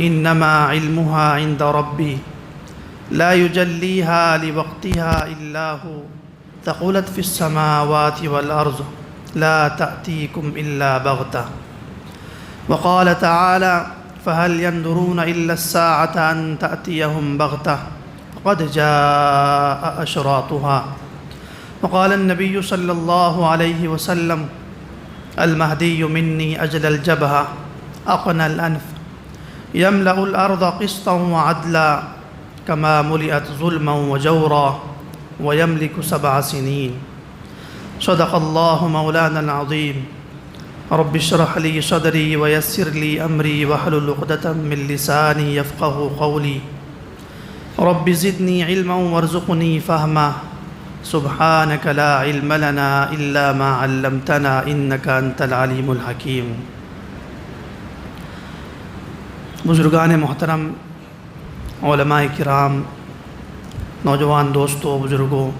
إنما علمها عند ربي لا يجليها لوقتها إلا هو ثقلت في السماوات والأرض لا تأتيكم إلا بغتة. وقال تعالى فهل ينظرون إلا الساعة أن تأتيهم بغتة قد جاء أشراطها. وقال النبي صلى الله عليه وسلم المهدي مني أجل الجبهة أقنى الأنف يملأ الأرض قسطا وعدلا كما ملئت ظلما وجورا ويملك 7 سنين. صدق الله مولانا العظيم. رب اشرح لي صدري ويسر لي أمري واحلل عقدة من لساني يفقه قولي. رب زدني علما وارزقني فهما. سبحانك لا علم لنا إلا ما علمتنا إنك أنت العليم الحكيم. بزرگان محترم، علماء کرام، نوجوان دوستوں، بزرگوں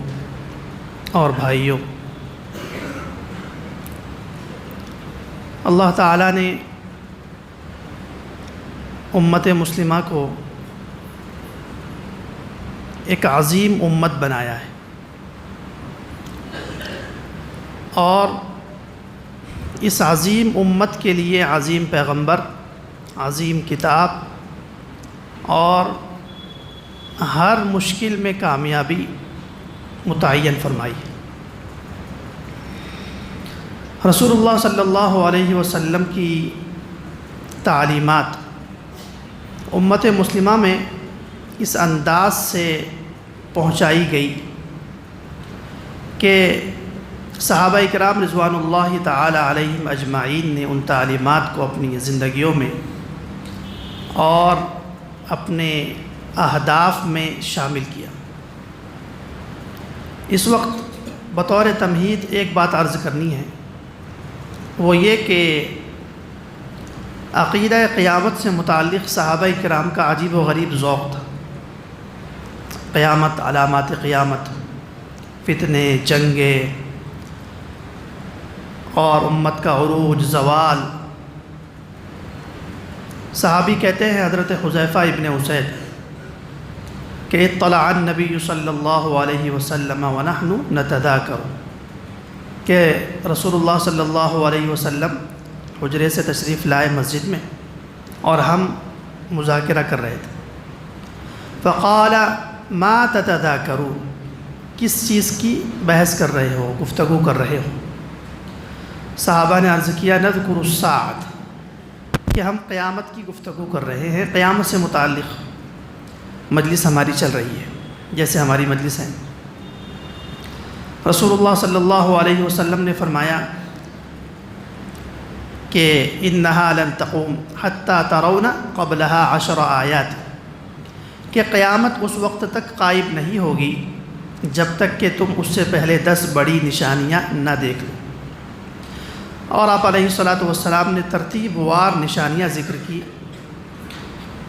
اور بھائیوں، اللہ تعالیٰ نے امت مسلمہ کو ایک عظیم امت بنایا ہے، اور اس عظیم امت کے لیے عظیم پیغمبر، عظیم کتاب اور ہر مشکل میں کامیابی متعین فرمائی ہے۔ رسول اللہ صلی اللہ علیہ وسلم کی تعلیمات امت مسلمہ میں اس انداز سے پہنچائی گئی کہ صحابہ کرام رضوان اللہ تعالی علیہم اجمعین نے ان تعلیمات کو اپنی زندگیوں میں اور اپنے اہداف میں شامل کیا۔ اس وقت بطور تمہید ایک بات عرض کرنی ہے، وہ یہ کہ عقیدہ قیامت سے متعلق صحابہ کرام کا عجیب و غریب ذوق تھا۔ قیامت، علامات قیامت، فتنے، جنگیں اور امت کا عروج، زوال۔ صحابی کہتے ہیں حضرت حذیفہ ابن اسید کہ اطلع النبی صلی اللہ علیہ وسلم ونحن نتذاکر، کہ رسول اللہ صلی اللہ علیہ وسلم حجرے سے تشریف لائے مسجد میں اور ہم مذاکرہ کر رہے تھے۔ فقال ما تتذاکرون، کس چیز کی بحث کر رہے ہو، گفتگو کر رہے ہو؟ صحابہ نے عرض کیا نذکر الساعۃ، کہ ہم قیامت کی گفتگو کر رہے ہیں، قیامت سے متعلق مجلس ہماری چل رہی ہے، جیسے ہماری مجلس ہے۔ رسول اللہ صلی اللہ علیہ وسلم نے فرمایا کہ انہا لن تقوم حتی ترون قبلها 10 آیات، کہ قیامت اس وقت تک قائم نہیں ہوگی جب تک کہ تم اس سے پہلے 10 بڑی نشانیاں نہ دیکھ لو۔ اور آپ علیہ الصلاۃ والسلام نے ترتیب وار نشانیاں ذکر کی۔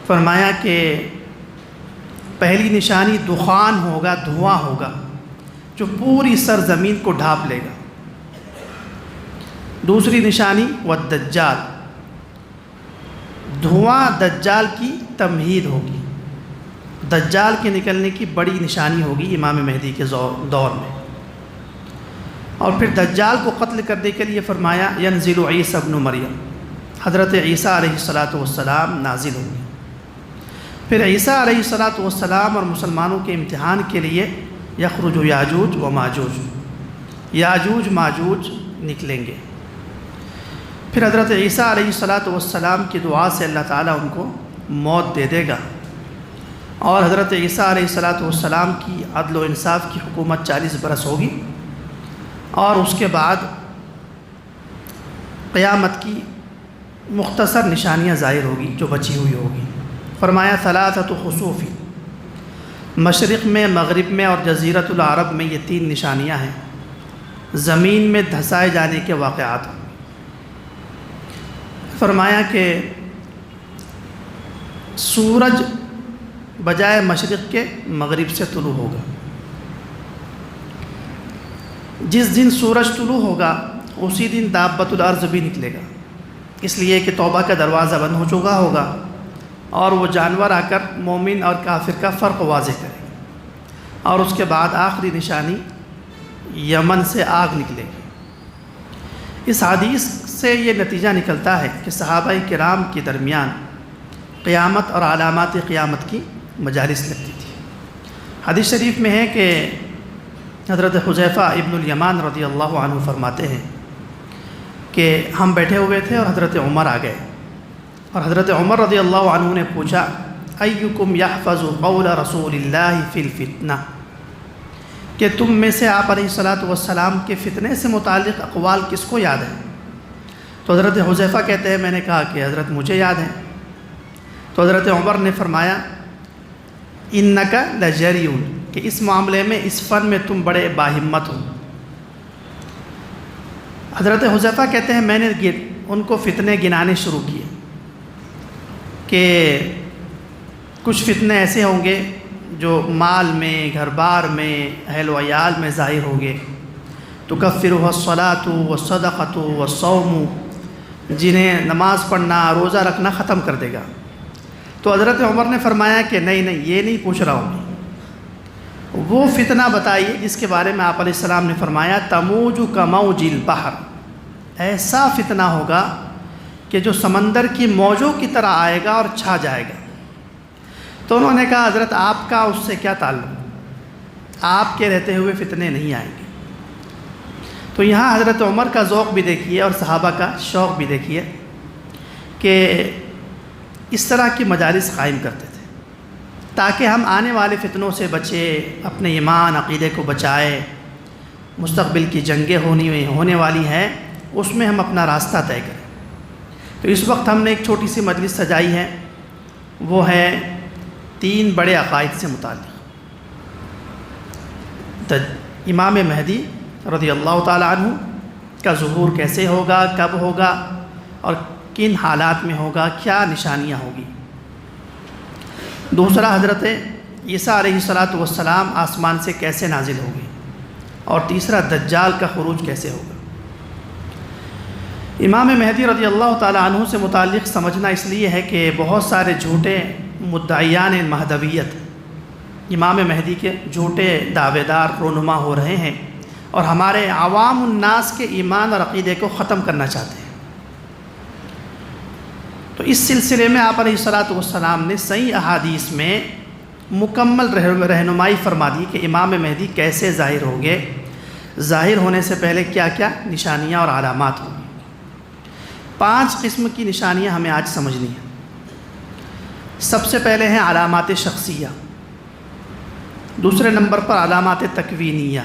فرمایا کہ پہلی نشانی دخان ہوگا، دھواں ہوگا جو پوری سرزمین کو ڈھانپ لے گا۔ دوسری نشانی والدجال، دھواں دجال کی تمہید ہوگی، دجال کے نکلنے کی بڑی نشانی ہوگی امام مہدی کے دور میں۔ اور پھر دجال کو قتل کرنے کے لیے فرمایا ینزل عیسی ابن مریم، حضرت عیسیٰ علیہ الصلاۃ والسلام نازل ہوں گے۔ پھر عیسیٰ علیہ الصلاۃ والسلام اور مسلمانوں کے امتحان کے لیے یخرج یاجوج و ماجوج، یاجوج ماجوج نکلیں گے۔ پھر حضرت عیسیٰ علیہ الصلاۃ والسلام کی دعا سے اللہ تعالیٰ ان کو موت دے دے گا، اور حضرت عیسیٰ علیہ الصلاۃ والسلام کی عدل و انصاف کی حکومت 40 برس ہوگی، اور اس کے بعد قیامت کی مختصر نشانیاں ظاہر ہوگی جو بچی ہوئی ہوگی۔ فرمایا ثلاثۃ خسوف، مشرق میں، مغرب میں اور جزیرۃ العرب میں یہ 3 نشانیاں ہیں، زمین میں دھسائے جانے کے واقعات۔ فرمایا کہ سورج بجائے مشرق کے مغرب سے طلوع ہوگا۔ جس دن سورج طلوع ہوگا اسی دن دابۃ الارض بھی نکلے گا، اس لیے کہ توبہ کا دروازہ بند ہو چکا ہوگا، اور وہ جانور آ کر مومن اور کافر کا فرق واضح کرے گا، اور اس کے بعد آخری نشانی یمن سے آگ نکلے گی۔ اس حدیث سے یہ نتیجہ نکلتا ہے کہ صحابہ کرام کے درمیان قیامت اور علامات قیامت کی مجالس لگتی تھی۔ حدیث شریف میں ہے کہ حضرت حذیفہ ابن الیمان رضی اللہ عنہ فرماتے ہیں کہ ہم بیٹھے ہوئے تھے اور حضرت عمر آ گئے، اور حضرت عمر رضی اللہ عنہ نے پوچھا ایکم یحفظ قول رسول اللہ فی الفتنہ، کہ تم میں سے آپ علیہ الصلاۃ والسلام کے فتنے سے متعلق اقوال کس کو یاد ہیں؟ تو حضرت حذیفہ کہتے ہیں میں نے کہا کہ حضرت مجھے یاد ہیں۔ تو حضرت عمر نے فرمایا انک لجری، کہ اس معاملے میں اس فن میں تم بڑے باہمت ہو۔ حضرت حذیفہ کہتے ہیں میں نے ان کو فتنے گنانے شروع کیے کہ کچھ فتنے ایسے ہوں گے جو مال میں، گھر بار میں، اہل و عیال میں ظاہر ہوں گے، تکفرها الصلاۃ والصدقۃ والصوم، جنہیں نماز پڑھنا، روزہ رکھنا ختم کر دے گا۔ تو حضرت عمر نے فرمایا کہ نہیں یہ نہیں پوچھ رہا ہوں، وہ فتنہ بتائیے جس کے بارے میں آپ علیہ السلام نے فرمایا تموج کموج البحر، ایسا فتنہ ہوگا کہ جو سمندر کی موجوں کی طرح آئے گا اور چھا جائے گا۔ تو انہوں نے کہا حضرت آپ کا اس سے کیا تعلق، آپ کے رہتے ہوئے فتنے نہیں آئیں گے۔ تو یہاں حضرت عمر کا ذوق بھی دیکھیے اور صحابہ کا شوق بھی دیکھیے کہ اس طرح کی مجالس قائم کرتے تھے تاکہ ہم آنے والے فتنوں سے بچے، اپنے ایمان عقیدے کو بچائے، مستقبل کی جنگیں ہونے والی ہیں اس میں ہم اپنا راستہ طے کریں۔ تو اس وقت ہم نے ایک چھوٹی سی مجلس سجائی ہے، وہ ہے 3 بڑے عقائد سے متعلق۔ امام مہدی رضی اللہ تعالی عنہ کا ظہور کیسے ہوگا، کب ہوگا اور کن حالات میں ہوگا، کیا نشانیاں ہوگی۔ دوسرا حضرت عیسیٰ علیہ الصلاۃ والسلام آسمان سے کیسے نازل ہوگی، اور تیسرا دجال کا خروج کیسے ہوگا۔ امام مہدی رضی اللہ تعالی عنہ سے متعلق سمجھنا اس لیے ہے کہ بہت سارے جھوٹے مدعیان مہدویت امام مہدی کے جھوٹے دعوے دار رونما ہو رہے ہیں اور ہمارے عوام الناس کے ایمان اور عقیدے کو ختم کرنا چاہتے ہیں۔ تو اس سلسلے میں آپ علیہ الصلاۃ والسلام نے صحیح احادیث میں مکمل رہنمائی فرما دی کہ امام مہدی کیسے ظاہر ہوں گے، ظاہر ہونے سے پہلے کیا کیا نشانیاں اور علامات ہوں گی۔ 5 قسم کی نشانیاں ہمیں آج سمجھنی ہیں۔ سب سے پہلے ہیں علامات شخصیہ، دوسرے نمبر پر علامات تکوینیہ،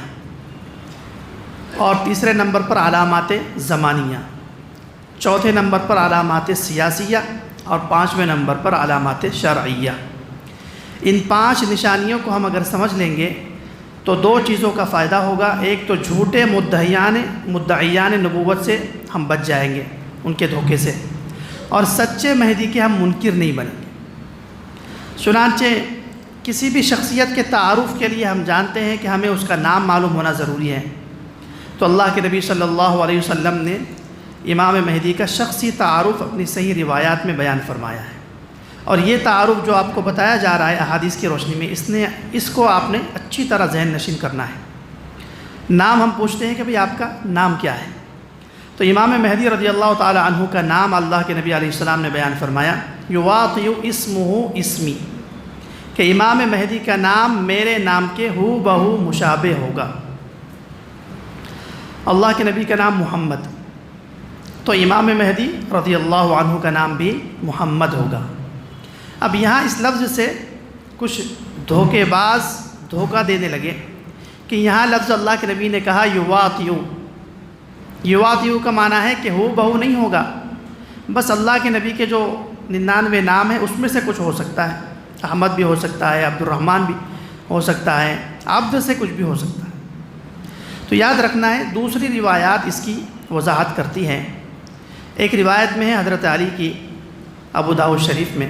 اور تیسرے نمبر پر علامات زمانیہ، چوتھے نمبر پر علامات سیاسیہ، اور 5ویں نمبر پر علامات شرعیہ۔ ان 5 نشانیوں کو ہم اگر سمجھ لیں گے تو 2 چیزوں کا فائدہ ہوگا۔ ایک تو جھوٹے مدعیان نبوت سے ہم بچ جائیں گے، ان کے دھوکے سے، اور سچے مہدی کے ہم منکر نہیں بنیں گے۔ چنانچہ کسی بھی شخصیت کے تعارف کے لیے ہم جانتے ہیں کہ ہمیں اس کا نام معلوم ہونا ضروری ہے۔ تو اللہ کے نبی صلی اللہ علیہ وسلم نے امام مہدی کا شخصی تعارف اپنی صحیح روایات میں بیان فرمایا ہے، اور یہ تعارف جو آپ کو بتایا جا رہا ہے احادیث کی روشنی میں، اس کو آپ نے اچھی طرح ذہن نشین کرنا ہے۔ نام ہم پوچھتے ہیں کہ بھئی آپ کا نام کیا ہے، تو امام مہدی رضی اللہ تعالی عنہ کا نام اللہ کے نبی علیہ السلام نے بیان فرمایا یواطئ اسمہ اسمی، کہ امام مہدی کا نام میرے نام کے ہو بہو مشابہ ہوگا۔ اللہ کے نبی کا نام محمد، تو امام مہدی رضی اللہ عنہ کا نام بھی محمد ہوگا۔ اب یہاں اس لفظ سے کچھ دھوکے باز دھوکہ دینے لگے کہ یہاں لفظ اللہ کے نبی نے کہا یواطئ، یواطئ کا معنی ہے کہ ہو بہو نہیں ہوگا، بس اللہ کے نبی کے جو 99 نام ہیں اس میں سے کچھ ہو سکتا ہے، احمد بھی ہو سکتا ہے، عبد الرحمن بھی ہو سکتا ہے، عبد سے کچھ بھی ہو سکتا ہے۔ تو یاد رکھنا ہے، دوسری روایات اس کی وضاحت کرتی ہیں۔ ایک روایت میں ہے حضرت علی کی، ابو داؤد شریف میں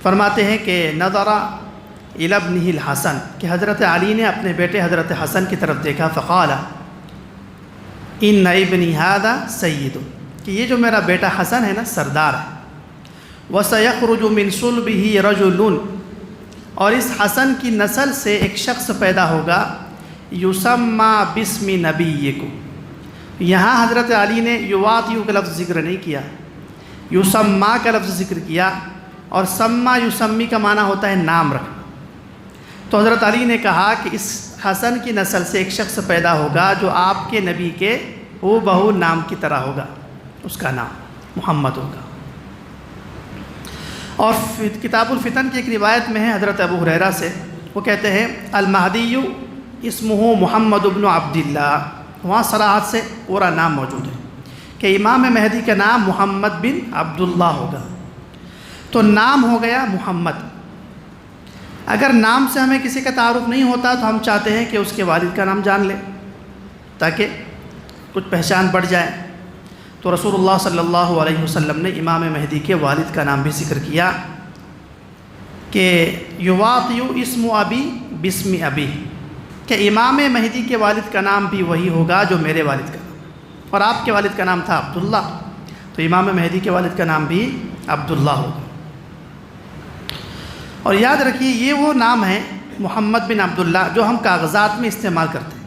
فرماتے ہیں کہ نظر الی ابنہ الحسن، کہ حضرت علی نے اپنے بیٹے حضرت حسن کی طرف دیکھا، فقال ان ابنی ھذا سید، کہ یہ جو میرا بیٹا حسن ہے نا سردار ہے۔ وَسَيَخْرُجُ مِنْ صُلْبِهِ رَجُلٌ، اور اس حسن کی نسل سے ایک شخص پیدا ہوگا یسمّا بِاسْمِ نَبِيِّكُمْ۔ یہاں حضرت علی نے یواطیو کا لفظ ذکر نہیں کیا، یسمّا کا لفظ ذکر کیا، اور سما یسمی کا معنی ہوتا ہے نام رکھنا۔ تو حضرت علی نے کہا کہ اس حسن کی نسل سے ایک شخص پیدا ہوگا جو آپ کے نبی کے ہو بہو نام کی طرح ہوگا، اس کا نام محمد ہوگا۔ اور کتاب الفتن کی ایک روایت میں ہے حضرت ابو ہریرہ سے، وہ کہتے ہیں المہدی اسمہ محمد بن عبداللہ، وہاں صراحت سے پورا نام موجود ہے کہ امام مہدی کا نام محمد بن عبداللہ ہوگا۔ تو نام ہو گیا محمد۔ اگر نام سے ہمیں کسی کا تعارف نہیں ہوتا تو ہم چاہتے ہیں کہ اس کے والد کا نام جان لیں تاکہ کچھ پہچان بڑھ جائے۔ تو رسول اللہ صلی اللہ علیہ وسلم نے امام مہدی کے والد کا نام بھی ذکر کیا کہ یواطیو اسم ابی بسم ابی، کہ امام مہدی کے والد کا نام بھی وہی ہوگا جو میرے والد کا نام، اور آپ کے والد کا نام تھا عبداللہ، تو امام مہدی کے والد کا نام بھی عبداللہ ہوگا۔ اور یاد رکھیے یہ وہ نام ہے محمد بن عبداللہ جو ہم کاغذات میں استعمال کرتے ہیں۔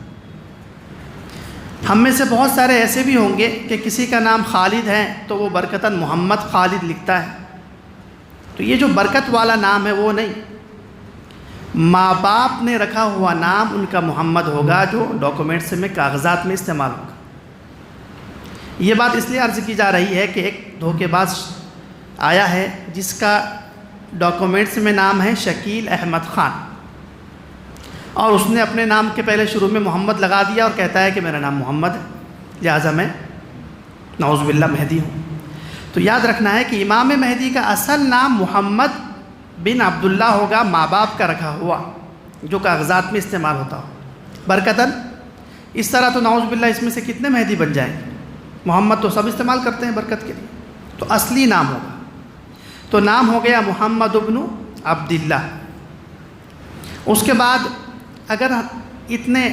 ہم میں سے بہت سارے ایسے بھی ہوں گے کہ کسی کا نام خالد ہے تو وہ برکتاً محمد خالد لکھتا ہے، تو یہ جو برکت والا نام ہے وہ نہیں، ماں باپ نے رکھا ہوا نام ان کا محمد ہوگا جو ڈاکومنٹس میں کاغذات میں استعمال ہوگا۔ یہ بات اس لیے عرض کی جا رہی ہے کہ ایک دھوکے باز آیا ہے جس کا ڈاکومنٹس میں نام ہے شکیل احمد خان، اور اس نے اپنے نام کے پہلے شروع میں محمد لگا دیا اور کہتا ہے کہ میرا نام محمد ہے، لہٰذا میں نعوذ باللہ مہدی ہوں۔ تو یاد رکھنا ہے کہ امام مہدی کا اصل نام محمد بن عبداللہ ہوگا، ماں باپ کا رکھا ہوا جو کاغذات میں استعمال ہوتا ہو برکتاً۔ اس طرح تو نعوذ باللہ اس میں سے کتنے مہدی بن جائیں گے، محمد تو سب استعمال کرتے ہیں برکت کے لیے، تو اصلی نام ہوگا۔ تو نام ہو گیا محمد بن عبداللہ۔ اس کے بعد اگر اتنے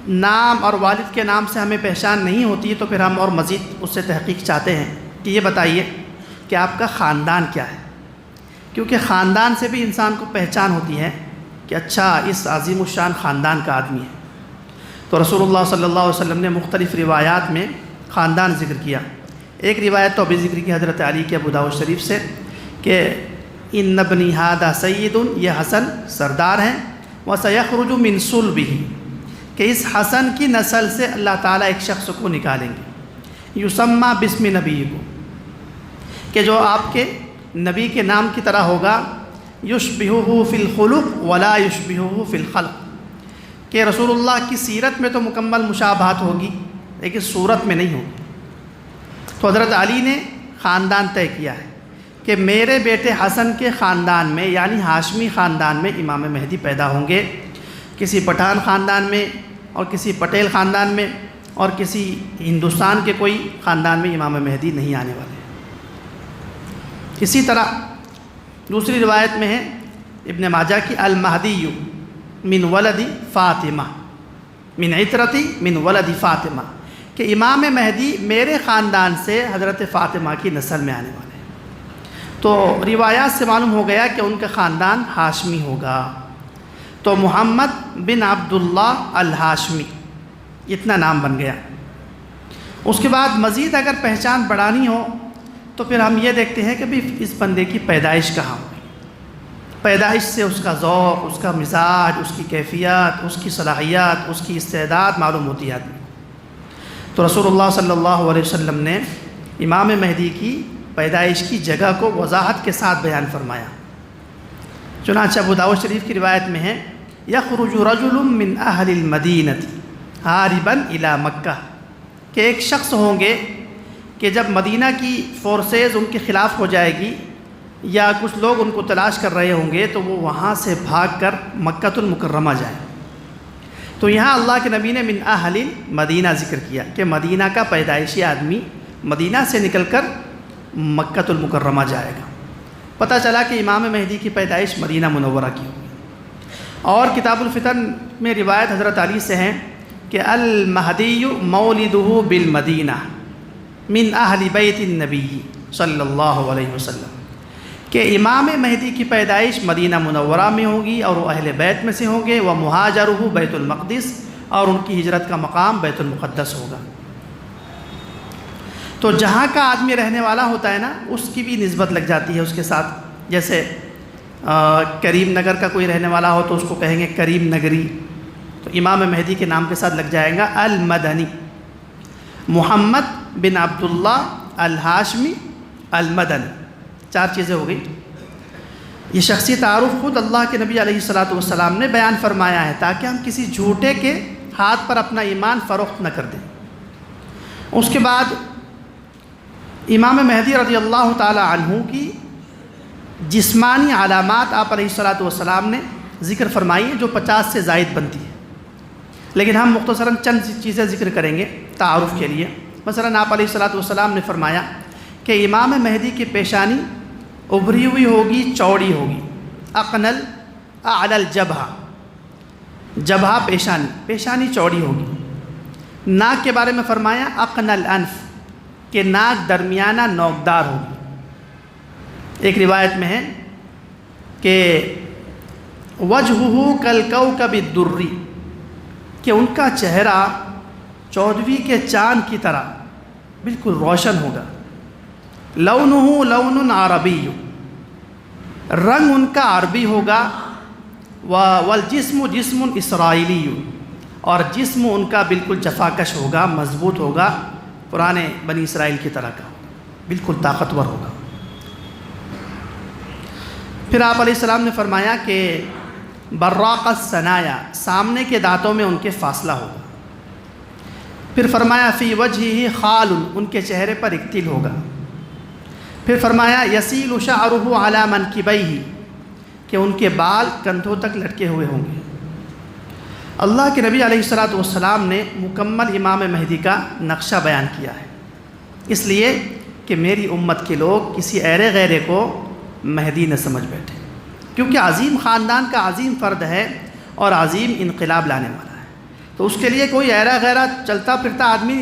نام اور والد کے نام سے ہمیں پہچان نہیں ہوتی تو پھر ہم اور مزید اس سے تحقیق چاہتے ہیں کہ یہ بتائیے کہ آپ کا خاندان کیا ہے، کیونکہ خاندان سے بھی انسان کو پہچان ہوتی ہے کہ اچھا اس عظیم الشان خاندان کا آدمی ہے۔ تو رسول اللہ صلی اللہ علیہ وسلم نے مختلف روایات میں خاندان ذکر کیا۔ ایک روایت تو ابھی ذکر کی حضرت علی کے ابو داؤد شریف سے کہ ان ابنی ھذا سید، یہ حسن سردار ہیں، وسیخرج من صلبہ، کہ اس حسن کی نسل سے اللہ تعالیٰ ایک شخص کو نکالیں گے، یسمّا بسم نبیکم، کہ جو آپ کے نبی کے نام کی طرح ہوگا، یشبہہ فی الخلق ولا یشبہہ فی الخلق، کہ رسول اللہ کی سیرت میں تو مکمل مشابہت ہوگی لیکن صورت میں نہیں ہوگی۔ تو حضرت علی نے خاندان طے کیا ہے کہ میرے بیٹے حسن کے خاندان میں یعنی ہاشمی خاندان میں امام مہدی پیدا ہوں گے، کسی پٹھان خاندان میں اور کسی پٹیل خاندان میں اور کسی ہندوستان کے کوئی خاندان میں امام مہدی نہیں آنے والے۔ اسی طرح دوسری روایت میں ہے ابن ماجہ کی المہدی من ولد فاطمہ من عطرتی من ولد فاطمہ، کہ امام مہدی میرے خاندان سے حضرت فاطمہ کی نسل میں آنے والے ہیں۔ تو روایات سے معلوم ہو گیا کہ ان کا خاندان ہاشمی ہوگا۔ تو محمد بن عبداللہ الہاشمی، اتنا نام بن گیا۔ اس کے بعد مزید اگر پہچان بڑھانی ہو تو پھر ہم یہ دیکھتے ہیں کہ بھی اس بندے کی پیدائش کہاں ہوئی، پیدائش سے اس کا ذوق، اس کا مزاج، اس کی کیفیت، اس کی صلاحیت، اس کی استعداد معلوم ہوتی ہے۔ تو رسول اللہ صلی اللہ علیہ وسلم نے امام مہدی کی پیدائش کی جگہ کو وضاحت کے ساتھ بیان فرمایا۔ چنانچہ ابو داؤد شریف کی روایت میں ہے یخرج رجل من اہل المدینۃ ہاربا الی مکہ، کہ ایک شخص ہوں گے کہ جب مدینہ کی فورسز ان کے خلاف ہو جائے گی یا کچھ لوگ ان کو تلاش کر رہے ہوں گے تو وہ وہاں سے بھاگ کر مکۃ المکرمہ جائیں۔ تو یہاں اللہ کے نبی نے من اہل مدینہ ذکر کیا کہ مدینہ کا پیدائشی آدمی مدینہ سے نکل کر مکۃ المکرمہ جائے گا۔ پتہ چلا کہ امام مہدی کی پیدائش مدینہ منورہ کی ہوگی۔ اور کتاب الفتن میں روایت حضرت علی سے ہیں کہ المہدی مولدہ بالمدینہ من اہل بیت النبی صلی اللہ علیہ وسلم، کہ امام مہدی کی پیدائش مدینہ منورہ میں ہوگی اور وہ اہل بیت میں سے ہوں گے، وہ مہاجرہ بیت المقدس، اور ان کی ہجرت کا مقام بیت المقدس ہوگا۔ تو جہاں کا آدمی رہنے والا ہوتا ہے نا، اس کی بھی نسبت لگ جاتی ہے اس کے ساتھ۔ جیسے کریم نگر کا کوئی رہنے والا ہو تو اس کو کہیں گے کریم نگری، تو امام مہدی کے نام کے ساتھ لگ جائے گا المدنی۔ محمد بن عبداللہ الہاشمی المدنی، 4 چیزیں ہو گئی۔ یہ شخصی تعارف خود اللہ کے نبی علیہ السلام نے بیان فرمایا ہے تاکہ ہم کسی جھوٹے کے ہاتھ پر اپنا ایمان فروخت نہ کر دیں۔ اس کے بعد امام مہدی رضی اللہ تعالی عنہ کی جسمانی علامات آپ علیہ السلام نے ذکر فرمائی ہیں جو 50 سے زائد بنتی ہے، لیکن ہم مختصراً چند چیزیں ذکر کریں گے تعارف کے لیے۔ مثلاً آپ علیہ السلام نے فرمایا کہ امام مہدی کی پیشانی ابھری ہوئی ہوگی، چوڑی ہوگی، اقنل اعلی الجبہہ، جبہہ پیشانی چوڑی ہوگی۔ ناک کے بارے میں فرمایا اقنل انف، کہ ناک درمیانہ نوکدار ہوگی۔ ایک روایت میں ہے کہ وجہہ کالکوکب الدری، کہ ان کا چہرہ 14ویں کے چاند کی طرح بالکل روشن ہوگا۔ لونہ لون عربی، رنگ ان کا عربی ہوگا۔ والجسم جسم اسرائیلی، اور جسم ان کا بالکل جفاکش ہوگا، مضبوط ہوگا، پرانے بنی اسرائیل کی طرح کا، بالکل طاقتور ہوگا۔ پھر آپ علیہ السلام نے فرمایا کہ براق الثنایا، سامنے کے دانتوں میں ان کے فاصلہ ہوگا۔ پھر فرمایا فی وجہہ خال، ان کے چہرے پر ایک تل ہوگا۔ پھر فرمایا یسیل شعرہ علی منکبیہ، کہ ان کے بال کندھوں تک لٹکے ہوئے ہوں گے۔ اللہ کے نبی علیہ السلام نے مکمل امام مہدی کا نقشہ بیان کیا ہے، اس لیے کہ میری امت کے لوگ کسی ایرے غیرے کو مہدی نہ سمجھ بیٹھے، کیونکہ عظیم خاندان کا عظیم فرد ہے اور عظیم انقلاب لانے والا ہے۔ تو اس کے لیے کوئی ایرا غیرہ چلتا پھرتا آدمی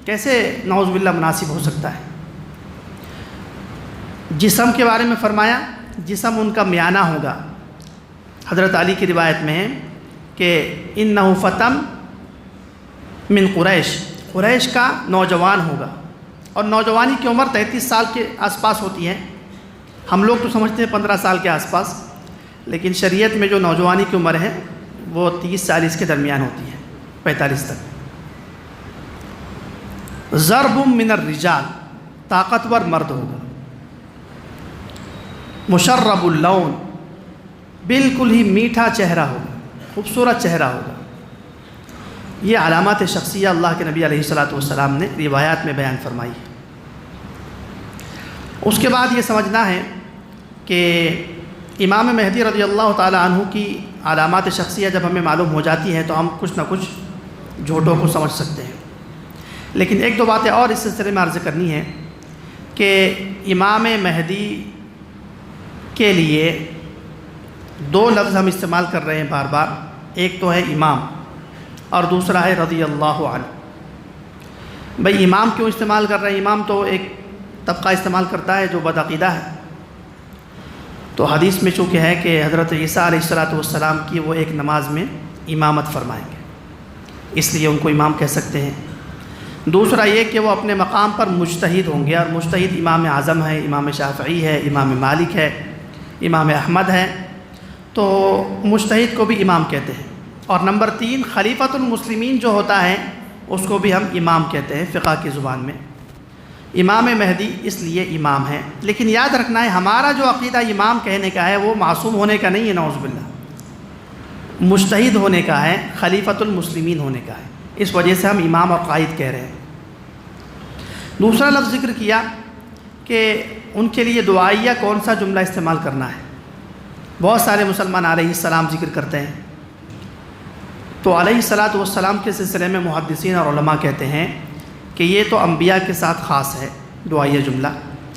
کیسے نعوذ باللہ مناسب ہو سکتا ہے۔ جسم کے بارے میں فرمایا جسم ان کا میانہ ہوگا۔ حضرت علی کی روایت میں ہے کہ انہ فتم من قریش کا نوجوان ہوگا، اور نوجوانی کی عمر 33 سال کے آس پاس ہوتی ہے۔ ہم لوگ تو سمجھتے ہیں 15 سال کے آس پاس، لیکن شریعت میں جو نوجوانی کی عمر ہے وہ 30-40 کے درمیان ہوتی ہے، 45 تک۔ ضرب من الرجال، طاقتور مرد ہوگا۔ مشرب اللون، بالکل ہی میٹھا چہرہ ہوگا، خوبصورت چہرہ ہوگا۔ یہ علامات شخصیہ اللہ کے نبی علیہ السلام نے روایات میں بیان فرمائی ہے۔ اس کے بعد یہ سمجھنا ہے کہ امام مہدی رضی اللہ تعالی عنہ کی علامات شخصیہ جب ہمیں معلوم ہو جاتی ہیں تو ہم کچھ نہ کچھ جھوٹوں کو سمجھ سکتے ہیں، لیکن 1-2 باتیں اور اس سلسلے میں عرض کرنی ہے کہ امام مہدی کے لیے 2 لفظ ہم استعمال کر رہے ہیں بار بار، ایک تو ہے امام اور دوسرا ہے رضی اللہ عنہ۔ بھئی امام کیوں استعمال کر رہے ہیں؟ امام تو ایک طبقہ استعمال کرتا ہے جو بدعقیدہ ہے، تو حدیث میں چونکہ ہے کہ حضرت عیسیٰ علیہ السلام کی وہ ایک نماز میں امامت فرمائیں گے، اس لیے ان کو امام کہہ سکتے ہیں۔ دوسرا یہ کہ وہ اپنے مقام پر مجتہد ہوں گے، اور مجتہد امام اعظم ہے، امام شافعی ہے، امام مالک ہے، امام احمد ہے، تو مجتہد کو بھی امام کہتے ہیں۔ اور نمبر 3 خلیفۃ المسلمین جو ہوتا ہے اس کو بھی ہم امام کہتے ہیں فقہ کی زبان میں۔ امام مہدی اس لیے امام ہے، لیکن یاد رکھنا ہے ہمارا جو عقیدہ امام کہنے کا ہے وہ معصوم ہونے کا نہیں ہے، نعوذ باللہ، مجتہد ہونے کا ہے، خلیفۃ المسلمین ہونے کا ہے، اس وجہ سے ہم امام اور قائد کہہ رہے ہیں۔ دوسرا لفظ ذکر کیا کہ ان کے لیے دعائیہ کون سا جملہ استعمال کرنا ہے۔ بہت سارے مسلمان علیہ السلام ذکر کرتے ہیں، تو علیہ السلام کے سلسلے میں محدثین اور علماء کہتے ہیں کہ یہ تو انبیاء کے ساتھ خاص ہے دعائیہ جملہ۔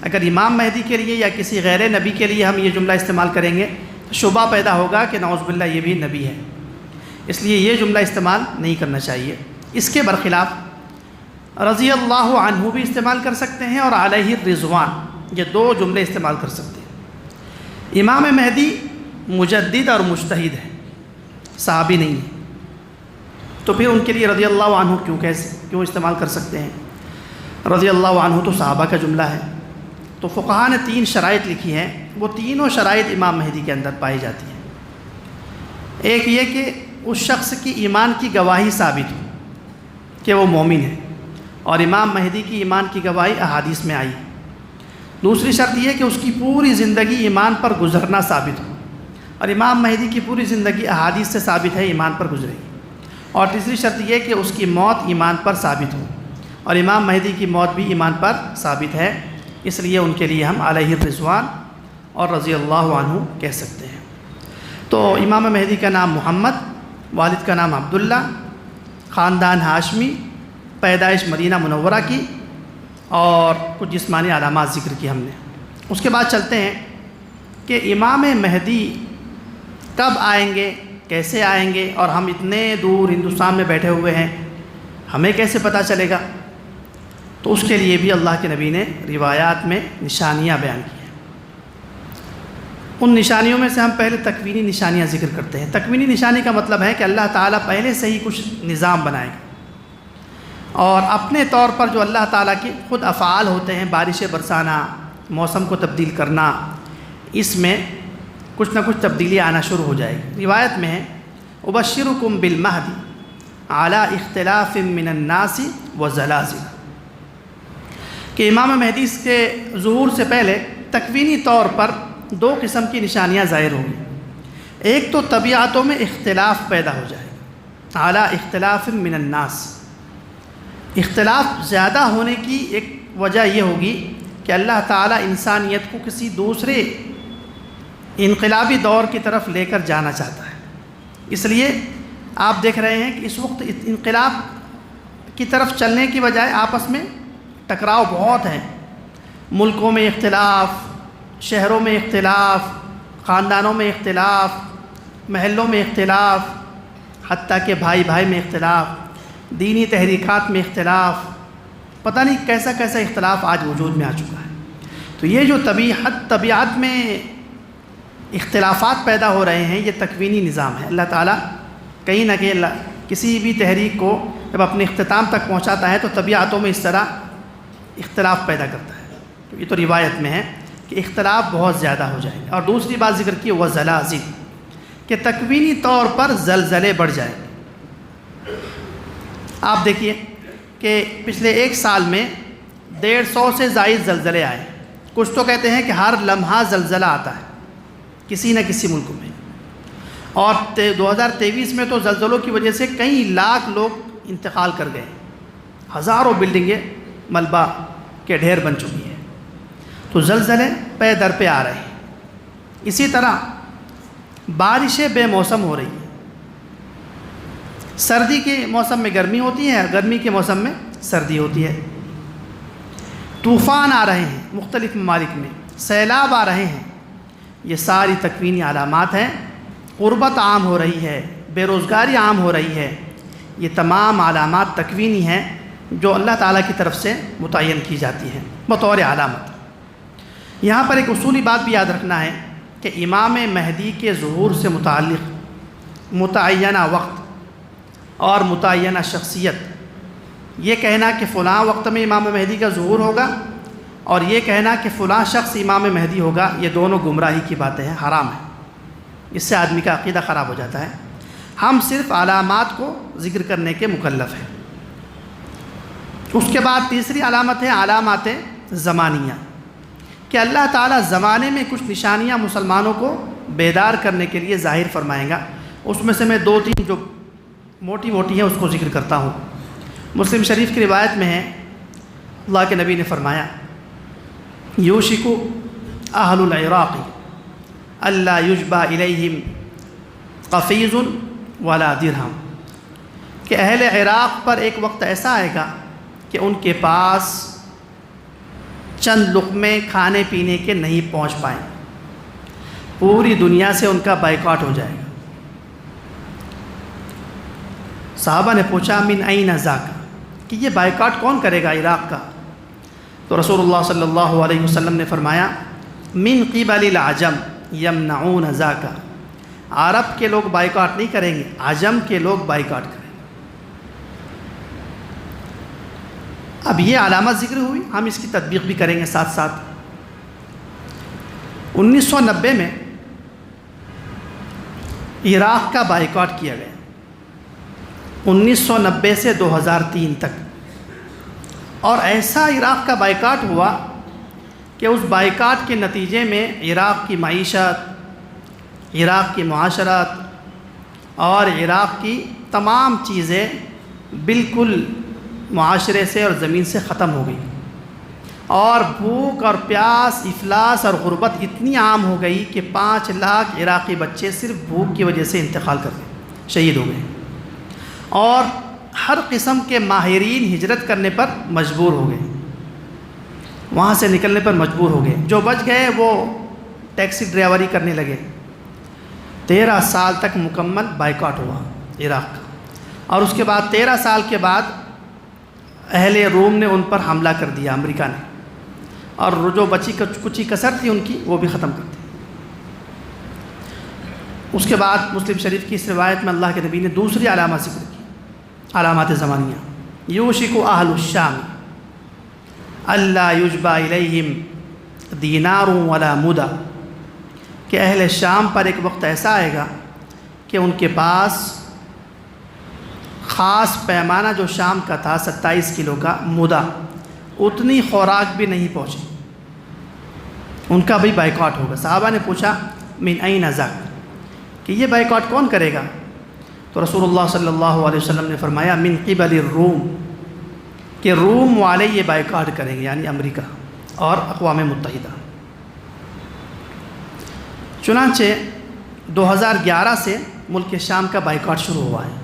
اگر امام مہدی کے لیے یا کسی غیر نبی کے لیے ہم یہ جملہ استعمال کریں گے تو شبہ پیدا ہوگا کہ نعوذ باللہ یہ بھی نبی ہے، اس لیے یہ جملہ استعمال نہیں کرنا چاہیے۔ اس کے برخلاف رضی اللہ عنہ بھی استعمال کر سکتے ہیں اور علیہ الرضوان، یہ 2 جملے استعمال کر سکتے ہیں۔ امام مہدی مجدد اور مجتہد ہے، صحابی نہیں ہے، تو پھر ان کے لیے رضی اللہ عنہ کیوں استعمال کر سکتے ہیں؟ رضی اللہ عنہ تو صحابہ کا جملہ ہے۔ تو فقہاء نے 3 شرائط لکھی ہیں، وہ تینوں شرائط امام مہدی کے اندر پائی جاتی ہیں۔ ایک یہ کہ اس شخص کی ایمان کی گواہی ثابت ہو کہ وہ مومن ہے، اور امام مہدی کی ایمان کی گواہی احادیث میں آئی ہے۔ دوسری شرط یہ کہ اس کی پوری زندگی ایمان پر گزرنا ثابت ہو، اور امام مہدی کی پوری زندگی احادیث سے ثابت ہے ایمان پر گزرے گی۔ اور تیسری شرط یہ کہ اس کی موت ایمان پر ثابت ہو، اور امام مہدی کی موت بھی ایمان پر ثابت ہے، اس لیے ان کے لیے ہم علیہ الرضوان اور رضی اللہ عنہ کہہ سکتے ہیں۔ تو امام مہدی کا نام محمد، والد کا نام عبداللہ، خاندان ہاشمی، پیدائش مدینہ منورہ کی، اور کچھ جسمانی علامات ذکر کی ہم نے۔ اس کے بعد چلتے ہیں کہ امام مہدی کب آئیں گے، کیسے آئیں گے، اور ہم اتنے دور ہندوستان میں بیٹھے ہوئے ہیں، ہمیں کیسے پتہ چلے گا؟ تو اس کے لیے بھی اللہ کے نبی نے روایات میں نشانیاں بیان کی ہیں۔ ان نشانیوں میں سے ہم پہلے تکوینی نشانیاں ذکر کرتے ہیں۔ تکوینی نشانی کا مطلب ہے کہ اللہ تعالیٰ پہلے سے ہی کچھ نظام بنائے گا، اور اپنے طور پر جو اللہ تعالیٰ کے خود افعال ہوتے ہیں، بارشیں برسانا، موسم کو تبدیل کرنا، اس میں کچھ نہ کچھ تبدیلی آنا شروع ہو جائے گی۔ روایت میں ہے ابشرکم بالمہدی علی اختلاف من الناس وزلازل، کہ امام مہدی کے ظہور سے پہلے تکوینی طور پر 2 قسم کی نشانیاں ظاہر ہوں گی۔ ایک تو طبیعتوں میں اختلاف پیدا ہو جائے گا، علی اختلاف من الناس، اختلاف زیادہ ہونے کی ایک وجہ یہ ہوگی کہ اللہ تعالیٰ انسانیت کو کسی دوسرے انقلابی دور کی طرف لے کر جانا چاہتا ہے۔ اس لیے آپ دیکھ رہے ہیں کہ اس وقت انقلاب کی طرف چلنے کی بجائے آپس میں ٹکراؤ بہت ہیں، ملکوں میں اختلاف، شہروں میں اختلاف، خاندانوں میں اختلاف، محلوں میں اختلاف، حتیٰ کہ بھائی بھائی میں اختلاف، دینی تحریکات میں اختلاف، پتہ نہیں کیسا کیسا اختلاف آج وجود میں آ چکا ہے۔ تو یہ جو طبیعت میں اختلافات پیدا ہو رہے ہیں، یہ تکوینی نظام ہے۔ اللہ تعالیٰ کہیں نہ کہیں کسی بھی تحریک کو جب اپنے اختتام تک پہنچاتا ہے تو طبیعتوں میں اس طرح اختلاف پیدا کرتا ہے۔ تو یہ تو روایت میں ہے کہ اختلاف بہت زیادہ ہو جائیں گے۔ اور دوسری بات ذکر کی وہ زلازل، کہ تکوینی طور پر زلزلے بڑھ جائیں گے۔ آپ دیکھیے کہ پچھلے 1 سال میں 150 سے زائد زلزلے آئے۔ کچھ تو کہتے ہیں کہ ہر لمحہ زلزلہ آتا ہے کسی نہ کسی ملک میں، اور 2023 میں تو زلزلوں کی وجہ سے کئی لاکھ لوگ انتقال کر گئے، ہزاروں بلڈنگیں ملبہ کے ڈھیر بن چکی ہیں۔ تو زلزلے پے در پہ آ رہے ہیں۔ اسی طرح بارشیں بے موسم ہو رہی ہیں، سردی کے موسم میں گرمی ہوتی ہے، گرمی کے موسم میں سردی ہوتی ہے، طوفان آ رہے ہیں مختلف ممالک میں، سیلاب آ رہے ہیں، یہ ساری تکوینی علامات ہیں۔ غربت عام ہو رہی ہے، بے روزگاری عام ہو رہی ہے، یہ تمام علامات تکوینی ہیں جو اللہ تعالیٰ کی طرف سے متعین کی جاتی ہیں بطور علامت۔ یہاں پر ایک اصولی بات بھی یاد رکھنا ہے کہ امام مہدی کے ظہور سے متعلق متعینہ وقت اور متعینہ شخصیت، یہ کہنا کہ فلاں وقت میں امام مہدی کا ظہور ہوگا اور یہ کہنا کہ فلاں شخص امام مہدی ہوگا، یہ دونوں گمراہی کی باتیں ہیں، حرام ہیں، اس سے آدمی کا عقیدہ خراب ہو جاتا ہے۔ ہم صرف علامات کو ذکر کرنے کے مکلف ہیں۔ اس کے بعد تیسری علامت ہے علامات زمانیہ، کہ اللہ تعالیٰ زمانے میں کچھ نشانیاں مسلمانوں کو بیدار کرنے کے لیے ظاہر فرمائیں گا۔ اس میں سے میں 2-3 جو موٹی ہیں اس کو ذکر کرتا ہوں۔ مسلم شریف کی روایت میں ہے، اللہ کے نبی نے فرمایا یوشک اہل العراق اللہ یجبا الیہم قفیز ولا درہم، کہ اہل عراق پر ایک وقت ایسا آئے گا کہ ان کے پاس چند لقمے کھانے پینے کے نہیں پہنچ پائیں، پوری دنیا سے ان کا بائیکاٹ ہو جائے گا۔ صحابہ نے پوچھا من این ذاک، کہ یہ بائیکاٹ کون کرے گا عراق کا؟ تو رسول اللہ صلی اللہ علیہ وسلم نے فرمایا من قبل العجم یمنعون ذاکا، عرب کے لوگ بائیکاٹ نہیں کریں گے، عجم کے لوگ بائیکاٹ کریں گے۔ اب یہ علامت ذکر ہوئی، ہم اس کی تطبیق بھی کریں گے ساتھ ساتھ۔ 1990 میں عراق کا بائیکاٹ کیا گیا، 1990 سے 2003 تک، اور ایسا عراق کا بائیکاٹ ہوا کہ اس بائیکاٹ کے نتیجے میں عراق کی معیشت، عراق کی معاشرت اور عراق کی تمام چیزیں بالکل معاشرے سے اور زمین سے ختم ہو گئی، اور بھوک اور پیاس، افلاس اور غربت اتنی عام ہو گئی کہ 5 لاکھ عراقی بچے صرف بھوک کی وجہ سے انتقال کر گئے، شہید ہو گئے، اور ہر قسم کے ماہرین ہجرت کرنے پر مجبور ہو گئے، وہاں سے نکلنے پر مجبور ہو گئے۔ جو بچ گئے وہ ٹیکسی ڈرائیوری کرنے لگے۔ 13 سال تک مکمل بائیکاٹ ہوا عراق کا، اور اس کے بعد 13 سال کے بعد اہل روم نے ان پر حملہ کر دیا، امریکہ نے، اور جو بچی کچی کسر تھی ان کی وہ بھی ختم کر دی۔ اس کے بعد مسلم شریف کی اس روایت میں اللہ کے نبی نے دوسری علامت ذکر کی، علامات زمانیہ، یوشک اہل الشام اللہ یجبا الیہم دینار ولا مدہ، کہ اہل شام پر ایک وقت ایسا آئے گا کہ ان کے پاس خاص پیمانہ جو شام کا تھا 27 کلو کا مدہ، اتنی خوراک بھی نہیں پہنچی، ان کا بھی بائیکاٹ ہوگا۔ صحابہ نے پوچھا من این ذاک، کہ یہ بائیکاٹ کون کرے گا؟ تو رسول اللہ صلی اللہ علیہ وسلم نے فرمایا من قبل الروم، کہ روم والے یہ بائیکاٹ کریں گے، یعنی امریکہ اور اقوام متحدہ۔ چنانچہ 2011 سے ملک شام کا بائیکاٹ شروع ہوا ہے۔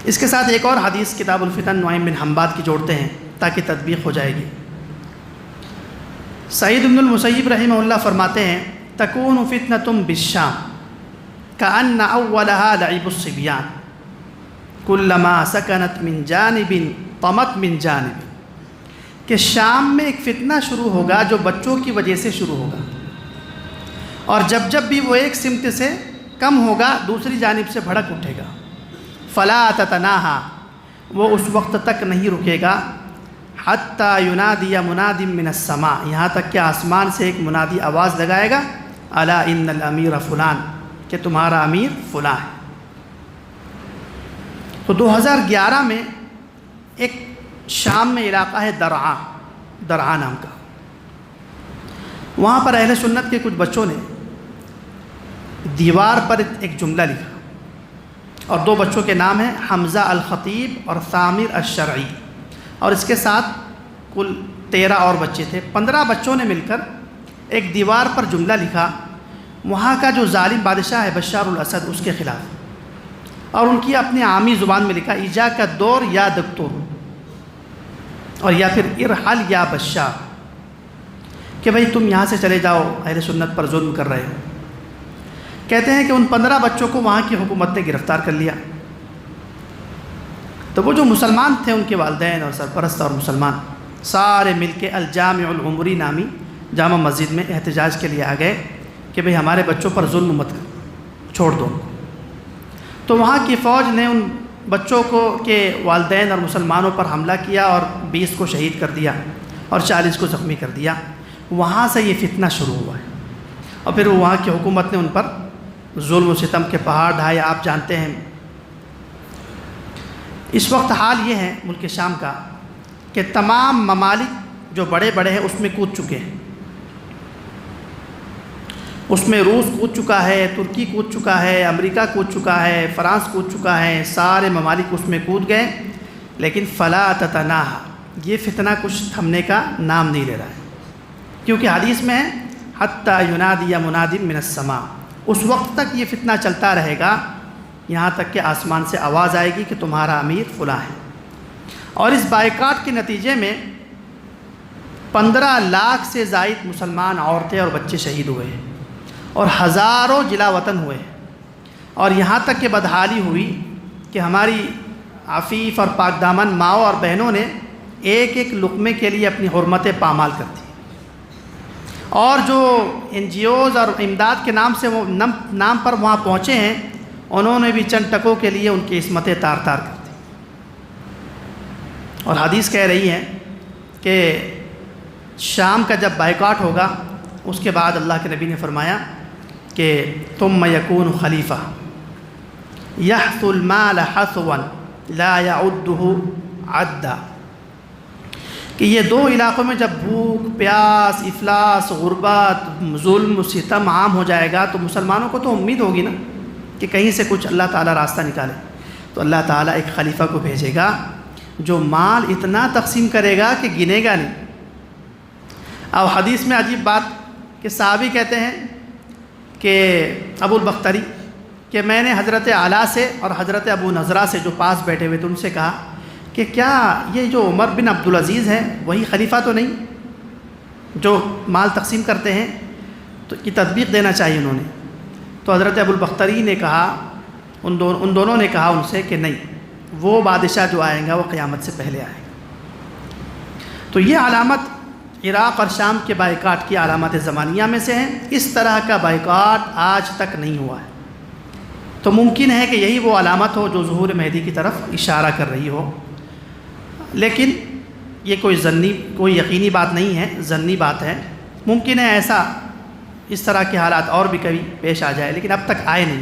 اس کے ساتھ ایک اور حدیث کتاب الفتن نعیم بن حماد کی جوڑتے ہیں تاکہ تطبیق ہو جائے گی۔ سعید بن المسیب رحمہ اللہ فرماتے ہیں تکون فتنۃ بالشام کأن اولها لعب الصبیان کلما سکنت من جانب طمت من جانب، کہ شام میں ایک فتنہ شروع ہوگا جو بچوں کی وجہ سے شروع ہوگا، اور جب جب بھی وہ ایک سمت سے کم ہوگا دوسری جانب سے بھڑک اٹھے گا، فلا تتناہا، وہ اس وقت تک نہیں رکے گا، حتی ینادی مناد من السماء، یہاں تک کہ آسمان سے ایک منادی آواز لگائے گا الا ان الامیر فلان، کہ تمہارا امیر فلاں ہے۔ تو 2011 میں ایک شام میں علاقہ ہے درعا نام کا، وہاں پر اہل سنت کے کچھ بچوں نے دیوار پر ایک جملہ لکھا، اور 2 بچوں کے نام ہیں حمزہ الخطیب اور ثامر الشرعی، اور اس کے ساتھ کل 13 اور بچے تھے۔ 15 بچوں نے مل کر ایک دیوار پر جملہ لکھا وہاں کا جو ظالم بادشاہ ہے بشار الاسد، اس کے خلاف، اور ان کی اپنی عامی زبان میں لکھا ایجا کا دور یا دکتور، اور یا پھر ارحل یا بشار، کہ بھئی تم یہاں سے چلے جاؤ، اہل سنت پر ظلم کر رہے ہو۔ کہتے ہیں کہ ان 15 بچوں کو وہاں کی حکومت نے گرفتار کر لیا، تو وہ جو مسلمان تھے ان کے والدین اور سرپرست اور مسلمان سارے مل کے الجامع العمری نامی جامع مسجد میں احتجاج کے لیے آ گئے کہ بھئی ہمارے بچوں پر ظلم مت چھوڑ دو۔ تو وہاں کی فوج نے ان بچوں کو کے والدین اور مسلمانوں پر حملہ کیا اور 20 کو شہید کر دیا اور 40 کو زخمی کر دیا۔ وہاں سے یہ فتنہ شروع ہوا ہے، اور پھر وہاں کی حکومت نے ان پر ظلم و ستم کے پہاڑ ڈھائے، آپ جانتے ہیں۔ اس وقت حال یہ ہے ملک شام کا کہ تمام ممالک جو بڑے بڑے ہیں اس میں کود چکے ہیں، اس میں روس کود چکا ہے، ترکی کود چکا ہے، امریکہ کود چکا ہے، فرانس کود چکا ہے، سارے ممالک اس میں کود گئے، لیکن فلا تتناہا، یہ فتنہ کچھ تھمنے کا نام نہیں لے رہا ہے، کیونکہ حدیث میں ہے حتی ینادی مناد من السماء، اس وقت تک یہ فتنہ چلتا رہے گا یہاں تک کہ آسمان سے آواز آئے گی کہ تمہارا امیر فلاں ہے۔ اور اس بائیکاٹ کے نتیجے میں 15 لاکھ سے زائد مسلمان عورتیں اور بچے شہید ہوئے ہیں، اور ہزاروں جلا وطن ہوئے، اور یہاں تک کہ بدحالی ہوئی کہ ہماری عفیف اور پاک دامن ماؤں اور بہنوں نے ایک ایک لقمے کے لیے اپنی حرمتیں پامال کر دی، اور جو NGOs اور امداد کے نام سے وہ نام پر وہاں پہنچے ہیں، انہوں نے بھی چند ٹکوں کے لیے ان کی عصمتیں تار تار کر دی۔ اور حدیث کہہ رہی ہے کہ شام کا جب بائیکاٹ ہوگا، اس کے بعد اللہ کے نبی نے فرمایا کہ ثم یکون خلیفہ یحث المال حثوا لا یعدہ عدا، کہ یہ دو علاقوں میں جب بھوک، پیاس، افلاس، غربت، ظلم، ستم عام ہو جائے گا تو مسلمانوں کو تو امید ہوگی نا کہ کہیں سے کچھ اللہ تعالیٰ راستہ نکالے، تو اللہ تعالیٰ ایک خلیفہ کو بھیجے گا جو مال اتنا تقسیم کرے گا کہ گنے گا نہیں۔ اب حدیث میں عجیب بات کہ صحابی کہتے ہیں کہ ابو البختری کہ میں نے حضرت اعلیٰ سے اور حضرت ابو نضرہ سے جو پاس بیٹھے ہوئے تھے ان سے کہا کہ کیا یہ جو عمر بن عبدالعزیز ہے وہی خلیفہ تو نہیں جو مال تقسیم کرتے ہیں؟ تو کی تطبیق دینا چاہیے انہوں نے۔ تو حضرت ابو البختری نے کہا، ان دونوں نے کہا ان سے کہ نہیں، وہ بادشاہ جو آئیں گا وہ قیامت سے پہلے آئے گا۔ تو یہ علامت عراق اور شام کے بائیکاٹ کی علامات زمانیہ میں سے ہیں۔ اس طرح کا بائیکاٹ آج تک نہیں ہوا ہے، تو ممکن ہے کہ یہی وہ علامت ہو جو ظہور مہدی کی طرف اشارہ کر رہی ہو، لیکن یہ کوئی یقینی بات نہیں ہے، ظنی بات ہے۔ ممکن ہے ایسا اس طرح کے حالات اور بھی کبھی پیش آ جائے، لیکن اب تک آئے نہیں۔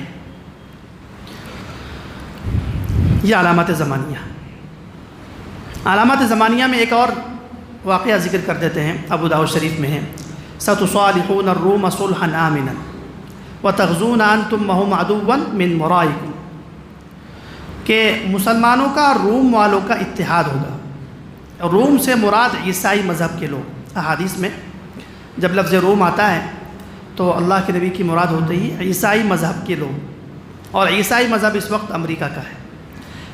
یہ علامات زمانیہ۔ علامات زمانیہ میں ایک اور واقعہ ذکر کر دیتے ہیں، ابو داؤد شریف میں ہے، سَتُصَالِحُونَ الرُّومَ صُلْحًا آمِنًا وَتَغْزُونَ أَنْتُمْ وَهُمْ عَدُوًّا مِّن وَرَائِكُمْ، کہ مسلمانوں کا روم والوں کا اتحاد ہوگا۔ روم سے مراد عیسائی مذہب کے لوگ۔ احادیث میں جب لفظ روم آتا ہے تو اللہ کے نبی کی مراد ہوتے ہی عیسائی مذہب کے لوگ، اور عیسائی مذہب اس وقت امریکہ کا ہے۔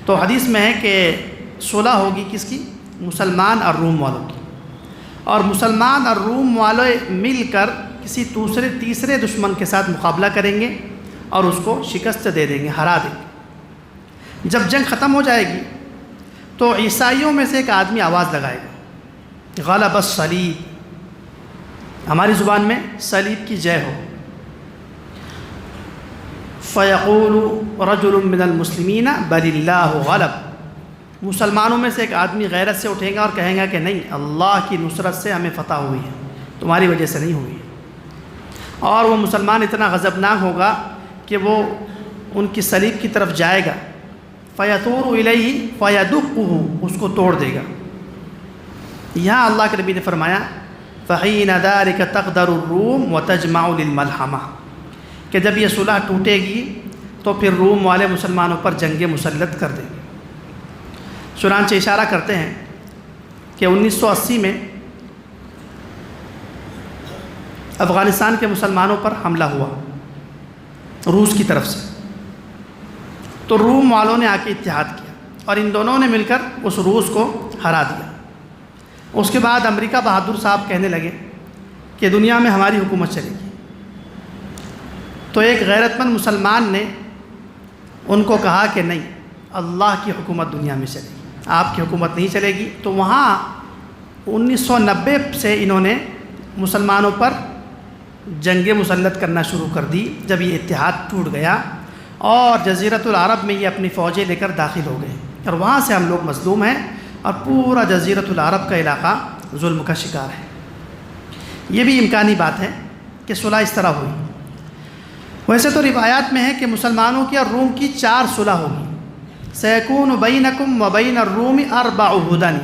تو حدیث میں ہے کہ صلح ہوگی کس کی؟ مسلمان اور روم والوں کی، اور مسلمان اور روم والے مل کر کسی تیسرے دشمن کے ساتھ مقابلہ کریں گے اور اس کو شکست دے دیں گے، ہرا دیں گے۔ جب جنگ ختم ہو جائے گی تو عیسائیوں میں سے ایک آدمی آواز لگائے گا، غلب الصلیب، ہماری زبان میں صلیب کی جے ہو، فَيَقُولُ رَجُلٌ مِّنَ الْمُسْلِمِينَ بَلِ اللَّهُ غَلَبَ، مسلمانوں میں سے ایک آدمی غیرت سے اٹھیں گا اور کہیں گا کہ نہیں، اللہ کی نصرت سے ہمیں فتح ہوئی ہے، تمہاری وجہ سے نہیں ہوئی ہے۔ اور وہ مسلمان اتنا غضبناک ہوگا کہ وہ ان کی صلیب کی طرف جائے گا، فَيَثُورُ إِلَيْهِ فَيَدُقُّهُ، اس کو توڑ دے گا۔ یہاں اللہ کے نبی نے فرمایا فَحِينَ ذَلِكَ تَقْدَرُ الرُّومُ وَتَجْمَعُ لِلْمَلْحَمَةِ، کہ جب یہ صلح ٹوٹے گی تو پھر روم والے مسلمانوں پر جنگ مسلط کر دیں گے۔ چنانچہ اشارہ کرتے ہیں کہ 1980 میں افغانستان کے مسلمانوں پر حملہ ہوا روس کی طرف سے، تو روم والوں نے آ کے اتحاد کیا اور ان دونوں نے مل کر اس روس کو ہرا دیا۔ اس کے بعد امریکہ بہادر صاحب کہنے لگے کہ دنیا میں ہماری حکومت چلے گی، تو ایک غیرت مند مسلمان نے ان کو کہا کہ نہیں، اللہ کی حکومت دنیا میں چلے گی، آپ کی حکومت نہیں چلے گی۔ تو وہاں 1990 سے انہوں نے مسلمانوں پر جنگ مسلط کرنا شروع کر دی، جب یہ اتحاد ٹوٹ گیا، اور جزیرۃ العرب میں یہ اپنی فوجیں لے کر داخل ہو گئے، اور وہاں سے ہم لوگ مظلوم ہیں، اور پورا جزیرۃ العرب کا علاقہ ظلم کا شکار ہے۔ یہ بھی امکانی بات ہے کہ صلح اس طرح ہوئی۔ ویسے تو روایات میں ہے کہ مسلمانوں کی اور روم کی 4 صلح ہوگی، سیکون بینکم و بین الروم 4 ہدن،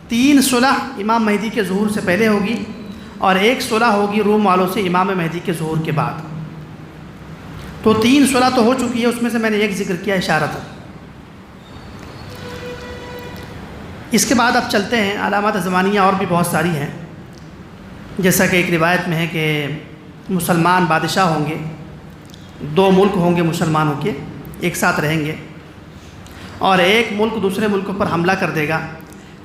3 صلح امام مہدی کے ظہور سے پہلے ہوگی، اور 1 صلح ہوگی روم والوں سے امام مہدی کے ظہور کے بعد۔ تو 3 صلح تو ہو چکی ہے، اس میں سے میں نے ایک ذکر کیا اشارت۔ اس کے بعد اب چلتے ہیں، علامات زمانیہ اور بھی بہت ساری ہیں، جیسا کہ ایک روایت میں ہے کہ مسلمان بادشاہ ہوں گے، 2 ملک ہوں گے مسلمانوں کے، ایک ساتھ رہیں گے، اور ایک ملک دوسرے ملک پر حملہ کر دے گا،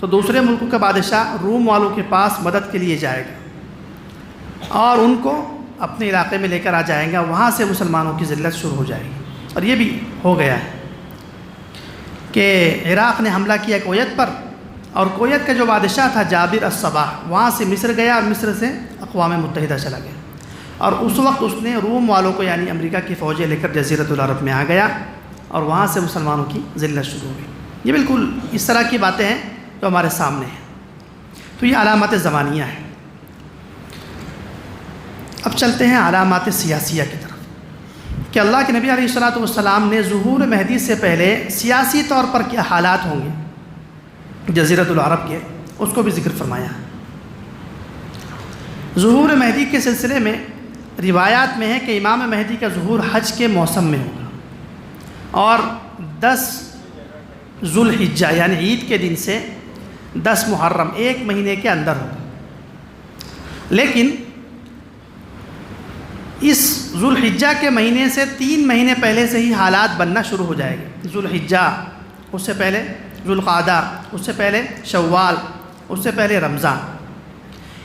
تو دوسرے ملک کا بادشاہ روم والوں کے پاس مدد کے لیے جائے گا اور ان کو اپنے علاقے میں لے کر آ جائیں گا، وہاں سے مسلمانوں کی ذلت شروع ہو جائے گی۔ اور یہ بھی ہو گیا ہے کہ عراق نے حملہ کیا کویت پر، اور کویت کا جو بادشاہ تھا جابر الصباح، وہاں سے مصر گیا اور مصر سے اقوام متحدہ چلا گیا، اور اس وقت اس نے روم والوں کو یعنی امریکہ کی فوجیں لے کر جزیرۃ العرب میں آ گیا، اور وہاں سے مسلمانوں کی ذلت شروع ہوئی۔ یہ بالکل اس طرح کی باتیں ہیں جو ہمارے سامنے ہیں۔ تو یہ علامات زمانیہ ہیں۔ اب چلتے ہیں علامات سیاسیہ کی طرف، کہ اللہ کے نبی علیہ الصلوۃ والسلام نے ظہور مہدی سے پہلے سیاسی طور پر کیا حالات ہوں گے جزیرۃ العرب کے، اس کو بھی ذکر فرمایا ہے۔ ظہور مہدی کے سلسلے میں روایات میں ہے کہ امام مہدی کا ظہور حج کے موسم میں ہوگا، اور 10 ذو الحجہ یعنی عید کے دن سے 10 محرم، ایک مہینے کے اندر ہوگا۔ لیکن اس ذو الحجہ کے مہینے سے 3 مہینے پہلے سے ہی حالات بننا شروع ہو جائے گے۔ ذو الحجہ، اس سے پہلے ذو القعدہ، اس سے پہلے شوال، اس سے پہلے رمضان،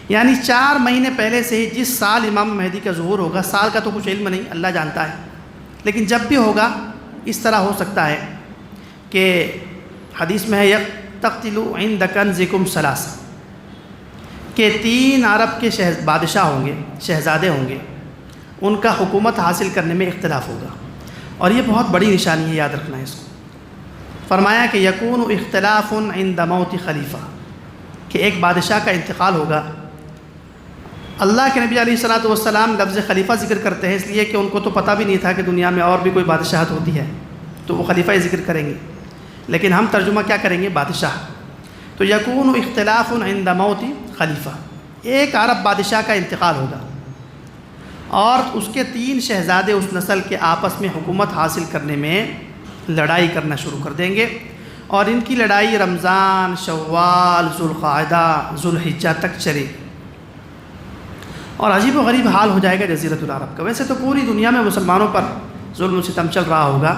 یعنی 4 مہینے پہلے سے ہی جس سال امام مہدی کا ظہور ہوگا، سال کا تو کچھ علم نہیں، اللہ جانتا ہے، لیکن جب بھی ہوگا اس طرح ہو سکتا ہے کہ حدیث میں ہے تقتلوا عند کنزکم ثلاثہ، کہ 3 عرب کے بادشاہ ہوں گے، شہزادے ہوں گے، ان کا حکومت حاصل کرنے میں اختلاف ہوگا، اور یہ بہت بڑی نشانی ہے، یاد رکھنا ہے اس کو۔ فرمایا کہ یکون اختلاف عند موت خلیفہ، کہ ایک بادشاہ کا انتقال ہوگا۔ اللہ کے نبی علیہ الصلوۃ والسلام لفظ خلیفہ ذکر کرتے ہیں اس لیے کہ ان کو تو پتہ بھی نہیں تھا کہ دنیا میں اور بھی کوئی بادشاہت ہوتی ہے، تو وہ خلیفہ ہی ذکر کریں گے، لیکن ہم ترجمہ کیا کریں گے؟ بادشاہ۔ تو یکون اختلاف عند موت خلیفہ، ایک عرب بادشاہ کا انتقال ہوگا، اور اس کے 3 شہزادے اس نسل کے آپس میں حکومت حاصل کرنے میں لڑائی کرنا شروع کر دیں گے، اور ان کی لڑائی رمضان، شوال، ذوالقعدہ، ذوالحجہ تک چلے گی، اور عجیب و غریب حال ہو جائے گا جزیرۃ العرب کا۔ ویسے تو پوری دنیا میں مسلمانوں پر ظلم و ستم چل رہا ہوگا،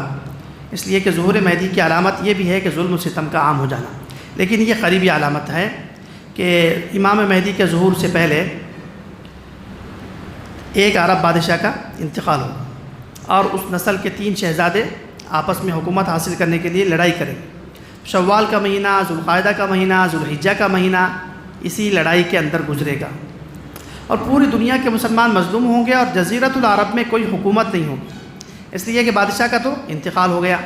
اس لیے کہ ظہور مہدی کی علامت یہ بھی ہے کہ ظلم و ستم کا عام ہو جانا، لیکن یہ قریبی علامت ہے کہ امام مہدی کے ظہور سے پہلے ایک عرب بادشاہ کا انتقال ہوگا، اور اس نسل کے 3 شہزادے آپس میں حکومت حاصل کرنے کے لیے لڑائی کریں گے۔ شوال کا مہینہ، ذوالقعدہ کا مہینہ، ذوالحجہ کا مہینہ اسی لڑائی کے اندر گزرے گا، اور پوری دنیا کے مسلمان مظلوم ہوں گے، اور جزیرۃ العرب میں کوئی حکومت نہیں ہوگی، اس لیے کہ بادشاہ کا تو انتقال ہو گیا،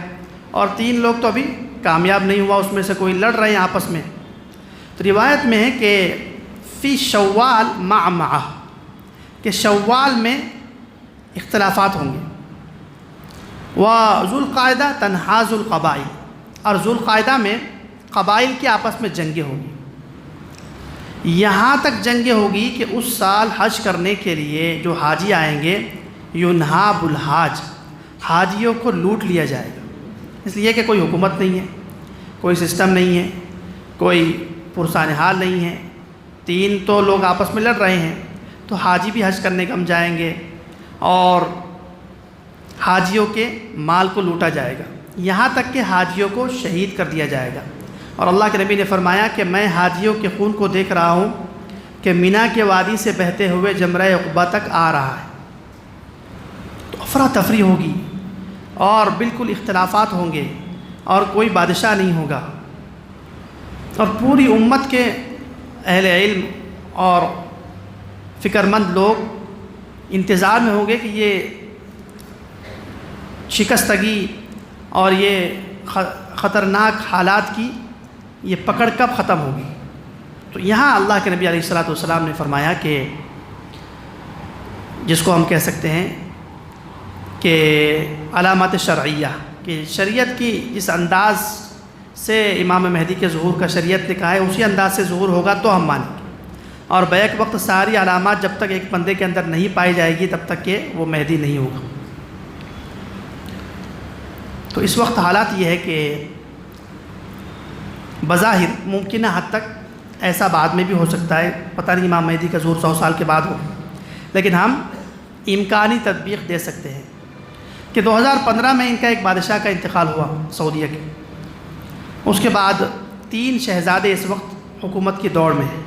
اور 3 لوگ تو ابھی کامیاب نہیں ہوا، اس میں سے کوئی لڑ رہے ہیں آپس میں۔ تو روایت میں ہے کہ فی شوال معہ، کہ شوال میں اختلافات ہوں گے، وذوالقعدہ تنحاز القبائل، اور ذوالقعدہ میں قبائل کے آپس میں جنگیں ہوں گی، یہاں تک جنگیں ہوگی کہ اس سال حج کرنے کے لیے جو حاجی آئیں گے، ینہاب الحاج، حاجیوں کو لوٹ لیا جائے گا، اس لیے کہ کوئی حکومت نہیں ہے، کوئی سسٹم نہیں ہے، کوئی پرسان حال نہیں ہے، 3 تو لوگ آپس میں لڑ رہے ہیں، تو حاجی بھی حج کرنے کم جائیں گے، اور حاجیوں کے مال کو لوٹا جائے گا، یہاں تک کہ حاجیوں کو شہید کر دیا جائے گا۔ اور اللہ کے نبی نے فرمایا کہ میں حاجیوں کے خون کو دیکھ رہا ہوں کہ مینا کے وادی سے بہتے ہوئے جمرہ عقبہ تک آ رہا ہے۔ تو افراتفری ہوگی، اور بالکل اختلافات ہوں گے، اور کوئی بادشاہ نہیں ہوگا، اور پوری امت کے اہل علم اور فکر مند لوگ انتظار میں ہوں گے کہ یہ شکستگی اور یہ خطرناک حالات کی یہ پکڑ کب ختم ہوگی۔ تو یہاں اللہ کے نبی علیہ الصلوۃ والسلام نے فرمایا کہ جس کو ہم کہہ سکتے ہیں کہ علامات شرعیہ، کہ شریعت کی جس انداز سے امام مہدی کے ظہور کا شریعت نے کہا ہے اسی انداز سے ظہور ہوگا تو ہم مانیں گے، اور بیک وقت ساری علامات جب تک ایک بندے کے اندر نہیں پائی جائے گی تب تک کہ وہ مہدی نہیں ہوگا۔ تو اس وقت حالات یہ ہے کہ بظاہر ممکنہ حد تک ایسا بعد میں بھی ہو سکتا ہے، پتہ نہیں امام مہدی کا ظہور 100 سال کے بعد ہو، لیکن ہم امکانی تطبیق دے سکتے ہیں کہ 2015 میں ان کا ایک بادشاہ کا انتقال ہوا سعودیہ کے، اس کے بعد 3 شہزادے اس وقت حکومت کی دوڑ میں ہیں۔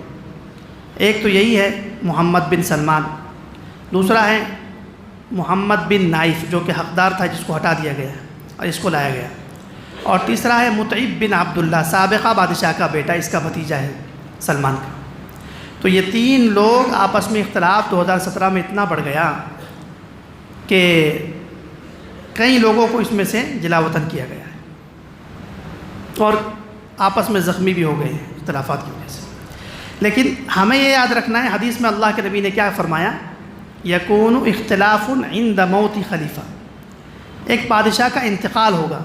ایک تو یہی ہے محمد بن سلمان، دوسرا ہے محمد بن نائف جو کہ حقدار تھا جس کو ہٹا دیا گیا اور اس کو لایا گیا، اور تیسرا ہے مطعب بن عبداللہ سابقہ بادشاہ کا بیٹا، اس کا بھتیجا ہے سلمان کا۔ تو یہ 3 لوگ آپس میں اختلاف 2017 میں اتنا بڑھ گیا کہ کئی لوگوں کو اس میں سے جلا وطن کیا گیا ہے اور آپس میں زخمی بھی ہو گئے ہیں اختلافات کی وجہ سے۔ لیکن ہمیں یہ یاد رکھنا ہے، حدیث میں اللہ کے نبی نے کیا فرمایا، یکون اختلاف عند موت خلیفہ، ایک بادشاہ کا انتقال ہوگا۔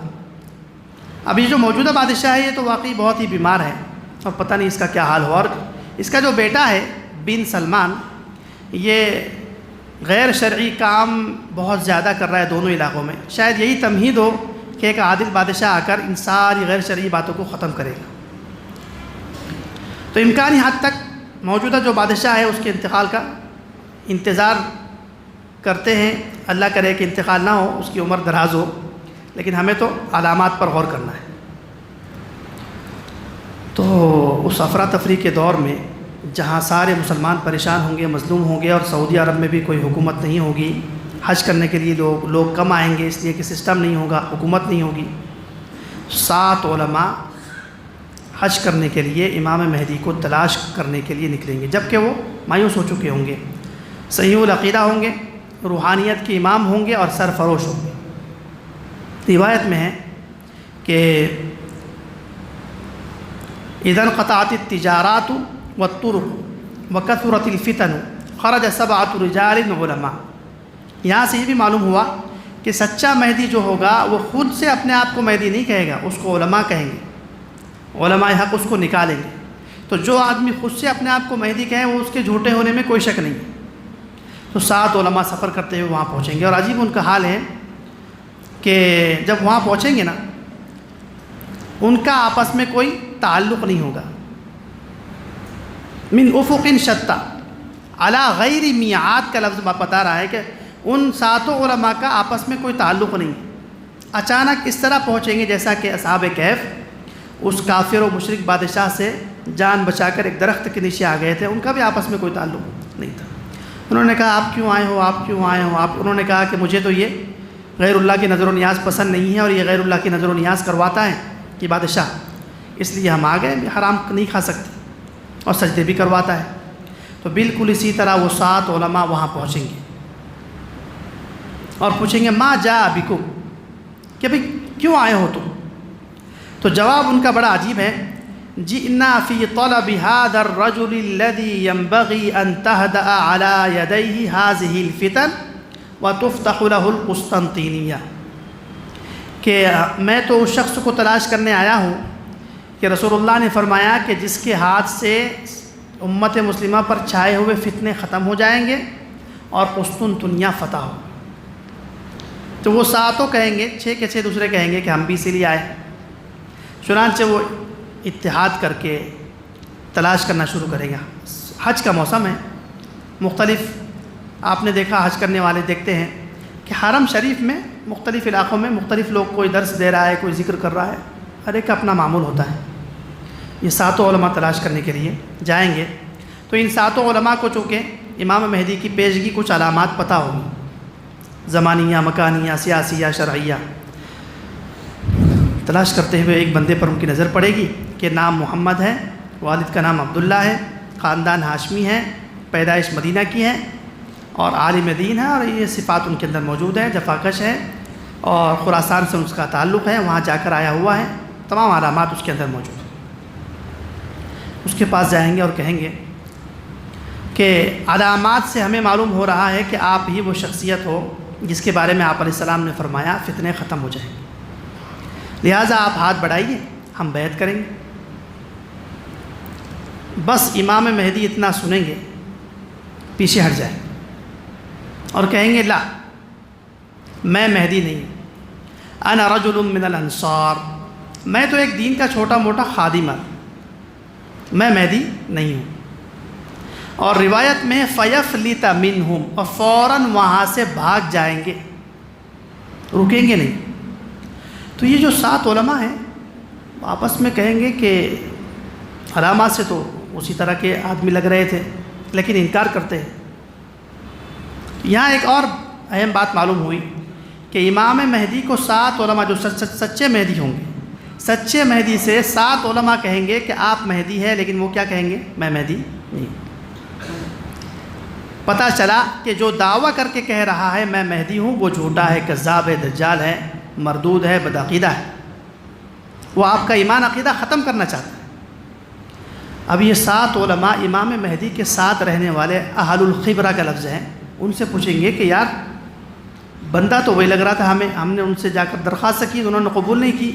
ابھی جو موجودہ بادشاہ ہے یہ تو واقعی بہت ہی بیمار ہے اور پتہ نہیں اس کا کیا حال ہوا، اور اس کا جو بیٹا ہے بن سلمان یہ غیر شرعی کام بہت زیادہ کر رہا ہے دونوں علاقوں میں۔ شاید یہی تمہید ہو کہ ایک عادل بادشاہ آ کر ان ساری غیر شرعی باتوں کو ختم کرے گا۔ تو امکانی حد تک موجودہ جو بادشاہ ہے اس کے انتقال کا انتظار کرتے ہیں، اللہ کرے کہ انتقال نہ ہو، اس کی عمر دراز ہو، لیکن ہمیں تو علامات پر غور کرنا ہے۔ تو اس افراتفری کے دور میں جہاں سارے مسلمان پریشان ہوں گے، مظلوم ہوں گے، اور سعودی عرب میں بھی کوئی حکومت نہیں ہوگی، حج کرنے کے لیے لوگ کم آئیں گے اس لیے کہ سسٹم نہیں ہوگا، حکومت نہیں ہوگی، 7 علماء حج کرنے کے لیے امام مہدی کو تلاش کرنے کے لیے نکلیں گے، جبکہ وہ مایوس ہو چکے ہوں گے، صحیح العقیدہ ہوں گے، روحانیت کے امام ہوں گے اور سرفروش ہوں گے۔ روایت میں ہے کہ اذا انقطعت التجارات والطرق وكثرت الفتن خرج 7 رجال علماء۔ یہاں سے یہ بھی معلوم ہوا کہ سچا مہدی جو ہوگا وہ خود سے اپنے آپ کو مہدی نہیں کہے گا، اس کو علماء کہیں گے، علماء حق اس کو نکالیں گے۔ تو جو آدمی خود سے اپنے آپ کو مہدی کہیں وہ اس کے جھوٹے ہونے میں کوئی شک نہیں ہے۔ تو 7 علماء سفر کرتے ہوئے وہاں پہنچیں گے، اور عجیب ان کا حال ہے کہ جب وہاں پہنچیں گے نا ان کا آپس میں کوئی تعلق نہیں ہوگا۔ من افق شتى علی غیر میعاد کا لفظ بتا رہا ہے کہ ان 7 علماء کا آپس میں کوئی تعلق نہیں ہے۔ اچانک اس طرح پہنچیں گے جیسا کہ اصحاب کہف اس کافر و مشرک بادشاہ سے جان بچا کر ایک درخت کے نیچے آ گئے تھے، ان کا بھی آپس میں کوئی تعلق نہیں تھا۔ انہوں نے کہا آپ کیوں آئے ہو، آپ کیوں آئے ہو، انہوں نے کہا کہ مجھے تو یہ غیر اللہ کی نظر و نیاز پسند نہیں ہے اور یہ غیر اللہ کی نظر و نیاز کرواتا ہے کہ بادشاہ، اس لیے ہم آ گئے، حرام نہیں کھا سکتے اور سجدے بھی کرواتا ہے۔ تو بالکل اسی طرح وہ 7 علماء وہاں پہنچیں گے اور پوچھیں گے ما جاء بکم، کہ بھئی کیوں آئے ہو تم؟ تو جواب ان کا بڑا عجیب ہے، جئنا فی طلب هذا الرجل الذي ينبغي ان تهدأ على يديه هذه الفتن وتفتح له القسطنطینیہ، کہ میں تو اس شخص کو تلاش کرنے آیا ہوں کہ رسول اللہ نے فرمایا کہ جس کے ہاتھ سے امت مسلمہ پر چھائے ہوئے فتنے ختم ہو جائیں گے اور قسطنطنیہ فتح ہو۔ تو وہ 7 کہیں گے، 6 کے 6 دوسرے کہیں گے کہ ہم بھی اسی لیے آئے۔ چنانچہ وہ اتحاد کر کے تلاش کرنا شروع کرے گا۔ حج کا موسم ہے، مختلف آپ نے دیکھا حج کرنے والے دیکھتے ہیں کہ حرم شریف میں مختلف علاقوں میں مختلف لوگ، کوئی درس دے رہا ہے، کوئی ذکر کر رہا ہے، ہر ایک کا اپنا معمول ہوتا ہے۔ یہ 7 علماء تلاش کرنے کے لیے جائیں گے۔ تو ان 7 علماء کو چونکہ امام مہدی کی پیشگی کچھ علامات پتہ ہوگی، زمانیہ، مکانیہ، سیاسیہ، شرعیہ۔ تلاش کرتے ہوئے ایک بندے پر ان کی نظر پڑے گی کہ نام محمد ہے، والد کا نام عبداللہ ہے، خاندان ہاشمی ہے، پیدائش مدینہ کی ہے اور عالم دین ہے، اور یہ صفات ان کے اندر موجود ہیں، جفاکش ہے اور خراسان سے اس کا تعلق ہے، وہاں جا کر آیا ہوا ہے، تمام علامات اس کے اندر موجود ہیں۔ اس کے پاس جائیں گے اور کہیں گے کہ علامات سے ہمیں معلوم ہو رہا ہے کہ آپ ہی وہ شخصیت ہو جس کے بارے میں آپ علیہ السلام نے فرمایا فتنے ختم ہو جائیں گے، لہٰذا آپ ہاتھ بڑھائیے، ہم بیعت کریں گے۔ بس امام مہدی اتنا سنیں گے، پیچھے ہٹ جائیں اور کہیں گے لا، میں مہدی نہیں ہوں، انا رجل من الانصار، میں تو ایک دین کا چھوٹا موٹا خادم ہوں، میں مہدی نہیں ہوں۔ اور روایت میں فیفلت منہم، اور فوراً وہاں سے بھاگ جائیں گے، رکیں گے نہیں۔ تو یہ جو 7 علماء ہیں آپس میں کہیں گے کہ علامات سے تو اسی طرح کے آدمی لگ رہے تھے لیکن انکار کرتے ہیں۔ یہاں ایک اور اہم بات معلوم ہوئی کہ امام مہدی کو 7 علماء جو سچے مہدی ہوں گے سچے مہدی سے 7 علماء کہیں گے کہ آپ مہدی ہے، لیکن وہ کیا کہیں گے؟ میں مہدی نہیں۔ پتہ چلا کہ جو دعویٰ کر کے کہہ رہا ہے میں مہدی ہوں، وہ جھوٹا ہے، کذاب ہے، دجال ہے، مردود ہے، بدعقیدہ ہے، وہ آپ کا ایمان عقیدہ ختم کرنا چاہتا ہے۔ اب یہ 7 علماء امام مہدی کے ساتھ رہنے والے اہل الخبرہ کا لفظ ہے، ان سے پوچھیں گے کہ یار بندہ تو وہی لگ رہا تھا، ہم نے ان سے جا کر درخواست کی، انہوں نے قبول نہیں کی،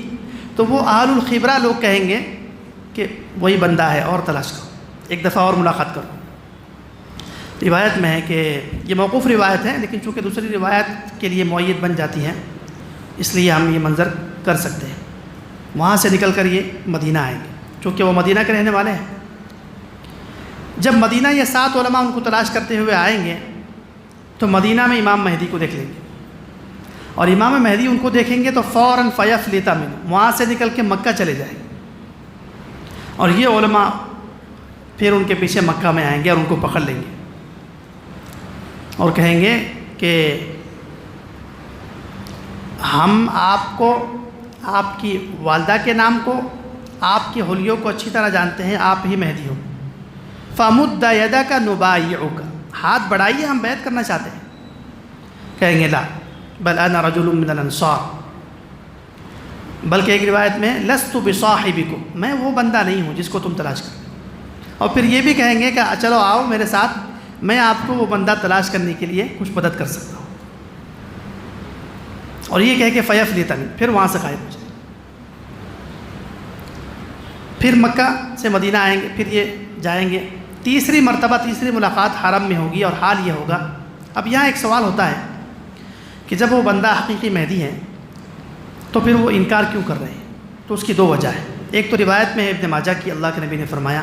تو وہ اہل الخبرہ لوگ کہیں گے کہ وہی بندہ ہے، اور تلاش کرو، ایک دفعہ اور ملاقات کرو۔ روایت میں ہے کہ یہ موقوف روایت ہے، لیکن چونکہ دوسری روایت کے لیے معید بن جاتی ہے، اس لیے ہم یہ منظر کر سکتے ہیں۔ وہاں سے نکل کر یہ مدینہ آئیں گے، چونکہ وہ مدینہ کے رہنے والے ہیں۔ جب مدینہ یہ 7 علماء ان کو تلاش کرتے ہوئے آئیں گے تو مدینہ میں امام مہدی کو دیکھ لیں گے، اور امام مہدی ان کو دیکھیں گے تو فوراً فیفلت منہ، وہاں سے نکل کے مکہ چلے جائیں گے، اور یہ علماء پھر ان کے پیچھے مکہ میں آئیں گے اور ان کو پکڑ لیں گے اور کہیں گے کہ ہم آپ کو، آپ کی والدہ کے نام کو، آپ کی حلیوں کو اچھی طرح جانتے ہیں، آپ ہی مہدی ہو، فَمُدَّ يَدَكَ نُبَايِعُكَ، ہاتھ بڑھائیے، ہم بیعت کرنا چاہتے ہیں۔ کہیں گے لا بل انا رجل من الانصار، بلکہ ایک روایت میں لست بصاحبکم، میں وہ بندہ نہیں ہوں جس کو تم تلاش کرتے، اور پھر یہ بھی کہیں گے کہ چلو آؤ میرے ساتھ، میں آپ کو وہ بندہ تلاش کرنے کے لیے کچھ مدد کر سکتا ہوں، اور یہ کہہ کے فیفلت منہ، پھر وہاں سے غائب ہو جائے۔ پھر مکہ سے مدینہ آئیں گے، پھر یہ جائیں گے، تیسری مرتبہ، تیسری ملاقات حرم میں ہوگی، اور حال یہ ہوگا۔ اب یہاں ایک سوال ہوتا ہے کہ جب وہ بندہ حقیقی مہدی ہے تو پھر وہ انکار کیوں کر رہے ہیں؟ تو اس کی 2 وجہ ہے۔ ایک تو روایت میں ہے ابن ماجہ کی، اللہ کے نبی نے فرمایا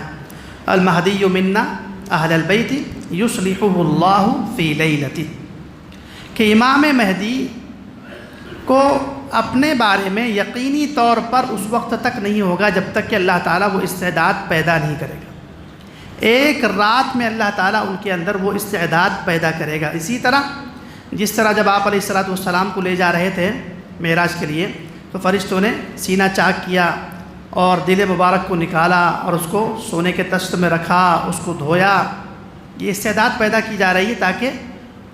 المہدی منا اہل البیت یصلحہ اللہ فی لیلۃ، کہ امام مہدی کو اپنے بارے میں یقینی طور پر اس وقت تک نہیں ہوگا جب تک کہ اللہ تعالیٰ وہ استعداد پیدا نہیں کرے گا، ایک رات میں اللہ تعالیٰ ان کے اندر وہ استعداد پیدا کرے گا۔ اسی طرح جس طرح جب آپ علیہ السلام کو لے جا رہے تھے معراج کے لیے تو فرشتوں نے سینہ چاک کیا اور دل مبارک کو نکالا اور اس کو سونے کے تشت میں رکھا، اس کو دھویا، یہ استعداد پیدا کی جا رہی ہے تاکہ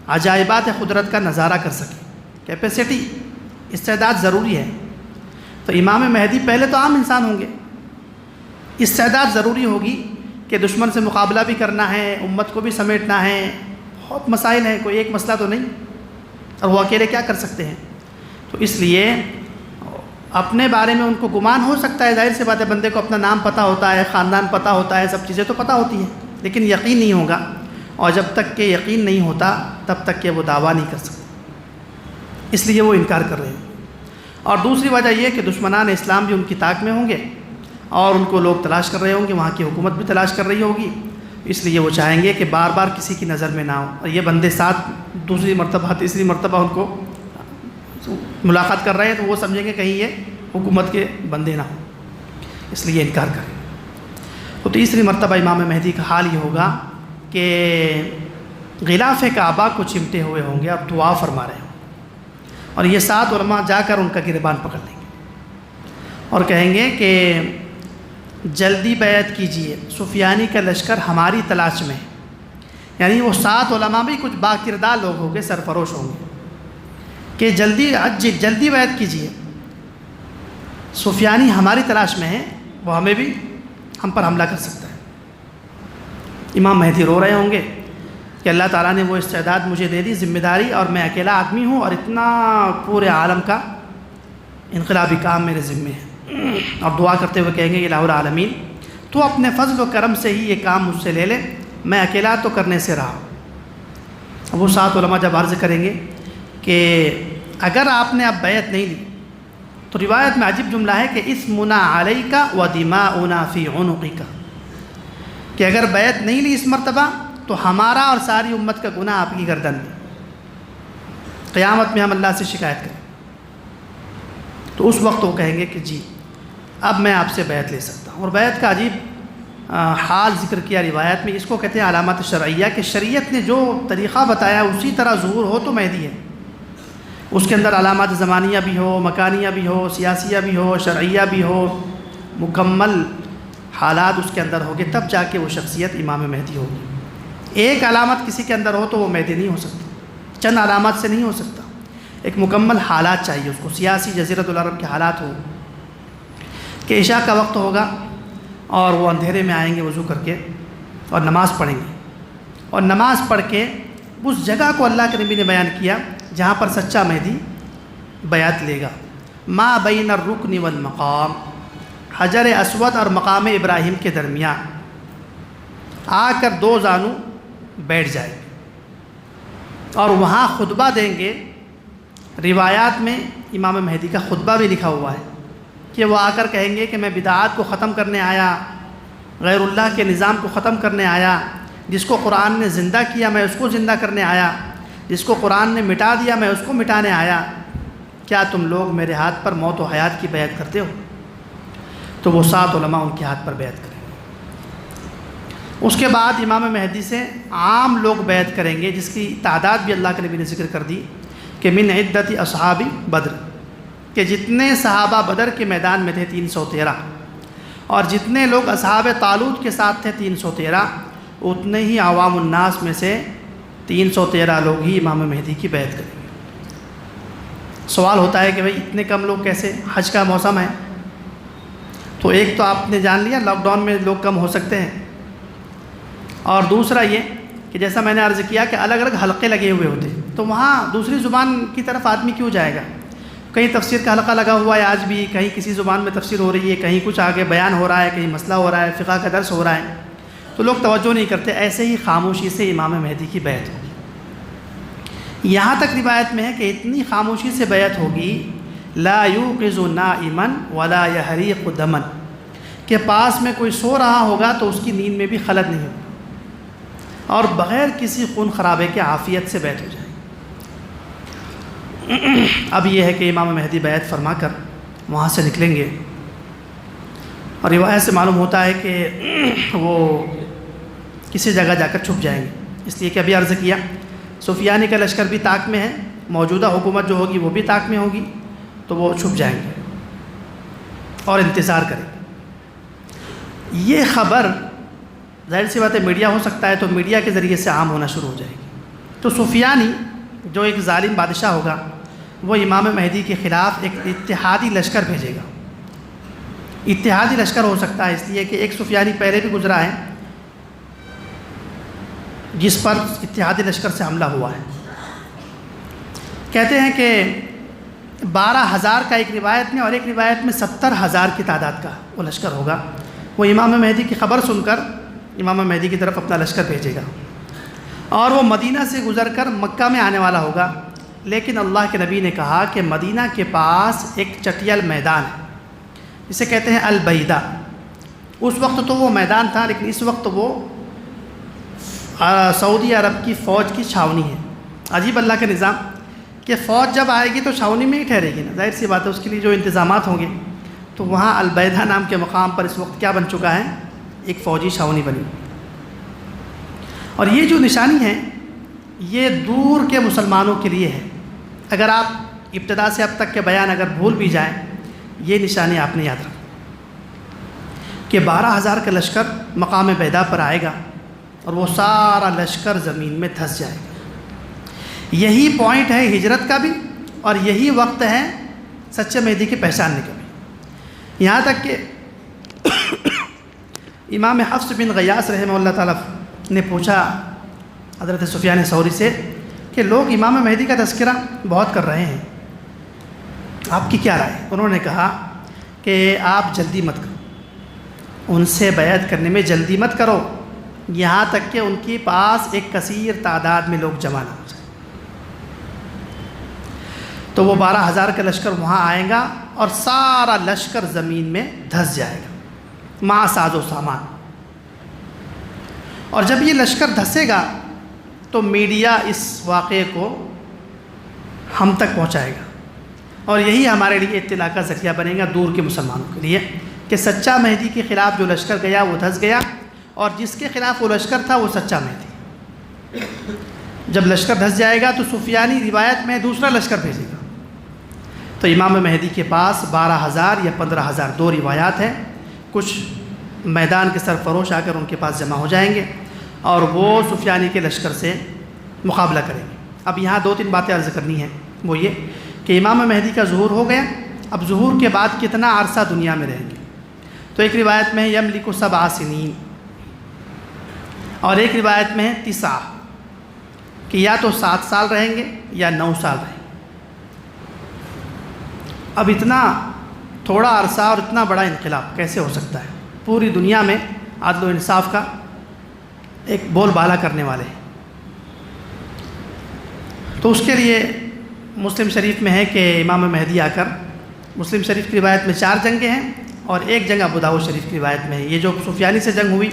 عجائبات قدرت کا نظارہ کر سکے۔ کیپیسٹی، استعداد ضروری ہے۔ تو امام مہدی پہلے تو عام انسان ہوں گے، استعداد ضروری ہوگی کہ دشمن سے مقابلہ بھی کرنا ہے، امت کو بھی سمیٹنا ہے، بہت مسائل ہیں، کوئی ایک مسئلہ تو نہیں، اور وہ اکیلے کیا کر سکتے ہیں؟ تو اس لیے اپنے بارے میں ان کو گمان ہو سکتا ہے، ظاہر سی بات ہے، بندے کو اپنا نام پتہ ہوتا ہے، خاندان پتہ ہوتا ہے، سب چیزیں تو پتہ ہوتی ہیں، لیکن یقین نہیں ہوگا، اور جب تک کہ یقین نہیں ہوتا تب تک کہ وہ دعویٰ نہیں کر سکتے، اس لیے وہ انکار کر رہے ہیں۔ اور دوسری وجہ یہ کہ دشمنان اسلام بھی ان کی طاق میں ہوں گے اور ان کو لوگ تلاش کر رہے ہوں گے، وہاں کی حکومت بھی تلاش کر رہی ہوگی، اس لیے وہ چاہیں گے کہ بار بار کسی کی نظر میں نہ ہو، اور یہ بندے ساتھ دوسری مرتبہ تیسری مرتبہ ان کو ملاقات کر رہے ہیں تو وہ سمجھیں گے کہیں یہ حکومت کے بندے نہ ہوں، اس لیے انکار کریں۔ تو تیسری مرتبہ امام مہدی کا حال یہ ہوگا کہ غلاف کعبہ کو چمٹے ہوئے ہوں گے اور دعا فرما رہے ہوں، اور یہ 7 علماء جا کر ان کا گریبان پکڑ لیں گے اور کہیں گے کہ جلدی بیعت کیجئے، سفیانی کا لشکر ہماری تلاش میں ہے، یعنی وہ 7 علماء بھی کچھ باکردار لوگ ہوں گے، سرفروش ہوں گے، کہ جلدی بیعت کیجئے، سفیانی ہماری تلاش میں ہے، وہ ہمیں بھی ہم پر حملہ کر سکتا ہے۔ امام مہدی رو رہے ہوں گے کہ اللہ تعالیٰ نے وہ استعداد مجھے دے دی، ذمہ داری، اور میں اکیلا آدمی ہوں اور اتنا پورے عالم کا انقلابی کام میرے ذمے ہے، اور دعا کرتے ہوئے کہیں گے الہ العالمین تو اپنے فضل و کرم سے ہی یہ کام مجھ سے لے لے، میں اکیلا تو کرنے سے رہا۔ وہ 7 علماء جب عرض کریں گے کہ اگر آپ نے اب بیعت نہیں لی تو روایت میں عجیب جملہ ہے کہ اسمنا علیک و دماؤنا فی عنقک، کہ اگر بیعت نہیں لی اس مرتبہ تو ہمارا اور ساری امت کا گناہ آپ کی گردن میں، قیامت میں ہم اللہ سے شکایت کریں۔ تو اس وقت وہ کہیں گے کہ جی اب میں آپ سے بیعت لے سکتا ہوں۔ اور بیعت کا عجیب حال ذکر کیا روایت میں، اس کو کہتے ہیں علامات شرعیہ، کہ شریعت نے جو طریقہ بتایا اسی طرح ظہور ہو تو مہدی ہے، اس کے اندر علامات زمانیہ بھی ہو، مکانیہ بھی ہو، سیاسیہ بھی ہو، شرعیہ بھی ہو، مکمل حالات اس کے اندر ہوگے، تب جا کے وہ شخصیت امام مہدی ہوگی۔ ایک علامت کسی کے اندر ہو تو وہ مہدی نہیں ہو سکتا، چند علامات سے نہیں ہو سکتا، ایک مکمل حالات چاہیے اس کو، سیاسی جزیرۃ العرب کے حالات ہو کہ عشاء کا وقت ہوگا اور وہ اندھیرے میں آئیں گے وضو کر کے اور نماز پڑھیں گے، اور نماز پڑھ کے اس جگہ کو اللہ کے نبی نے بیان کیا جہاں پر سچا مہدی بیعت لے گا، ما بین الرکن والمقام، حجر اسود اور مقام ابراہیم کے درمیان آ کر دو زانو بیٹھ جائیں گے اور وہاں خطبہ دیں گے۔ روایات میں امام مہدی کا خطبہ بھی لکھا ہوا ہے کہ وہ آ کر کہیں گے کہ میں بدعات کو ختم کرنے آیا، غیر اللہ کے نظام کو ختم کرنے آیا، جس کو قرآن نے زندہ کیا میں اس کو زندہ کرنے آیا، جس کو قرآن نے مٹا دیا میں اس کو مٹانے آیا، کیا تم لوگ میرے ہاتھ پر موت و حیات کی بیعت کرتے ہو؟ تو وہ 7 علماء ان کے ہاتھ پر بیعت کریں گے۔ اس کے بعد امام مہدی سے عام لوگ بیعت کریں گے، جس کی تعداد بھی اللہ کے نبی نے ذکر کر دی کہ من عدت اصحاب بدر، کہ جتنے صحابہ بدر کے میدان میں تھے 313، اور جتنے لوگ اصحاب طالوت کے ساتھ تھے 313، اتنے ہی عوام الناس میں سے 313 لوگ ہی امام مہدی کی بیعت کریں گے۔ سوال ہوتا ہے کہ بھئی اتنے کم لوگ کیسے؟ حج کا موسم ہے، تو ایک تو آپ نے جان لیا لاک ڈاؤن میں لوگ کم ہو سکتے ہیں، اور دوسرا یہ کہ جیسا میں نے عرض کیا کہ الگ الگ حلقے لگے ہوئے ہوتے ہیں، تو وہاں دوسری زبان کی طرف آدمی کیوں جائے گا؟ کہیں تفسیر کا حلقہ لگا ہوا ہے آج بھی، کہیں کسی زبان میں تفسیر ہو رہی ہے، کہیں کچھ آگے بیان ہو رہا ہے، کہیں مسئلہ ہو رہا ہے، فقہ کا درس ہو رہا ہے، تو لوگ توجہ نہیں کرتے، ایسے ہی خاموشی سے امام مہدی کی بیعت ہوگی۔ یہاں تک روایت میں ہے کہ اتنی خاموشی سے بیعت ہوگی، لا یوقظ نائما ولا یحریق دما، کہ پاس میں کوئی سو رہا ہوگا تو اس کی نیند میں بھی خلل نہیں ہوگی، اور بغیر کسی خون خرابے کے عافیت سے بیعت ہو جائے۔ اب یہ ہے کہ امام مہدی بیعت فرما کر وہاں سے نکلیں گے، اور روایت سے معلوم ہوتا ہے کہ وہ کسی جگہ جا کر چھپ جائیں گے، اس لیے کہ ابھی عرض کیا سفیانی کا لشکر بھی طاق میں ہے، موجودہ حکومت جو ہوگی وہ بھی طاق میں ہوگی، تو وہ چھپ جائیں گے اور انتظار کریں گے۔ یہ خبر ظاہر سی بات ہے میڈیا ہو سکتا ہے، تو میڈیا کے ذریعے سے عام ہونا شروع ہو جائے گی، تو سفیانی جو ایک ظالم بادشاہ ہوگا وہ امام مہدی کے خلاف ایک اتحادی لشکر بھیجے گا۔ اتحادی لشکر ہو سکتا ہے اس لیے کہ ایک سفیانی پہلے بھی گزرا ہے جس پر اتحادی لشکر سے حملہ ہوا ہے۔ کہتے ہیں کہ 12,000 کا ایک روایت میں، اور ایک روایت میں 70,000 کی تعداد کا وہ لشکر ہوگا۔ وہ امام مہدی کی خبر سن کر امام مہدی کی طرف اپنا لشکر بھیجے گا، اور وہ مدینہ سے گزر کر مکہ میں آنے والا ہوگا، لیکن اللہ کے نبی نے کہا کہ مدینہ کے پاس ایک چٹیل میدان ہے، اسے کہتے ہیں البیدہ۔ اس وقت تو وہ میدان تھا، لیکن اس وقت وہ سعودی عرب کی فوج کی چھاونی ہے۔ عجیب اللہ کا نظام کہ فوج جب آئے گی تو چھاونی میں ہی ٹھہرے گی نا، ظاہر سی بات ہے، اس کے لیے جو انتظامات ہوں گے، تو وہاں البیدہ نام کے مقام پر اس وقت کیا بن چکا ہے؟ ایک فوجی چھاونی بنی۔ اور یہ جو نشانی ہے یہ دور کے مسلمانوں کے لیے ہے، اگر آپ ابتدا سے اب تک کے بیان اگر بھول بھی جائیں، یہ نشانی آپ نے یاد رکھیں کہ 12,000 کا لشکر مقام بیدا پر آئے گا، اور وہ سارا لشکر زمین میں دھس جائے گا۔ یہی پوائنٹ ہے ہجرت کا بھی، اور یہی وقت ہے سچے مہدی کے پہچاننے کا بھی۔ یہاں تک کہ امام حفص بن غیاث رحمہ اللہ تعالیٰ نے پوچھا حضرت سفیان ثوری سے کہ لوگ امام مہدی کا تذکرہ بہت کر رہے ہیں، آپ کی کیا رائے؟ انہوں نے کہا کہ آپ جلدی مت کرو، ان سے بیعت کرنے میں جلدی مت کرو، یہاں تک کہ ان کے پاس ایک کثیر تعداد میں لوگ جمع نہ ہو جائیں۔ تو وہ 12,000 کا لشکر وہاں آئے گا، اور سارا لشکر زمین میں دھس جائے گا مع ساز و سامان۔ اور جب یہ لشکر دھسے گا تو میڈیا اس واقعے کو ہم تک پہنچائے گا، اور یہی ہمارے لیے اطلاع کا ذریعہ بنے گا دور کے مسلمانوں کے لیے کہ سچا مہدی کے خلاف جو لشکر گیا وہ دھس گیا، اور جس کے خلاف وہ لشکر تھا وہ سچا مہدی۔ جب لشکر دھس جائے گا تو سفیانی روایت میں دوسرا لشکر بھیجے گا، تو امام مہدی کے پاس 12,000 یا 15,000 دو روایات ہیں. کچھ میدان کے سرفروش آ کر ان کے پاس جمع ہو جائیں گے اور وہ سفیانی کے لشکر سے مقابلہ کریں گے. اب یہاں 2-3 باتیں عرض کرنی ہیں. وہ یہ کہ امام مہدی کا ظہور ہو گیا. اب ظہور کے بعد کتنا عرصہ دنیا میں رہیں گے؟ تو ایک روایت میں ہے یملک 7 سنین اور ایک روایت میں ہے 9 کہ یا تو 7 سال رہیں گے یا 9 سال رہیں گے. اب اتنا تھوڑا عرصہ اور اتنا بڑا انقلاب کیسے ہو سکتا ہے؟ پوری دنیا میں عدل و انصاف کا ایک بول بالا کرنے والے ہیں. تو اس کے لیے مسلم شریف میں ہے کہ امام مہدی آ کر، مسلم شریف کی روایت میں 4 جنگیں ہیں اور ایک جنگ ابو داؤد شریف کی روایت میں ہے. یہ جو سفیانی سے جنگ ہوئی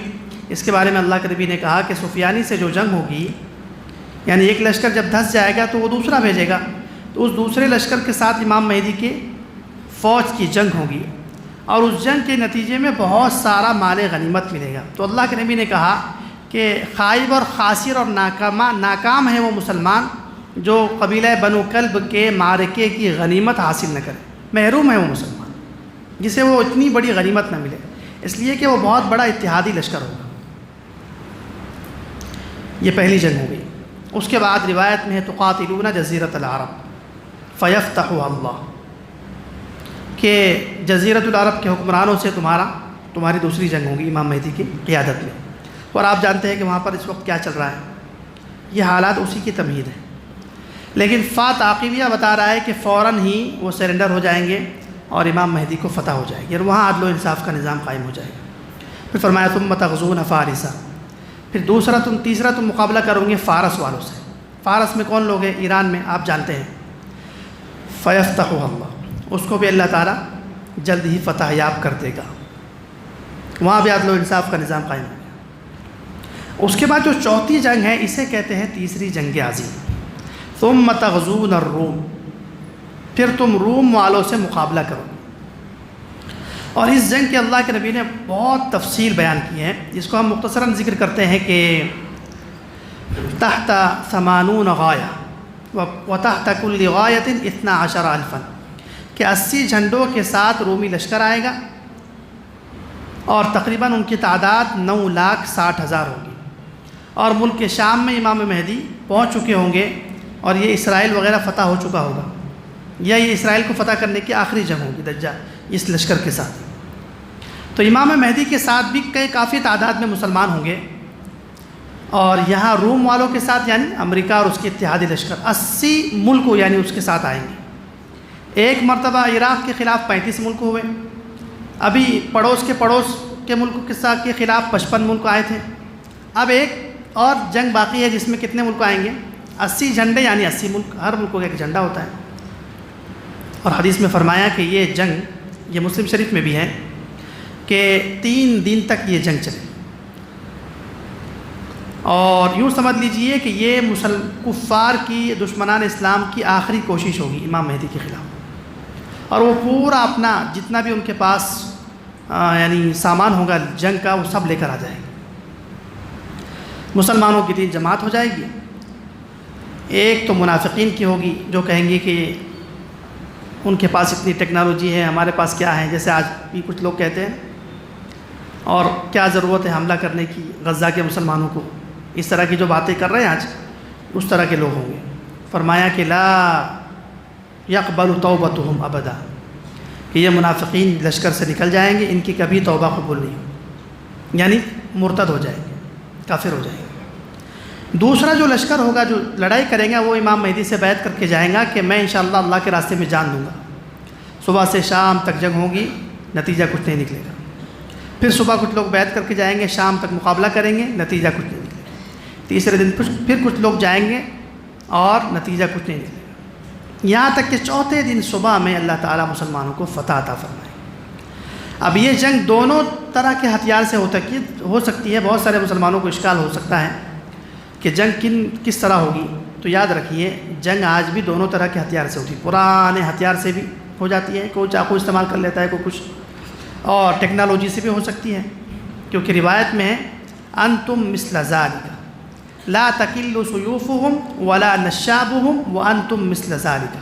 اس کے بارے میں اللہ کے نبی نے کہا کہ سفیانی سے جو جنگ ہوگی، یعنی ایک لشکر جب دھس جائے گا تو وہ دوسرا بھیجے گا، تو اس دوسرے لشکر کے ساتھ امام مہدی کے فوج کی جنگ ہوگی اور اس جنگ کے نتیجے میں بہت سارا مال غنیمت ملے گا. تو اللہ کے نبی نے کہا کہ خائب اور خاسر اور ناکام ہے وہ مسلمان جو قبیلہ بنو کلب کے معرکے کی غنیمت حاصل نہ کرے. محروم ہے وہ مسلمان جسے وہ اتنی بڑی غنیمت نہ ملے، اس لیے کہ وہ بہت بڑا اتحادی لشکر ہوگا. یہ پہلی جنگ ہو گئی. اس کے بعد روایت میں ہے تقاتلون جزیرۃ العرب فیفتحها اللہ، کہ جزیرۃ العرب کے حکمرانوں سے تمہاری دوسری جنگ ہوگی امام مہدی کی قیادت میں. اور آپ جانتے ہیں کہ وہاں پر اس وقت کیا چل رہا ہے، یہ حالات اسی کی تمہید ہے. لیکن تعقیبیہ بتا رہا ہے کہ فوراً ہی وہ سرنڈر ہو جائیں گے اور امام مہدی کو فتح ہو جائے گی اور وہاں عدل و انصاف کا نظام قائم ہو جائے گا. پھر فرمایا ثم تغزون فارسا، پھر تیسرا تم مقابلہ کرو گے فارس والوں سے. فارس میں کون لوگ ہیں؟ ایران میں آپ جانتے ہیں. فیفتحها اللہ، اس کو بھی اللہ تعالیٰ جلد ہی فتح یاب کر دے گا. وہاں بھی عدل و انصاف کا نظام قائم ہو گیا. اس کے بعد جو چوتھی جنگ ہے اسے کہتے ہیں تیسری جنگ عظیم. ثم تغزون الروم، پھر تم روم والوں سے مقابلہ کرو. اور اس جنگ کے اللہ کے نبی نے بہت تفصیل بیان کی ہے، جس کو ہم مختصراً ذکر کرتے ہیں کہ تحت 80 غایہ وتحت کل غایۃ 12,000 کہ 80 جھنڈوں کے ساتھ رومی لشکر آئے گا اور تقریباً ان کی تعداد 9,60,000 ہوگی. اور ملک شام میں امام مہدی پہنچ چکے ہوں گے اور یہ اسرائیل وغیرہ فتح ہو چکا ہوگا، یا یہ اسرائیل کو فتح کرنے کی آخری جنگ ہوگی دجال اس لشکر کے ساتھ. تو امام مہدی کے ساتھ بھی کافی تعداد میں مسلمان ہوں گے اور یہاں روم والوں کے ساتھ یعنی امریکہ اور اس کے اتحادی لشکر 80 ملک یعنی اس کے ساتھ آئیں گے. ایک مرتبہ عراق کے خلاف 35 ملک ہوئے، ابھی پڑوس کے ملک کے خلاف 55 ملک آئے تھے. اب ایک اور جنگ باقی ہے جس میں کتنے ملک آئیں گے؟ 80 جھنڈے یعنی 80 ملک، ہر ملک کا ایک جھنڈا ہوتا ہے. اور حدیث میں فرمایا کہ یہ جنگ، یہ مسلم شریف میں بھی ہے کہ 3 دن تک یہ جنگ چلے. اور یوں سمجھ لیجئے کہ یہ کفار کی، دشمنان اسلام کی آخری کوشش ہوگی امام مہدی کے خلاف. اور وہ پورا اپنا جتنا بھی ان کے پاس یعنی سامان ہوگا جنگ کا وہ سب لے کر آ جائیں گے. مسلمانوں کی 3 جماعت ہو جائے گی. ایک تو منافقین کی ہوگی جو کہیں گے کہ ان کے پاس اتنی ٹیکنالوجی ہے، ہمارے پاس کیا ہے، جیسے آج بھی کچھ لوگ کہتے ہیں، اور کیا ضرورت ہے حملہ کرنے کی غزہ کے مسلمانوں کو. اس طرح کی جو باتیں کر رہے ہیں آج، اس طرح کے لوگ ہوں گے. فرمایا کہ لا یقبل توبتہم ابدا، کہ یہ منافقین لشکر سے نکل جائیں گے، ان کی کبھی توبہ قبول نہیں ہوگی، یعنی مرتد ہو جائیں گے، کافر ہو جائیں گے. دوسرا جو لشکر ہوگا جو لڑائی کریں گا وہ امام مہدی سے بیعت کر کے جائیں گا کہ میں انشاءاللہ اللہ کے راستے میں جان دوں گا. صبح سے شام تک جنگ ہوگی، نتیجہ کچھ نہیں نکلے گا. پھر صبح کچھ لوگ بیعت کر کے جائیں گے، شام تک مقابلہ کریں گے، نتیجہ کچھ نہیں نکلے گا. تیسرے دن پھر کچھ لوگ جائیں گے اور نتیجہ کچھ نہیں نکلے گا، یہاں تک کہ چوتھے دن صبح میں اللہ تعالیٰ مسلمانوں کو فتح عطا فرمائے. اب یہ جنگ دونوں طرح کے ہتھیار سے ہو سکتی ہے. بہت سارے مسلمانوں کو اشکال ہو سکتا ہے کہ جنگ کس طرح ہوگی. تو یاد رکھیے جنگ آج بھی دونوں طرح کے ہتھیار سے ہوتی ہے. پرانے ہتھیار سے بھی ہو جاتی ہے، کوئی چاقو استعمال کر لیتا ہے، کوئی کچھ، اور ٹیکنالوجی سے بھی ہو سکتی ہے. کیونکہ روایت میں ہے انتم مثل ذالک لا تکل سیوفہم ولا نشابہم وانتم مثل ذالک،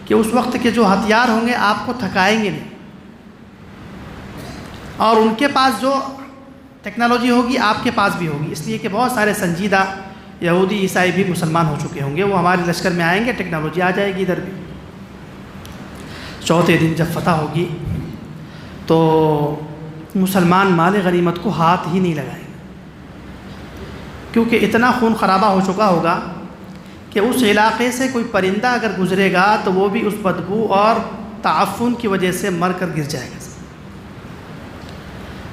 کہ اس وقت کے جو ہتھیار ہوں گے آپ کو تھکائیں گے نہیں، اور ان کے پاس جو ٹیکنالوجی ہوگی آپ کے پاس بھی ہوگی، اس لیے کہ بہت سارے سنجیدہ یہودی عیسائی بھی مسلمان ہو چکے ہوں گے، وہ ہمارے لشکر میں آئیں گے، ٹیکنالوجی آ جائے گی ادھر بھی۔ چوتھے دن جب فتح ہوگی تو مسلمان مال غنیمت کو ہاتھ ہی نہیں لگائیں گے، کیونکہ اتنا خون خرابہ ہو چکا ہوگا کہ اس علاقے سے کوئی پرندہ اگر گزرے گا تو وہ بھی اس بدبو اور تعفن کی وجہ سے مر کر گر جائے گا۔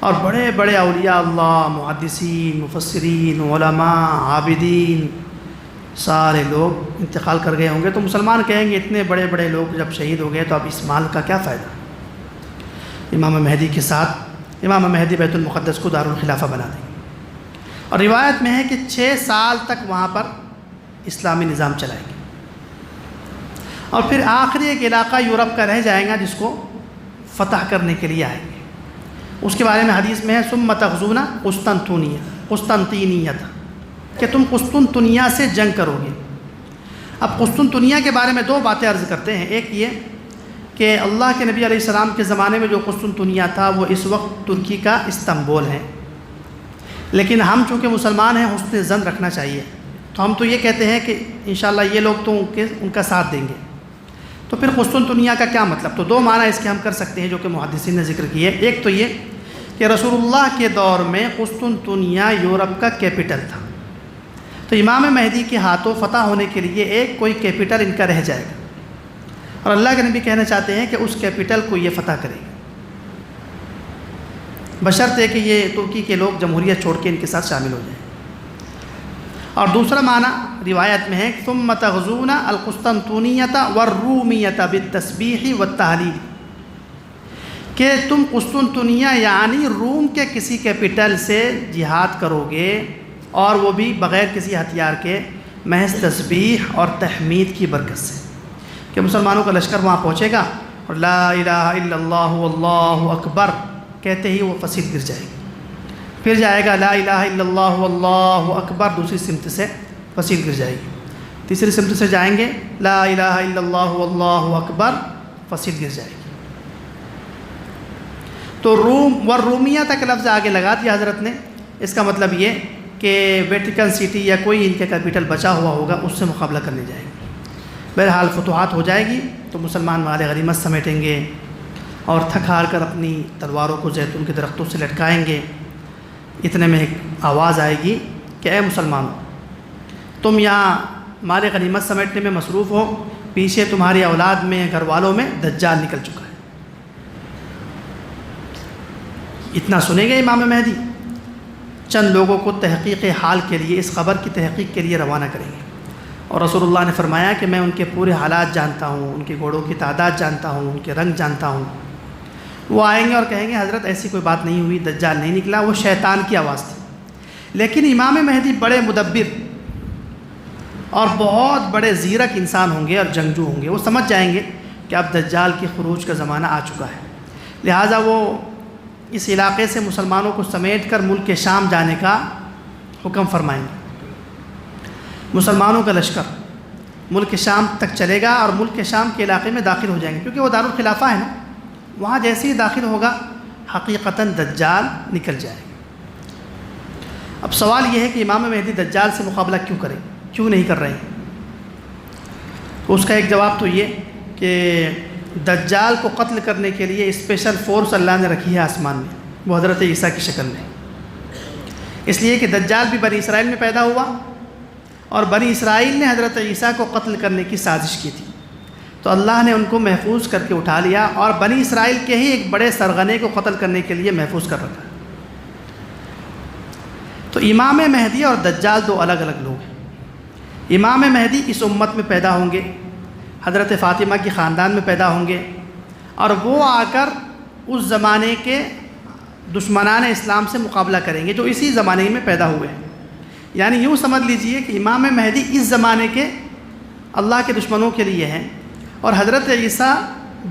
اور بڑے بڑے اولیاء اللہ، محدثین، مفسرین، علماء، عابدین، سارے لوگ انتقال کر گئے ہوں گے، تو مسلمان کہیں گے اتنے بڑے بڑے لوگ جب شہید ہو گئے تو اب اس مال کا کیا فائدہ؟ امام مہدی کے ساتھ امام مہدی بیت المقدس کو دارالخلافہ بنا دیں گے، اور روایت میں ہے کہ 6 سال تک وہاں پر اسلامی نظام چلائیں گے، اور پھر آخری ایک علاقہ یورپ کا رہ جائے گا جس کو فتح کرنے کے لیے آئیں گے۔ اس کے بارے میں حدیث میں ہے ثم تغزون قسطنطینیہ، کہ تم قسطنطنیہ سے جنگ کرو گے۔ اب قسطنطنیہ کے بارے میں 2 باتیں عرض کرتے ہیں۔ ایک یہ کہ اللہ کے نبی علیہ السلام کے زمانے میں جو قسطنطنیہ تھا وہ اس وقت ترکی کا استنبول ہے، لیکن ہم چونکہ مسلمان ہیں حسن ظن رکھنا چاہیے، تو ہم تو یہ کہتے ہیں کہ انشاءاللہ یہ لوگ تو ان کا ساتھ دیں گے۔ تو پھر قسطنطنیہ کا کیا مطلب؟ تو 2 معنی اس کے ہم کر سکتے ہیں جو کہ محدثین نے ذکر کیے۔ ایک تو یہ کہ رسول اللہ کے دور میں قسطنطنیہ یورپ کا کیپٹل تھا، تو امام مہدی کے ہاتھوں فتح ہونے کے لیے ایک کوئی کیپٹل ان کا رہ جائے گا، اور اللہ کے نبی کہنا چاہتے ہیں کہ اس کیپٹل کو یہ فتح کرے گا، بشرطے کہ یہ ترکی کے لوگ جمہوریت چھوڑ کے ان کے ساتھ شامل ہو جائیں۔ اور دوسرا معنی روایت میں ہے ثم تغزون القسطنطنیۃ والرومیۃ بالتسبیح والتہلیل، کہ تم قسطنطنیہ یعنی روم کے کسی کیپٹل سے جہاد کرو گے، اور وہ بھی بغیر کسی ہتھیار کے، محض تسبیح اور تحمید کی برکت سے، کہ مسلمانوں کا لشکر وہاں پہنچے گا اور لا الہ الا اللہ واللہ اکبر کہتے ہی وہ فصیل گر جائے گی، پھر جائے گا لا الہ الا اللہ واللہ اکبر، دوسری سمت سے فصیل گر جائے گی، تیسری سمت سے جائیں گے لا الہ الا اللہ واللہ اکبر، فصیل گر جائے گی۔ تو روم والرومیہ تک لفظ آگے لگا دیا حضرت نے، اس کا مطلب یہ کہ ویٹیکن سٹی یا کوئی ان کے کیپٹل بچا ہوا ہوگا اس سے مقابلہ کرنے جائیں گے۔ بہرحال فتوحات ہو جائے گی تو مسلمان مال غنیمت سمیٹیں گے اور تھک ہار کر اپنی تلواروں کو زیتون کے درختوں سے لٹکائیں گے۔ اتنے میں ایک آواز آئے گی کہ اے مسلمانوں، تم یہاں مال غنیمت سمیٹنے میں مصروف ہو، پیچھے تمہاری اولاد میں، گھر والوں میں دجال نکل چکا ہے۔ اتنا سنیں گے امام مہدی، چند لوگوں کو تحقیق حال کے لیے، اس خبر کی تحقیق کے لیے روانہ کریں گے، اور رسول اللہ نے فرمایا کہ میں ان کے پورے حالات جانتا ہوں، ان کے گھوڑوں کی تعداد جانتا ہوں، ان کے رنگ جانتا ہوں۔ وہ آئیں گے اور کہیں گے حضرت ایسی کوئی بات نہیں ہوئی، دجال نہیں نکلا، وہ شیطان کی آواز تھی۔ لیکن امام مہدی بڑے مدبر اور بہت بڑے زیرک انسان ہوں گے اور جنگجو ہوں گے، وہ سمجھ جائیں گے کہ اب دجال کے خروج کا زمانہ آ چکا ہے، لہٰذا وہ اس علاقے سے مسلمانوں کو سمیٹ کر ملک شام جانے کا حکم فرمائیں گے۔ مسلمانوں کا لشکر ملک شام تک چلے گا اور ملک شام کے علاقے میں داخل ہو جائیں گے، کیونکہ وہ دارالخلافہ ہے نا، وہاں جیسے ہی داخل ہوگا حقیقتاً دجال نکل جائے گا۔ اب سوال یہ ہے کہ امام مہدی دجال سے مقابلہ کیوں کریں، کیوں نہیں کر رہے ہیں؟ تو اس کا ایک جواب تو یہ کہ دجال کو قتل کرنے کے لیے اسپیشل فورس اللہ نے رکھی ہے آسمان میں، وہ حضرت عیسیٰ کی شکل میں، اس لیے کہ دجال بھی بنی اسرائیل میں پیدا ہوا اور بنی اسرائیل نے حضرت عیسیٰ کو قتل کرنے کی سازش کی تھی، تو اللہ نے ان کو محفوظ کر کے اٹھا لیا اور بنی اسرائیل کے ہی ایک بڑے سرغنے کو قتل کرنے کے لیے محفوظ کر رکھا۔ تو امام مہدی اور دجال 2 الگ الگ لوگ ہیں۔ امام مہدی اس امت میں پیدا ہوں گے، حضرت فاطمہ کی خاندان میں پیدا ہوں گے، اور وہ آ کر اس زمانے کے دشمنان اسلام سے مقابلہ کریں گے جو اسی زمانے میں پیدا ہوئے ہیں۔ یعنی یوں سمجھ لیجئے کہ امام مہدی اس زمانے کے اللہ کے دشمنوں کے لیے ہیں، اور حضرت عیسیٰ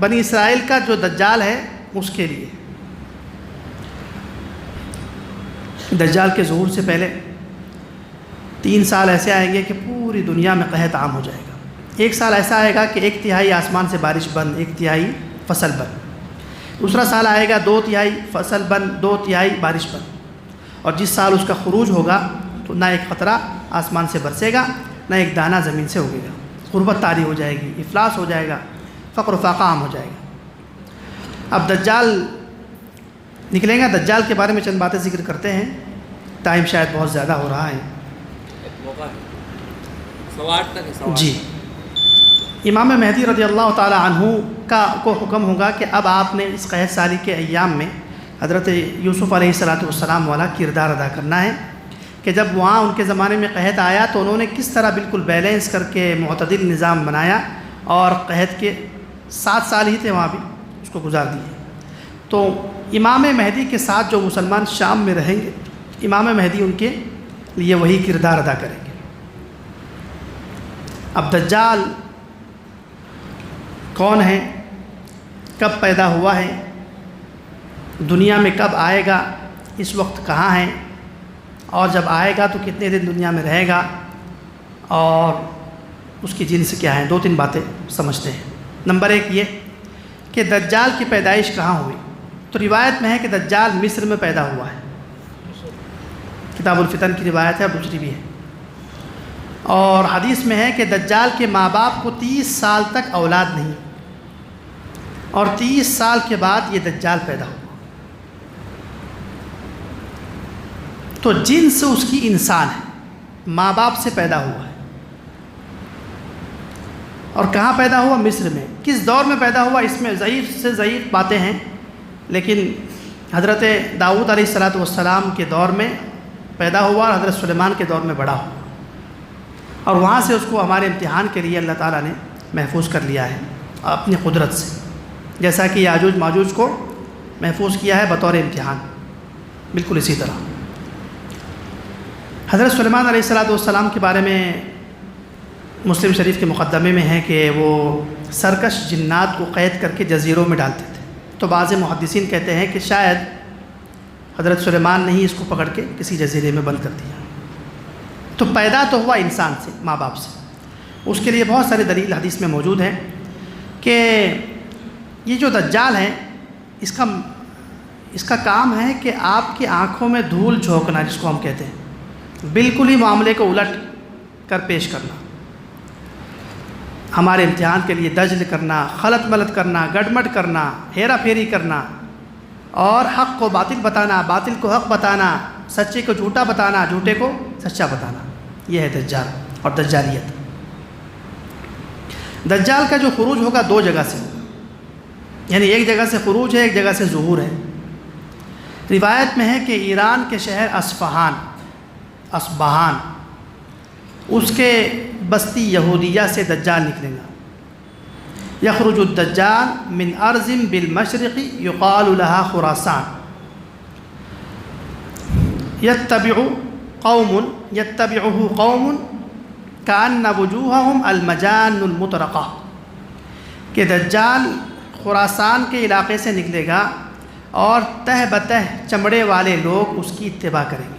بنی اسرائیل کا جو دجال ہے اس کے لیے۔ دجال کے ظہور سے پہلے 3 سال ایسے آئیں گے کہ پوری دنیا میں قحط عام ہو جائے گا، ایک سال ایسا آئے گا کہ 1/3 آسمان سے بارش بند، 1/3 فصل بند۔ دوسرا سال آئے گا 2/3 فصل بند، 2/3 بارش بند۔ اور جس سال اس کا خروج ہوگا تو نہ ایک قطرہ آسمان سے برسے گا، نہ ایک دانہ زمین سے اگے گا، غربت طاری ہو جائے گی، افلاس ہو جائے گا، فقر و فاقہ عام ہو جائے گا۔ اب دجال نکلیں گا، دجال کے بارے میں چند باتیں ذکر کرتے ہیں، ٹائم شاید بہت زیادہ ہو رہا ہے۔ جی، امام مہدی رضی اللہ تعالی عنہ کو حکم ہوگا کہ اب آپ نے اس قحط سالی کے ایام میں حضرت یوسف علیہ السلام والا کردار ادا کرنا ہے کہ جب وہاں ان کے زمانے میں قحط آیا تو انہوں نے کس طرح بالکل بیلنس کر کے معتدل نظام بنایا، اور قحط کے 7 سال ہی تھے وہاں بھی، اس کو گزار دیے۔ تو امام مہدی کے ساتھ جو مسلمان شام میں رہیں گے، امام مہدی ان کے لیے وہی کردار ادا کریں گے۔ اب دجال کون ہے، کب پیدا ہوا ہے، دنیا میں کب آئے گا، اس وقت کہاں ہے، اور جب آئے گا تو کتنے دن دنیا میں رہے گا، اور اس کی جنس کیا ہے، 2-3 باتیں سمجھتے ہیں۔ نمبر 1 یہ کہ دجال کی پیدائش کہاں ہوئی، تو روایت میں ہے کہ دجال مصر میں پیدا ہوا ہے، کتاب الفتن کی روایت ہے، اور دوسری بھی ہے۔ اور حدیث میں ہے کہ دجال کے ماں باپ کو 30 سال تک اولاد نہیں، اور 30 سال کے بعد یہ دجال پیدا ہوا۔ تو جنس اس کی انسان ہے، ماں باپ سے پیدا ہوا ہے، اور کہاں پیدا ہوا، مصر میں۔ کس دور میں پیدا ہوا، اس میں ضعیف سے ضعیف باتیں ہیں، لیکن حضرت داؤد علیہ السلام کے دور میں پیدا ہوا، اور حضرت سلیمان کے دور میں بڑا ہوا، اور وہاں سے اس کو ہمارے امتحان کے لیے اللہ تعالیٰ نے محفوظ کر لیا ہے اپنی قدرت سے، جیسا کہ یاجوج ماجوج کو محفوظ کیا ہے بطور امتحان، بالکل اسی طرح۔ حضرت سلیمان علیہ السلام کے بارے میں مسلم شریف کے مقدمے میں ہے کہ وہ سرکش جنات کو قید کر کے جزیروں میں ڈالتے تھے، تو بعض محدثین کہتے ہیں کہ شاید حضرت سلیمان نے ہی اس کو پکڑ کے کسی جزیرے میں بند کر دیا۔ تو پیدا تو ہوا انسان سے، ماں باپ سے۔ اس کے لیے بہت سارے دلیل حدیث میں موجود ہیں کہ یہ جو دجال ہے، اس کا کام ہے کہ آپ کی آنکھوں میں دھول جھونکنا، جس کو ہم کہتے ہیں، بالکل ہی معاملے کو الٹ کر پیش کرنا، ہمارے امتحان کے لیے دجل کرنا، خلط ملط کرنا، گڑمٹ کرنا، ہیرا پھیری کرنا، اور حق کو باطل بتانا، باطل کو حق بتانا، سچے کو جھوٹا بتانا، جھوٹے کو سچا بتانا، یہ ہے دجال اور دجالیت۔ دجال کا جو خروج ہوگا 2 جگہ سے ہوگا، یعنی ایک جگہ سے خروج ہے، ایک جگہ سے ظہور ہے۔ روایت میں ہے کہ ایران کے شہر اصفہان، اس کے بستی یہودیہ سے دجال نکلے گا۔ یخرج الدجال من ارض بالمشرق یقال لها خراسان یتبعه قوم کأن وجوہہم المجان المطرقہ، کہ دجال خراسان کے علاقے سے نکلے گا، اور تہ بتہ چمڑے والے لوگ اس کی اتباع کریں گے۔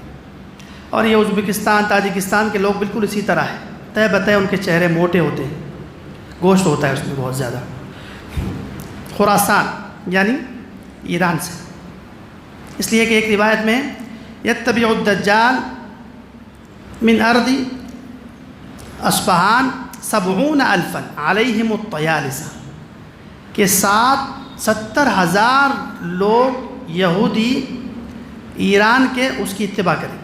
اور یہ ازبکستان، تاجکستان کے لوگ بالکل اسی طرح ہے، تہ بتہ ان کے چہرے موٹے ہوتے ہیں، گوشت ہوتا ہے اس میں بہت زیادہ۔ خراسان یعنی ایران سے، اس لیے کہ ایک روایت میں یتبع الدجال من ارض اصفہان 70,000 علیہم الطیالسہ، کہ 70,000 لوگ یہودی ایران کے اس کی اتباع کریں گے۔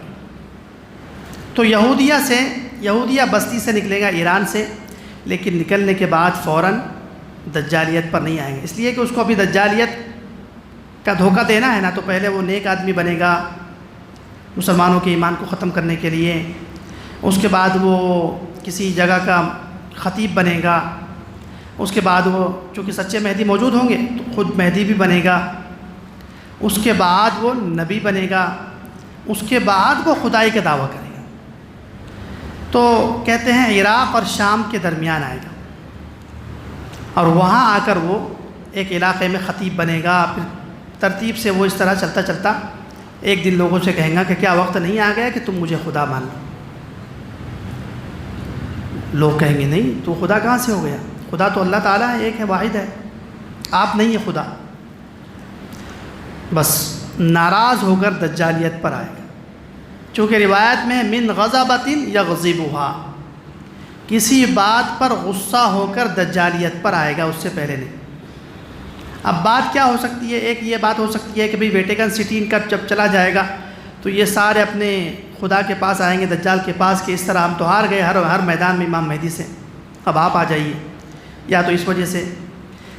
تو یہودیہ بستی سے نکلے گا، ایران سے، لیکن نکلنے کے بعد فوراً دجالیت پر نہیں آئیں گے، اس لیے کہ اس کو ابھی دجالیت کا دھوکہ دینا ہے نا، تو پہلے وہ نیک آدمی بنے گا مسلمانوں کے ایمان کو ختم کرنے کے لیے، اس کے بعد وہ کسی جگہ کا خطیب بنے گا، اس کے بعد وہ چونکہ سچے مہدی موجود ہوں گے تو خود مہدی بھی بنے گا، اس کے بعد وہ نبی بنے گا، اس کے بعد وہ خدائی کا دعویٰ کرے گا۔ تو کہتے ہیں عراق اور شام کے درمیان آئے گا، اور وہاں آ کر وہ ایک علاقے میں خطیب بنے گا، پھر ترتیب سے وہ اس طرح چلتا چلتا ایک دن لوگوں سے کہیں گا کہ کیا وقت نہیں آ گیا کہ تم مجھے خدا مان لو۔ لوگ کہیں گے نہیں تو خدا کہاں سے ہو گیا؟ خدا تو اللہ تعالیٰ ہے، ایک ہے، واحد ہے، آپ نہیں ہے خدا۔ بس ناراض ہو کر دجالیت پر آئے گا، چونکہ روایت میں من غضبۃ یغضبها، کسی بات پر غصہ ہو کر دجالیت پر آئے گا، اس سے پہلے نہیں۔ اب بات کیا ہو سکتی ہے؟ ایک یہ بات ہو سکتی ہے کہ بھئی ویٹیکن سٹی ان کا جب چلا جائے گا تو یہ سارے اپنے خدا کے پاس آئیں گے، دجال کے پاس، کہ اس طرح ہم تو ہار گئے ہر میدان میں امام مہدی سے، اب آپ آ جائیے، یا تو اس وجہ سے،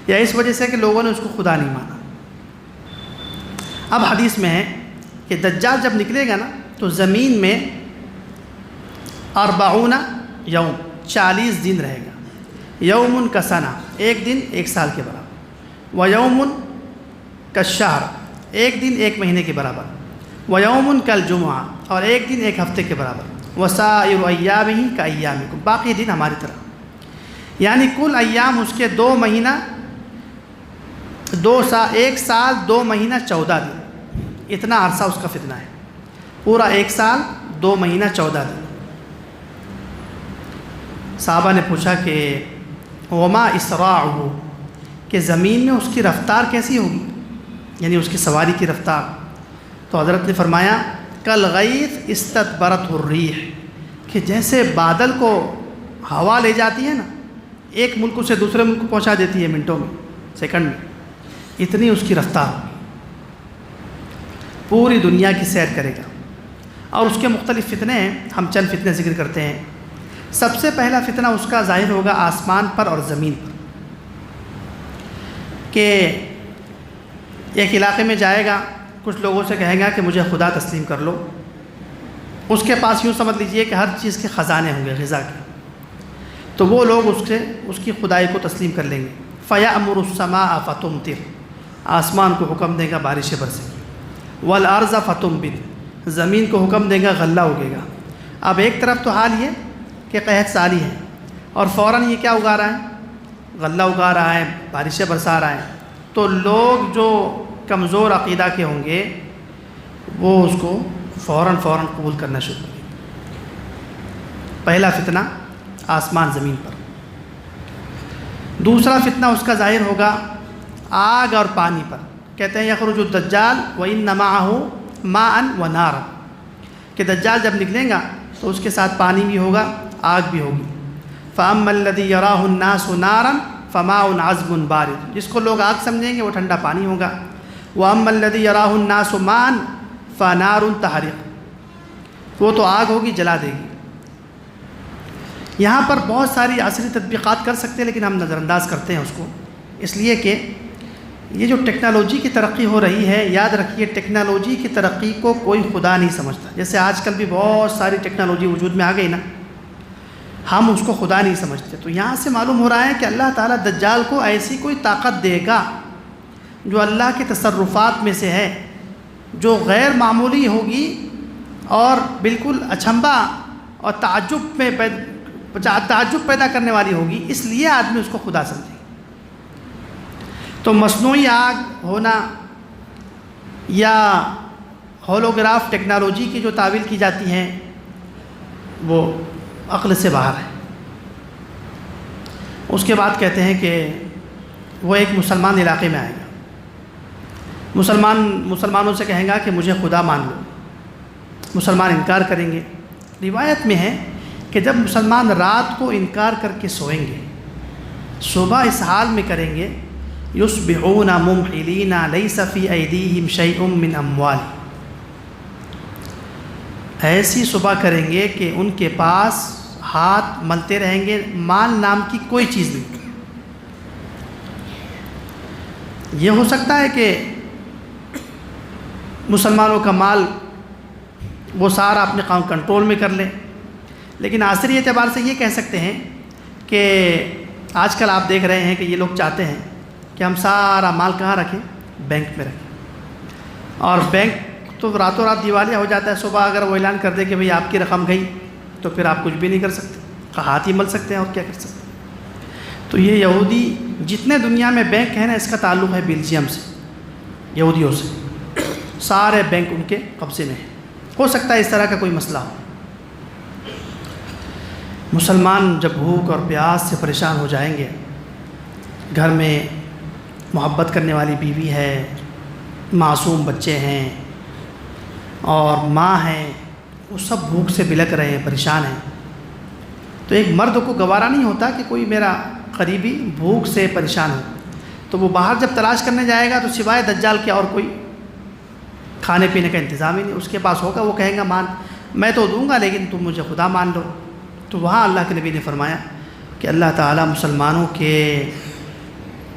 یا اس وجہ سے کہ لوگوں نے اس کو خدا نہیں مانا۔ اب حدیث میں ہے کہ دجال جب نکلے گا نا تو زمین میں 40 یوم، 40 دن رہے گا، یوم کا سنہ، ایک دن ایک سال کے برابر، ویوم کالشہر، ایک دن ایک مہینے کے برابر، ویوم کالجمعہ، اور ایک دن ایک ہفتے کے برابر، وسائر ایامہ کایامکم، باقی دن ہماری طرح، یعنی کل ایام اس کے 2 مہینہ 1 سال 2 مہینہ 14 دن، اتنا عرصہ اس کا فتنہ ہے، پورا 1 سال 2 مہینہ 14 دن۔ صحابہ نے پوچھا کہ وما اسراعہ، کہ زمین میں اس کی رفتار کیسی ہوگی، یعنی اس کی سواری کی رفتار؟ تو حضرت نے فرمایا کالغیث استدبرتہ الریح، کہ جیسے بادل کو ہوا لے جاتی ہے نا، ایک ملک سے دوسرے ملک کو پہنچا دیتی ہے منٹوں میں، سیکنڈ میں، اتنی اس کی رفتار ہوگی، پوری دنیا کی سیر کرے گا۔ اور اس کے مختلف فتنے ہیں، ہم چند فتنے ذکر کرتے ہیں۔ سب سے پہلا فتنہ اس کا ظاہر ہوگا آسمان پر اور زمین پر، کہ ایک علاقے میں جائے گا، کچھ لوگوں سے کہے گا کہ مجھے خدا تسلیم کر لو، اس کے پاس یوں سمجھ لیجئے کہ ہر چیز کے خزانے ہوں گے، غذا کے، تو وہ لوگ اس کی خدائی کو تسلیم کر لیں گے۔ فَيَأْمُرُ السَّمَاءَ فَتُمْطِرُ، آسمان کو حکم دے گا بارشیں برسیں گی، وَالْأَرْضَ فَتُنْبِتُ، زمین کو حکم دے گا غلہ اگے گا۔ اب ایک طرف تو حال یہ کہ قحط سالی ہے، اور فوراً یہ کیا اگا رہا ہے؟ غلہ اگا رہا ہے، بارشیں برسا رہا ہے، تو لوگ جو کمزور عقیدہ کے ہوں گے وہ اس کو فوراً قبول کرنا شروع کریں گے۔ پہلا فتنہ آسمان زمین پر۔ دوسرا فتنہ اس کا ظاہر ہوگا آگ اور پانی پر، کہتے ہیں یخرج الدجال وَإِنَّ مَعَهُ مَاءً وَنَارًا، کہ دجال جب نکلیں گا تو اس کے ساتھ پانی بھی ہوگا، آگ بھی ہوگی۔ فَأَمَّا الَّذِي يَرَاهُ النَّاسُ نَارًا فَمَاءٌ عَذْبٌ بَارِدٌ، جس کو لوگ آگ سمجھیں گے وہ ٹھنڈا پانی ہوگا۔ وَأَمَّا الَّذِي يَرَاهُ النَّاسُ مَاءً فَنَارٌ تَحْرِقُ، وہ تو آگ ہوگی، جلا دے گی۔ یہاں پر بہت ساری عصری تطبیقات کر سکتے ہیں، لیکن ہم نظر انداز کرتے ہیں اس کو، اس لیے کہ یہ جو ٹیکنالوجی کی ترقی ہو رہی ہے، یاد رکھیے ٹیکنالوجی کی ترقی کو کوئی خدا نہیں سمجھتا۔ جیسے آج کل بھی بہت ساری ٹیکنالوجی وجود میں آ گئی نا، ہم اس کو خدا نہیں سمجھتے۔ تو یہاں سے معلوم ہو رہا ہے کہ اللہ تعالیٰ دجال کو ایسی کوئی طاقت دے گا جو اللہ کے تصرفات میں سے ہے، جو غیر معمولی ہوگی اور بالکل اچنبھا اور تعجب پیدا کرنے والی ہوگی، اس لیے آدمی اس کو خدا سمجھے۔ تو مصنوعی آگ ہونا یا ہولوگراف ٹیکنالوجی کی جو تعویل کی جاتی ہیں وہ عقل سے باہر ہے۔ اس کے بعد کہتے ہیں کہ وہ ایک مسلمان علاقے میں آئے گا، مسلمانوں سے کہیں گا کہ مجھے خدا مان لو، مسلمان انکار کریں گے۔ روایت میں ہے کہ جب مسلمان رات کو انکار کر کے سوئیں گے، صبح اس حال میں کریں گے یصبحون ممحلین لیس فی ایدیہم شیء من اموال، ایسی صبح کریں گے کہ ان کے پاس ہاتھ ملتے رہیں گے، مال نام کی کوئی چیز نہیں۔ یہ ہو سکتا ہے کہ مسلمانوں کا مال وہ سارا اپنے کنٹرول میں کر لیں، لیکن عصری اعتبار سے یہ کہہ سکتے ہیں کہ آج کل آپ دیکھ رہے ہیں کہ یہ لوگ چاہتے ہیں کہ ہم سارا مال کہاں رکھیں؟ بینک میں رکھیں، اور بینک تو راتوں رات دیوالیہ ہو جاتا ہے۔ صبح اگر وہ اعلان کر دے کہ بھئی آپ کی رقم گئی تو پھر آپ کچھ بھی نہیں کر سکتے، ہاتھ ہی مل سکتے ہیں اور کیا کر سکتے ہیں۔ تو یہ یہودی جتنے دنیا میں بینک ہیں نا، اس کا تعلق ہے بیلجیم سے، یہودیوں سے، سارے بینک ان کے قبضے میں ہیں۔ ہو سکتا ہے اس طرح کا کوئی مسئلہ ہو۔ مسلمان جب بھوک اور پیاس سے پریشان ہو جائیں گے، گھر میں محبت کرنے والی بیوی ہے، معصوم بچے ہیں اور ماں ہیں، وہ سب بھوک سے بلک رہے ہیں، پریشان ہیں، تو ایک مرد کو گوارا نہیں ہوتا کہ کوئی میرا قریبی بھوک سے پریشان ہو. تو وہ باہر جب تلاش کرنے جائے گا تو سوائے دجال کے اور کوئی کھانے پینے کا انتظام ہی نہیں اس کے پاس ہوگا. وہ کہیں گا میں تو دوں گا لیکن تم مجھے خدا مان لو. تو وہاں اللہ کے نبی نے فرمایا کہ اللہ تعالیٰ مسلمانوں کے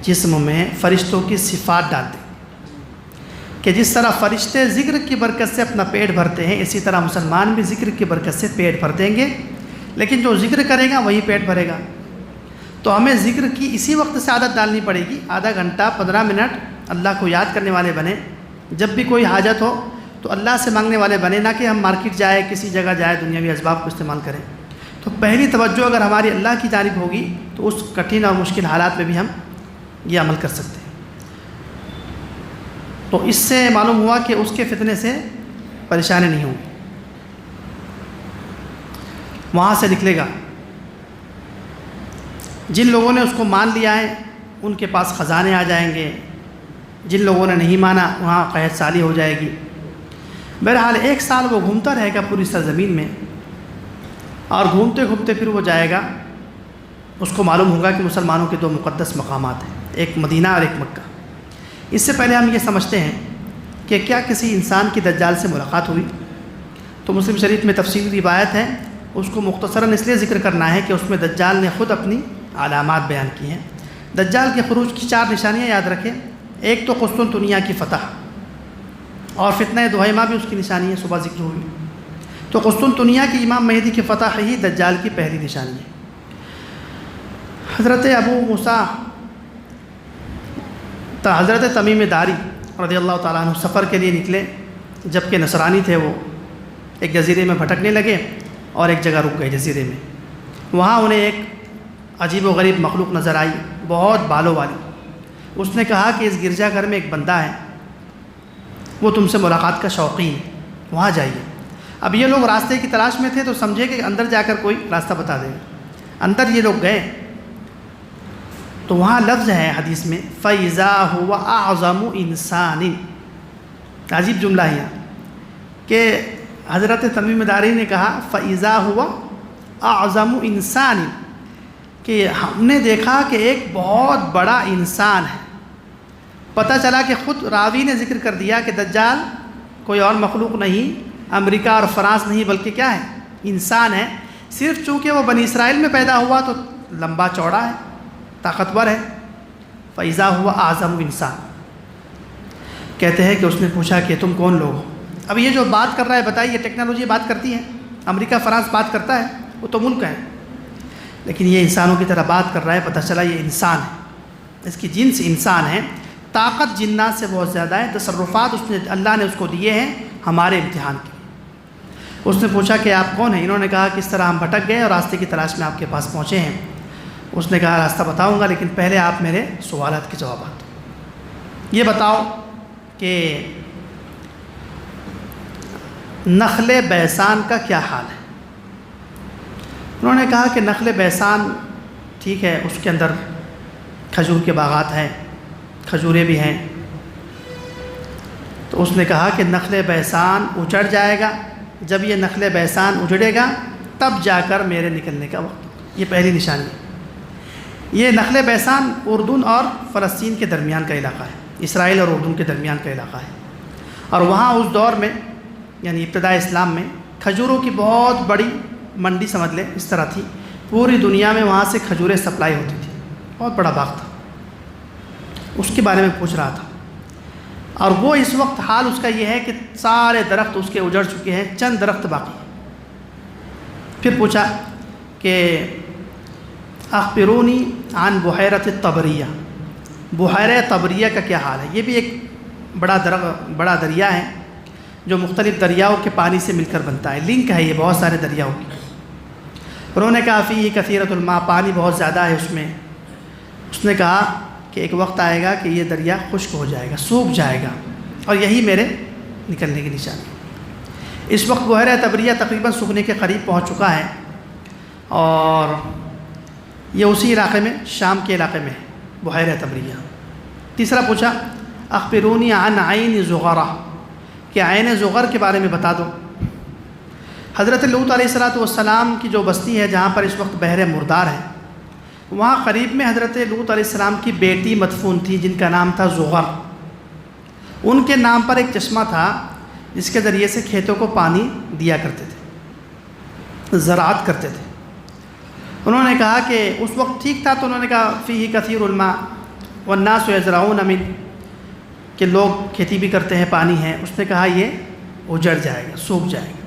جسم میں فرشتوں کی صفات ڈال دے کہ جس طرح فرشتے ذکر کی برکت سے اپنا پیٹ بھرتے ہیں، اسی طرح مسلمان بھی ذکر کی برکت سے پیٹ بھر دیں گے. لیکن جو ذکر کرے گا وہی پیٹ بھرے گا. تو ہمیں ذکر کی اسی وقت سے عادت ڈالنی پڑے گی، آدھا گھنٹہ 15 منٹ اللہ کو یاد کرنے والے بنے. جب بھی کوئی حاجت ہو تو اللہ سے مانگنے والے بنے، نہ کہ ہم مارکیٹ جائے، کسی جگہ جائے، دنیاوی اسباب کو استعمال کریں. تو پہلی توجہ اگر ہماری اللہ کی جانب ہوگی تو اس کٹھن اور مشکل حالات میں بھی ہم یہ عمل کر سکتے ہیں. تو اس سے معلوم ہوا کہ اس کے فتنے سے پریشانی نہیں ہوگی، وہاں سے نکلے گا. جن لوگوں نے اس کو مان لیا ہے ان کے پاس خزانے آ جائیں گے، جن لوگوں نے نہیں مانا وہاں قحط سالی ہو جائے گی. بہرحال 1 سال وہ گھومتا رہے گا پوری سرزمین میں، اور گھومتے گھومتے پھر وہ جائے گا. اس کو معلوم ہوگا کہ مسلمانوں کے 2 مقدس مقامات ہیں، ایک مدینہ اور ایک مکہ. اس سے پہلے ہم یہ سمجھتے ہیں کہ کیا کسی انسان کی دجال سے ملاقات ہوئی؟ تو مسلم شریف میں تفصیلی روایت ہے، اس کو مختصراً اس لیے ذکر کرنا ہے کہ اس میں دجال نے خود اپنی علامات بیان کی ہیں. دجال کے خروج کی 4 نشانیاں یاد رکھیں. ایک تو قسطنطنیہ کی فتح، اور فتنہ دہیمہ بھی اس کی نشانی ہے، صبح ذکر ہوئی. تو قسطنطنیہ کی امام مہدی کی فتح ہی دجال کی پہلی نشانی ہے. حضرت ابو موسیٰ حضرت تمیم داری رضی اللہ تعالیٰ عنہ سفر کے لیے نکلے، جبکہ نصرانی تھے. وہ ایک جزیرے میں بھٹکنے لگے اور ایک جگہ رک گئے جزیرے میں. وہاں انہیں ایک عجیب و غریب مخلوق نظر آئی، بہت بالوں والی. اس نے کہا کہ اس گرجا گھر میں ایک بندہ ہے، وہ تم سے ملاقات کا شوقین ہے، وہاں جائیے. اب یہ لوگ راستے کی تلاش میں تھے تو سمجھے کہ اندر جا کر کوئی راستہ بتا دے گا. اندر یہ لوگ گئے تو وہاں لفظ ہے حدیث میں فَإِذَا هُوَ أَعْظَمُ إِنسَانٍ. عجیب جملہ ہے کہ حضرت تمیم داری نے کہا فَإِذَا هُوَ أَعْظَمُ إِنسَانٍ، کہ ہم نے دیکھا کہ ایک بہت بڑا انسان ہے. پتہ چلا کہ خود راوی نے ذکر کر دیا کہ دجال کوئی اور مخلوق نہیں، امریکہ اور فرانس نہیں، بلکہ کیا ہے؟ انسان ہے. صرف چونکہ وہ بنی اسرائیل میں پیدا ہوا تو لمبا چوڑا ہے، طاقتور ہے. فَإِذَا هُوَ أَعْظَمُ إِنسَانٍ. کہتے ہیں کہ اس نے پوچھا کہ تم کون لوگ ہو؟ اب یہ جو بات کر رہا ہے بتائیے، ٹیکنالوجی بات کرتی ہے، امریکہ فرانس بات کرتا ہے، وہ تو ملک ہے، لیکن یہ انسانوں کی طرح بات کر رہا ہے. پتہ چلا یہ انسان ہے، اس کی جنس انسان ہے. طاقت جنات سے بہت زیادہ ہے. تصرفات اللہ نے اس کو دیے ہیں ہمارے امتحان کے. اس نے پوچھا کہ آپ کون ہیں؟ انہوں نے کہا کس طرح ہم بھٹک گئے اور راستے کی تلاش میں آپ کے پاس پہنچے ہیں. اس نے کہا راستہ بتاؤں گا، لیکن پہلے آپ میرے سوالات کے جوابات یہ بتاؤ کہ نخل بیسان کا کیا حال ہے؟ انہوں نے کہا کہ نخل بیسان ٹھیک ہے، اس کے اندر کھجور کے باغات ہیں، کھجوریں بھی ہیں. تو اس نے کہا کہ نخل بیسان اجڑ جائے گا، جب یہ نخل بیسان اجڑے گا تب جا کر میرے نکلنے کا وقت. یہ پہلی نشانی ہے. یہ نخل بیسان اردن اور فلسطین کے درمیان کا علاقہ ہے، اسرائیل اور اردن کے درمیان کا علاقہ ہے. اور وہاں اس دور میں یعنی ابتداء اسلام میں کھجوروں کی بہت بڑی منڈی سمجھ لیں اس طرح تھی. پوری دنیا میں وہاں سے کھجوریں سپلائی ہوتی تھی، بہت بڑا باغ تھا. اس کے بارے میں پوچھ رہا تھا. اور وہ اس وقت حال اس کا یہ ہے کہ سارے درخت اس کے اجڑ چکے ہیں، چند درخت باقی ہیں. پھر پوچھا کہ اخبرونی عن بحیرۃ الطبریہ، بحیرہ طبریہ کا کیا حال ہے؟ یہ بھی ایک بڑا دریا ہے جو مختلف دریاؤں کے پانی سے مل کر بنتا ہے. لنک ہے یہ بہت سارے دریاؤں کی. انہوں نے کہا فیہ کثیرۃ الماء، پانی بہت زیادہ ہے اس میں. اس نے کہا کہ ایک وقت آئے گا کہ یہ دریا خشک ہو جائے گا، سوکھ جائے گا، اور یہی میرے نکلنے کی نشانی. اس وقت بحیرہ طبریہ تقریباً سوکھنے کے قریب پہنچ چکا ہے. اور یہ اسی علاقے میں، شام کے علاقے میں ہے، بحیرہ تبریہ۔ تیسرا پوچھا اخبرونی عن عین زغرہ، کہ عین زغر کے بارے میں بتا دو۔ حضرت لوط علیہ السلام کی جو بستی ہے جہاں پر اس وقت بحر مردار ہے، وہاں قریب میں حضرت لوط علیہ السلام کی بیٹی مدفون تھی جن کا نام تھا زغر۔ ان کے نام پر ایک چشمہ تھا جس کے ذریعے سے کھیتوں کو پانی دیا کرتے تھے، زراعت کرتے تھے۔ انہوں نے کہا کہ اس وقت ٹھیک تھا، تو انہوں نے کہا فیہ کثیر الماء والناس یزرعون من، کہ لوگ کھیتی بھی کرتے ہیں، پانی ہے۔ اس نے کہا یہ اجڑ جائے گا، سوکھ جائے گا۔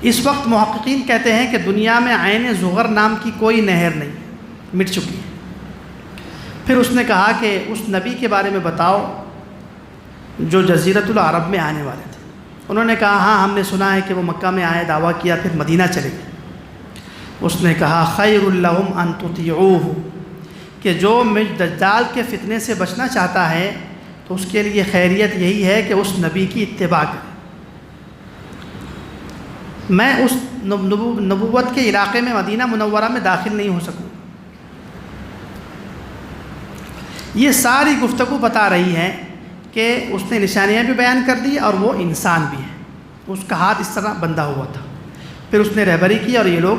اس وقت محققین کہتے ہیں کہ دنیا میں عین زغر نام کی کوئی نہر نہیں ہے، مٹ چکی ہے۔ پھر اس نے کہا کہ اس نبی کے بارے میں بتاؤ جو جزیرۃ العرب میں آنے والے تھے۔ انہوں نے کہا ہاں ہم نے سنا ہے کہ وہ مکہ میں آئے، دعویٰ کیا، پھر مدینہ چلے گئے۔ اس نے کہا خیر لہم ان تطیعوہ، کہ جو دجال کے فتنے سے بچنا چاہتا ہے تو اس کے لیے خیریت یہی ہے کہ اس نبی کی اتباع کرے۔ میں اس نبوت کے علاقے میں، مدینہ منورہ میں داخل نہیں ہو سکوں۔ یہ ساری گفتگو بتا رہی ہے کہ اس نے نشانیاں بھی بیان کر دی اور وہ انسان بھی ہے، اس کا ہاتھ اس طرح بندھا ہوا تھا۔ پھر اس نے رہبری کی اور یہ لوگ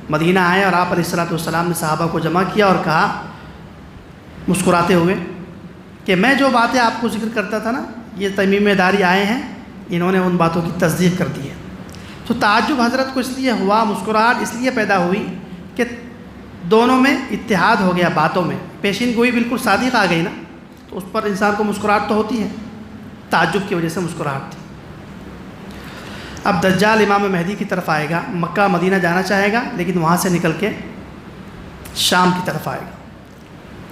مدینہ آئے اور آپ علیہ السلام نے صحابہ کو جمع کیا اور کہا مسکراتے ہوئے کہ میں جو باتیں آپ کو ذکر کرتا تھا نا، یہ تمیم داری آئے ہیں، انہوں نے ان باتوں کی تصدیق کر دی ہے۔ تو تعجب حضرت کو اس لیے ہوا، مسکراہٹ اس لیے پیدا ہوئی کہ دونوں میں اتحاد ہو گیا، باتوں میں پیشین گوئی بالکل صادق آ گئی نا، تو اس پر انسان کو مسکراہٹ تو ہوتی ہے، تعجب کی وجہ سے مسکراہٹ تھی۔ اب دجال امام مہدی کی طرف آئے گا، مکہ مدینہ جانا چاہے گا لیکن وہاں سے نکل کے شام کی طرف آئے گا،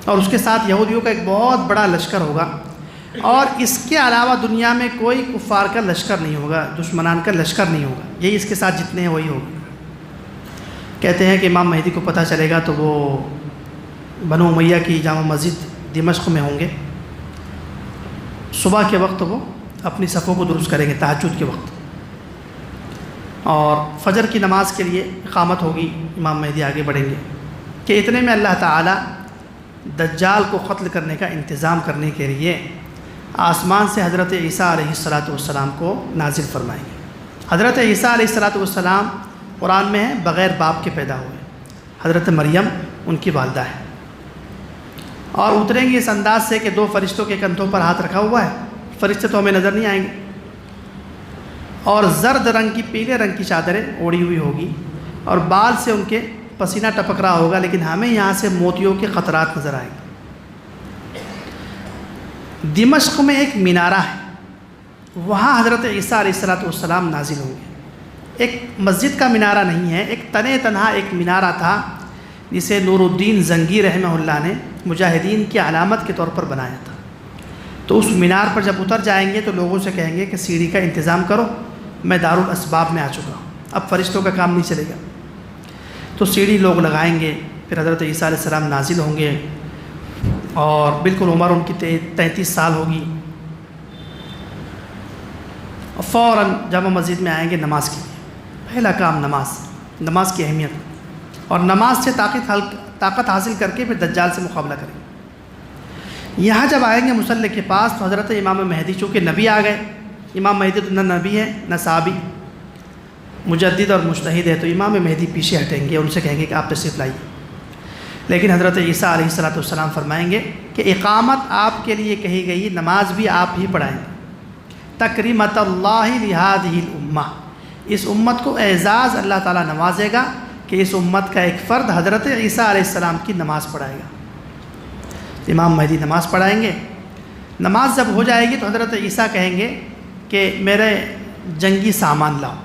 اور اس کے ساتھ یہودیوں کا ایک بہت بڑا لشکر ہوگا، اور اس کے علاوہ دنیا میں کوئی کفار کا لشکر نہیں ہوگا، دشمنان کا لشکر نہیں ہوگا، یہی اس کے ساتھ جتنے ہیں وہی ہوگا۔ کہتے ہیں کہ امام مہدی کو پتہ چلے گا تو وہ بنو امیہ کی جامع مسجد دمشق میں ہوں گے، صبح کے وقت وہ اپنی صفوں کو درست کریں گے، تہجد کے وقت، اور فجر کی نماز کے لیے اقامت ہوگی، امام مہدی آگے بڑھیں گے کہ اتنے میں اللہ تعالیٰ دجال کو قتل کرنے کا انتظام کرنے کے لیے آسمان سے حضرت عیسیٰ علیہ السلام کو نازل فرمائیں گے۔ حضرت عیسیٰ علیہ السلام قرآن میں ہے بغیر باپ کے پیدا ہوئے، حضرت مریم ان کی والدہ ہے، اور اتریں گے اس انداز سے کہ دو فرشتوں کے کندھوں پر ہاتھ رکھا ہوا ہے، فرشتے تو ہمیں نظر نہیں آئیں گے، اور زرد رنگ کی، پیلے رنگ کی چادریں اوڑھی ہوئی ہوگی، اور بال سے ان کے پسینہ ٹپک رہا ہوگا، لیکن ہمیں یہاں سے موتیوں کے قطرات نظر آئیں گے۔ دمشق میں ایک مینارہ ہے، وہاں حضرت عیسیٰ علیہ السلام نازل ہوں گے۔ ایک مسجد کا مینارہ نہیں ہے، ایک تنہ تنہا ایک مینارہ تھا جسے نور الدین زنگی رحمہ اللہ نے مجاہدین کی علامت کے طور پر بنایا تھا۔ تو اس مینار پر جب اتر جائیں گے تو لوگوں سے کہیں گے کہ سیڑھی کا انتظام کرو، میں دارالاسباب میں آ چکا ہوں، اب فرشتوں کا کام نہیں چلے گا۔ تو سیڑھی لوگ لگائیں گے، پھر حضرت عیسیٰ علیہ السلام نازل ہوں گے، اور بالکل عمر ان کی 33 سال ہوگی، اور فوراً جامع مسجد میں آئیں گے نماز کے لیے۔ پہلا کام نماز کی اہمیت، اور نماز سے طاقت حاصل کر کے پھر دجال سے مقابلہ کریں گے۔ یہاں جب آئیں گے مصلی کے پاس تو حضرت امام مہدی، چونکہ نبی آ گئے، امام مہدی تو نہ نبی ہے نہ صحابی، مجدد اور مجتہد ہے، تو امام مہدی پیچھے ہٹیں گے، ان سے کہیں گے کہ آپ تشریف لائیے۔ لیکن حضرت عیسیٰ علیہ السلام فرمائیں گے کہ اقامت آپ کے لیے کہی گئی، نماز بھی آپ ہی پڑھائیں گے، تکریمۃ اللہ لہذہ الامہ، اس امت کو اعزاز اللہ تعالیٰ نوازے گا کہ اس امت کا ایک فرد حضرت عیسیٰ علیہ السلام کی نماز پڑھائے گا۔ امام مہدی نماز پڑھائیں گے، نماز جب ہو جائے گی تو حضرت عیسیٰ کہیں گے کہ میرے جنگی سامان لاؤ،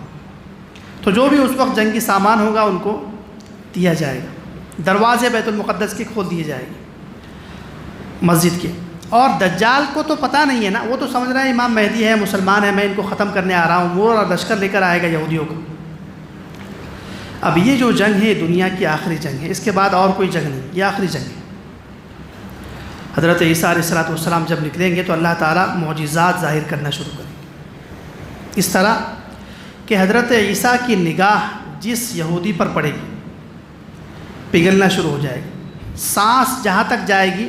تو جو بھی اس وقت جنگی سامان ہوگا ان کو دیا جائے گا، دروازے بیت المقدس کے کھول دیے جائے گے مسجد کے۔ اور دجال کو تو پتہ نہیں ہے نا، وہ تو سمجھ رہا ہے امام مہدی ہے، مسلمان ہے، میں ان کو ختم کرنے آ رہا ہوں، وہ لشکر لے کر آئے گا یہودیوں کو۔ اب یہ جو جنگ ہے دنیا کی آخری جنگ ہے، اس کے بعد اور کوئی جنگ نہیں، یہ آخری جنگ ہے۔ حضرت عیسیٰ علیہ السلام جب نکلیں گے تو اللہ تعالیٰ معجزات ظاہر کرنا شروع کریں گے، اس طرح کہ حضرت عیسیٰ کی نگاہ جس یہودی پر پڑے گی پگھلنا شروع ہو جائے گی، سانس جہاں تک جائے گی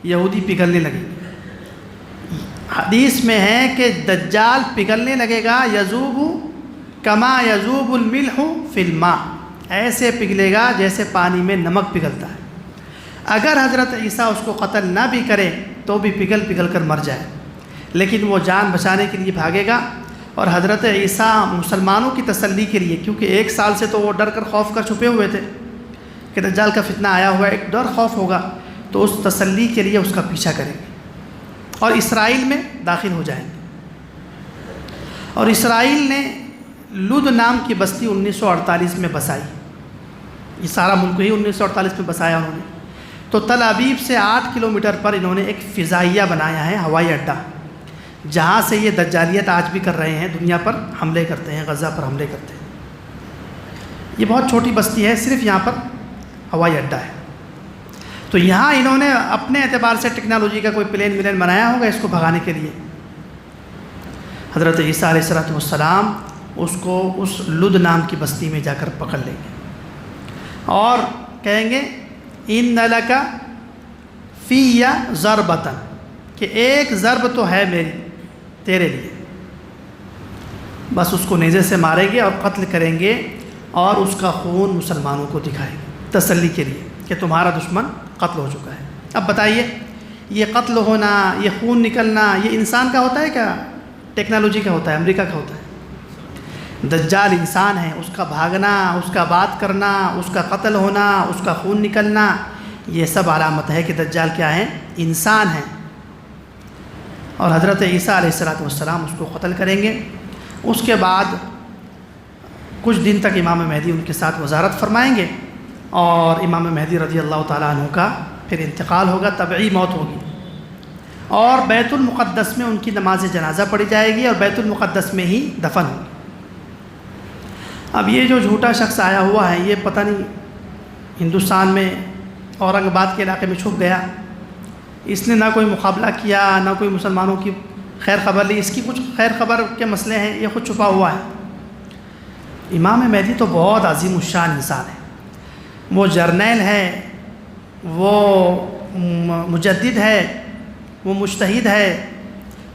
یہودی پگھلنے لگے گی۔ حدیث میں ہے کہ دجال پگھلنے لگے گا، یذوب کما یذوب الملح فی الماء، ایسے پگھلے گا جیسے پانی میں نمک پگھلتا ہے۔ اگر حضرت عیسیٰ اس کو قتل نہ بھی کرے تو بھی پگھل پگھل کر مر جائے، لیکن وہ جان بچانے کے لیے بھاگے گا۔ اور حضرت عیسیٰ مسلمانوں کی تسلی کے لیے، کیونکہ 1 سال سے تو وہ ڈر کر خوف کر چھپے ہوئے تھے کہ دجال کا فتنہ آیا ہوا ہے، ایک ڈر خوف ہوگا، تو اس تسلی کے لیے اس کا پیچھا کریں گے اور اسرائیل میں داخل ہو جائیں گے۔ اور اسرائیل نے لد نام کی بستی 1948 میں بسائی، یہ سارا ملک ہی 1948 میں بسایا انہوں نے۔ تو تل ابیب سے 8 کلومیٹر پر انہوں نے ایک فضائیہ بنایا ہے، ہوائی اڈہ، جہاں سے یہ دجالیت آج بھی کر رہے ہیں، دنیا پر حملے کرتے ہیں، غزہ پر حملے کرتے ہیں۔ یہ بہت چھوٹی بستی ہے، صرف یہاں پر ہوائی اڈہ ہے۔ تو یہاں انہوں نے اپنے اعتبار سے ٹیکنالوجی کا کوئی پلین بنایا ہوگا اس کو بھگانے کے لیے۔ حضرت عیسیٰ علیہ السلام اس کو اس لد نام کی بستی میں جا کر پکڑ لیں گے اور کہیں گے ان لک فی ضربۃ، کہ ایک ضرب تو ہے میری تیرے لیے، بس اس کو نیزے سے ماریں گے اور قتل کریں گے اور اس کا خون مسلمانوں کو دکھائیں گے تسلی کے لیے کہ تمہارا دشمن قتل ہو چکا ہے۔ اب بتائیے، یہ قتل ہونا، یہ خون نکلنا، یہ انسان کا ہوتا ہے کیا ٹیکنالوجی کا ہوتا ہے، امریکہ کا ہوتا ہے؟ دجال انسان ہے، اس کا بھاگنا، اس کا بات کرنا، اس کا قتل ہونا، اس کا خون نکلنا، یہ سب علامت ہے کہ دجال کیا ہے؟ انسان ہے۔ اور حضرت عیسیٰ علیہ السلام اس کو قتل کریں گے۔ اس کے بعد کچھ دن تک امام مہدی ان کے ساتھ وزارت فرمائیں گے، اور امام مہدی رضی اللہ تعالیٰ عنہ کا پھر انتقال ہوگا، طبعی موت ہوگی، اور بیت المقدس میں ان کی نماز جنازہ پڑھی جائے گی اور بیت المقدس میں ہی دفن ہوگی۔ اب یہ جو جھوٹا شخص آیا ہوا ہے، یہ پتہ نہیں ہندوستان میں اورنگ آباد کے علاقے میں چھپ گیا، اس نے نہ کوئی مقابلہ کیا، نہ کوئی مسلمانوں کی خیر خبر لی، اس کی کچھ خیر خبر کے مسئلے ہیں، یہ خود چھپا ہوا ہے۔ امام مہدی تو بہت عظیم الشان انسان ہے، وہ جرنیل ہے، وہ مجدد ہے، وہ مجتہد ہے،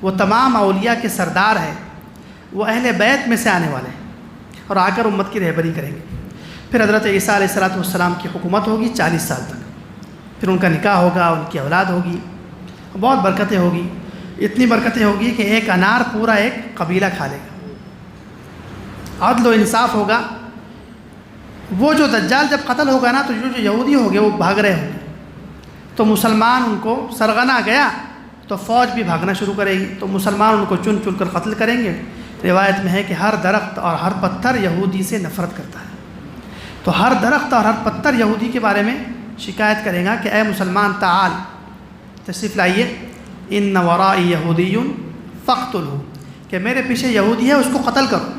وہ تمام اولیاء کے سردار ہے، وہ اہل بیت میں سے آنے والے ہیں اور آ کر امت کی رہبری کریں گے۔ پھر حضرت عیسیٰ علیہ السلام کی حکومت ہوگی 40 سال تک، پھر ان کا نکاح ہوگا، ان کی اولاد ہوگی، بہت برکتیں ہوگی، اتنی برکتیں ہوگی کہ ایک انار پورا ایک قبیلہ کھا لے گا۔ عدل و انصاف ہوگا۔ وہ جو دجال جب قتل ہوگا نا، تو جو یہودی ہوگے وہ بھاگ رہے ہوں گے، تو مسلمان ان کو سرغنا گیا تو فوج بھی بھاگنا شروع کرے گی، تو مسلمان ان کو چن چن کر قتل کریں گے۔ روایت میں ہے کہ ہر درخت اور ہر پتھر یہودی سے نفرت کرتا ہے، تو ہر درخت اور ہر پتھر یہودی کے بارے میں شکایت کرے گا کہ اے مسلمان تعال، تشریف لائیے، ان ورائی یہودی فاقتلہ، کہ میرے پیچھے یہودی ہے، اس کو قتل کرو۔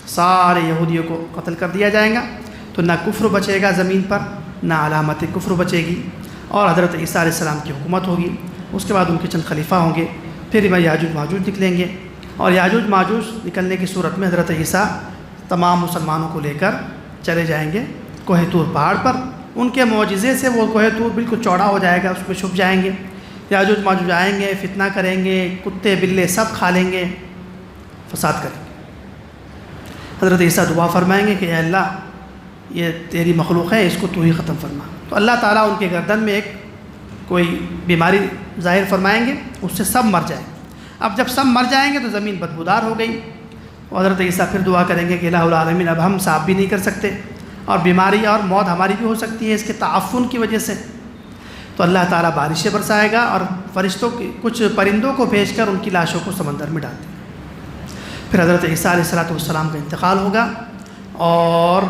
سارے یہودیوں کو قتل کر دیا جائے گا، تو نہ کفر بچے گا زمین پر، نہ علامت کفر بچے گی، اور حضرت عیسیٰ علیہ السلام کی حکومت ہوگی۔ اس کے بعد ان کے چند خلیفہ ہوں گے، پھر یاجوج ماجوج نکلیں گے، اور یاجوج ماجوج نکلنے کی صورت میں حضرت عیسیٰ تمام مسلمانوں کو لے کر چلے جائیں گے کوہ طور پہاڑ پر۔ ان کے معجزے سے وہ کوہ طور بالکل چوڑا ہو جائے گا، اس میں چھپ جائیں گے۔ یاجوج ماجوج آئیں گے، فتنہ کریں گے، کتے بلے سب کھا لیں گے، فساد کریں گے۔ حضرت عیسیٰ دعا فرمائیں گے کہ اے اللہ، یہ تیری مخلوق ہے، اس کو تو ہی ختم فرما۔ تو اللہ تعالیٰ ان کے گردن میں ایک کوئی بیماری ظاہر فرمائیں گے، اس سے سب مر جائیں گے۔ اب جب سب مر جائیں گے تو زمین بدبودار ہو گئی، اور حضرت عیسیٰ پھر دعا کریں گے کہ الہ العالمین، اب ہم صاف بھی نہیں کر سکتے، اور بیماری اور موت ہماری بھی ہو سکتی ہے اس کے تعفن کی وجہ سے۔ تو اللہ تعالیٰ بارشیں برسائے گا، اور فرشتوں کی کچھ پرندوں کو بھیج کر ان کی لاشوں کو سمندر میں ڈال دیں گے۔ پھر حضرت عیسیٰ علیہ السلام کا انتقال ہوگا، اور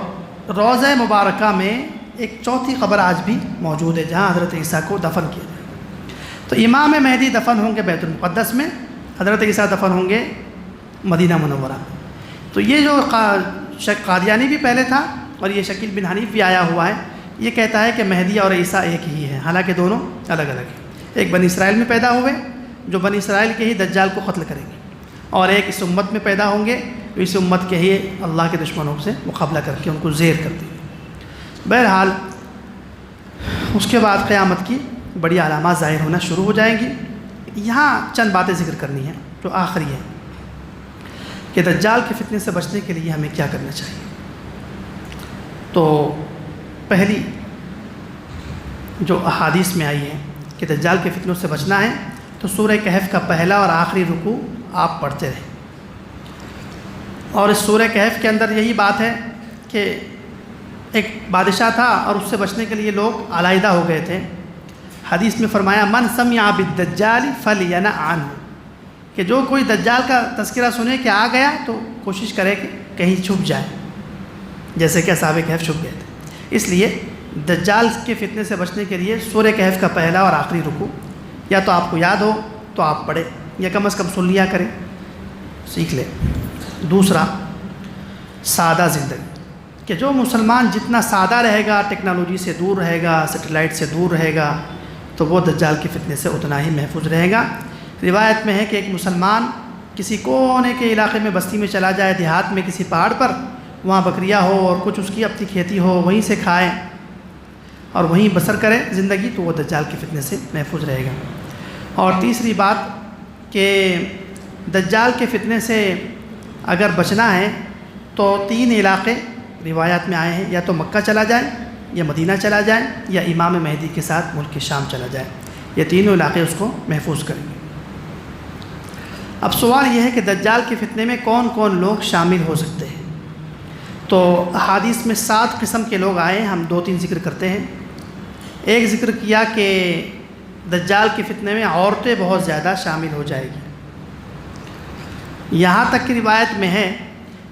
روضہ مبارکہ میں ایک چوتھی قبر آج بھی موجود ہے جہاں حضرت عیسیٰ کو دفن کیا جائے گا۔ تو امام مہدی دفن ہوں گے بیت المقدس میں، حضرت عیسیٰ دفن ہوں گے مدینہ منورہ میں۔ تو یہ جو قادیانی بھی پہلے تھا، اور یہ شکیل بن حنیف بھی آیا ہوا ہے، یہ کہتا ہے کہ مہدی اور عیسیٰ ایک ہی ہے، حالانکہ دونوں الگ الگ ہیں۔ ایک بنی اسرائیل میں پیدا ہوئے جو بنی اسرائیل کے ہی دجال کو قتل کریں گے، اور ایک اس امت میں پیدا ہوں گے جو اس امت کے ہی اللہ کے دشمنوں سے مقابلہ کر کے ان کو زیر کر دیں گے۔ بہرحال اس کے بعد قیامت کی بڑی علامات ظاہر ہونا شروع ہو جائیں گی۔ یہاں چند باتیں ذکر کرنی ہیں جو آخری ہے کہ دجال کے فتنے سے بچنے کے لیے ہمیں کیا کرنا چاہیے۔ تو پہلی جو احادیث میں آئی ہے کہ دجال کے فتنوں سے بچنا ہے تو سورہ کہف کا پہلا اور آخری رکوع آپ پڑھتے رہیں، اور اس سورہ کہف کے اندر یہی بات ہے کہ ایک بادشاہ تھا اور اس سے بچنے کے لیے لوگ علیحدہ ہو گئے تھے۔ حدیث میں فرمایا من سمع بالدجال فلینأ عنہ، کہ جو کوئی دجال کا تذکرہ سنے کہ آ گیا تو کوشش کرے کہ کہیں چھپ جائے، جیسے کہ اصحاب کہف چھپ گئے تھے۔ اس لیے دجال کے فتنے سے بچنے کے لیے سورہ کہف کا پہلا اور آخری رکوع یا تو آپ کو یاد ہو تو آپ پڑھیں یا کم از کم سن لیا کریں، سیکھ لیں۔ دوسرا، سادہ زندگی، کہ جو مسلمان جتنا سادہ رہے گا، ٹیکنالوجی سے دور رہے گا، سیٹلائٹ سے دور رہے گا، تو وہ دجال کے فتنے سے اتنا ہی محفوظ رہے گا۔ روایت میں ہے کہ ایک مسلمان کسی کونے کے علاقے میں بستی میں چلا جائے، دیہات میں کسی پہاڑ پر، وہاں بکریاں ہو اور کچھ اس کی اپنی کھیتی ہو، وہیں سے کھائے اور وہیں بسر کرے زندگی، تو وہ دجال کے فتنے سے محفوظ رہے گا۔ اور تیسری بات کہ دجال کے فتنے سے اگر بچنا ہے تو 3 علاقے روایات میں آئے ہیں، یا تو مکہ چلا جائے، یا مدینہ چلا جائے، یا امام مہدی کے ساتھ ملک شام چلا جائے۔ یہ تینوں علاقے اس کو محفوظ کریں گے۔ اب سوال یہ ہے کہ دجال کے فتنے میں کون کون لوگ شامل ہو سکتے ہیں؟ تو احادیث میں 7 قسم کے لوگ آئے ہیں، ہم 2-3 ذکر کرتے ہیں۔ ایک ذکر کیا کہ دجال کے فتنے میں عورتیں بہت زیادہ شامل ہو جائے گی۔ یہاں تک کہ روایت میں ہے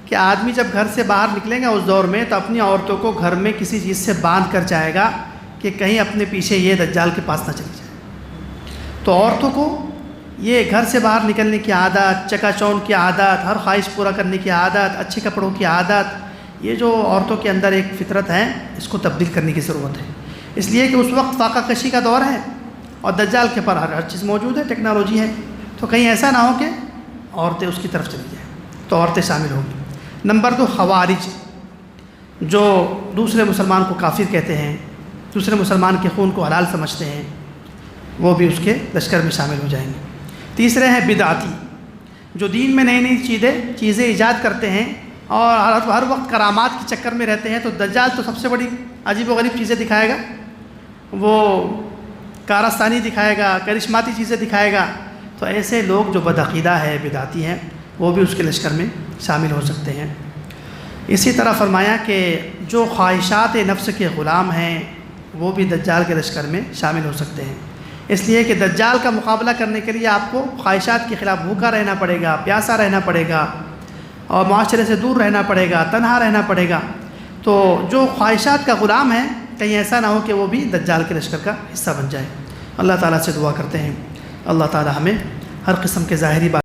کہ آدمی جب گھر سے باہر نکلیں گا اس دور میں تو اپنی عورتوں کو گھر میں کسی چیز سے باندھ کر جائے گا کہ کہیں اپنے پیچھے یہ دجال کے پاس نہ چلی جائے۔ تو عورتوں کو یہ گھر سے باہر نکلنے کی عادت، چکا چون کی عادت، ہر خواہش پورا کرنے کی عادت، اچھے کپڑوں کی عادت، یہ جو عورتوں کے اندر ایک فطرت ہے، اس کو تبدیل کرنے کی ضرورت ہے۔ اس لیے کہ اس وقت فاقہ کشی کا دور ہے اور دجال کے پر ہر چیز موجود ہے، ٹیکنالوجی ہے، تو کہیں ایسا نہ ہو کہ عورتیں اس کی طرف چلی جائیں، تو عورتیں شامل ہوں گی۔ نمبر 2، خوارج، جو دوسرے مسلمان کو کافر کہتے ہیں، دوسرے مسلمان کے خون کو حلال سمجھتے ہیں، وہ بھی اس کے لشکر میں شامل ہو جائیں گے۔ تیسرے ہیں بدعتی، جو دین میں نئی نئی چیزیں ایجاد کرتے ہیں اور ہر وقت کرامات کے چکر میں رہتے ہیں۔ تو دجال تو سب سے بڑی عجیب و غریب چیزیں دکھائے گا، وہ کارستانی دکھائے گا، کرشماتی چیزیں دکھائے گا، تو ایسے لوگ جو بدعقیدہ ہے، بدعتی ہیں، وہ بھی اس کے لشکر میں شامل ہو سکتے ہیں۔ اسی طرح فرمایا کہ جو خواہشات نفس کے غلام ہیں وہ بھی دجال کے لشکر میں شامل ہو سکتے ہیں۔ اس لیے کہ دجال کا مقابلہ کرنے کے لیے آپ کو خواہشات کے خلاف بھوکا رہنا پڑے گا، پیاسا رہنا پڑے گا، اور معاشرے سے دور رہنا پڑے گا، تنہا رہنا پڑے گا۔ تو جو خواہشات کا غلام ہے، کہیں ایسا نہ ہو کہ وہ بھی دجال کے لشکر کا حصہ بن جائے۔ اللہ تعالیٰ سے دعا کرتے ہیں اللہ تعالیٰ ہمیں ہر قسم کے ظاہری بات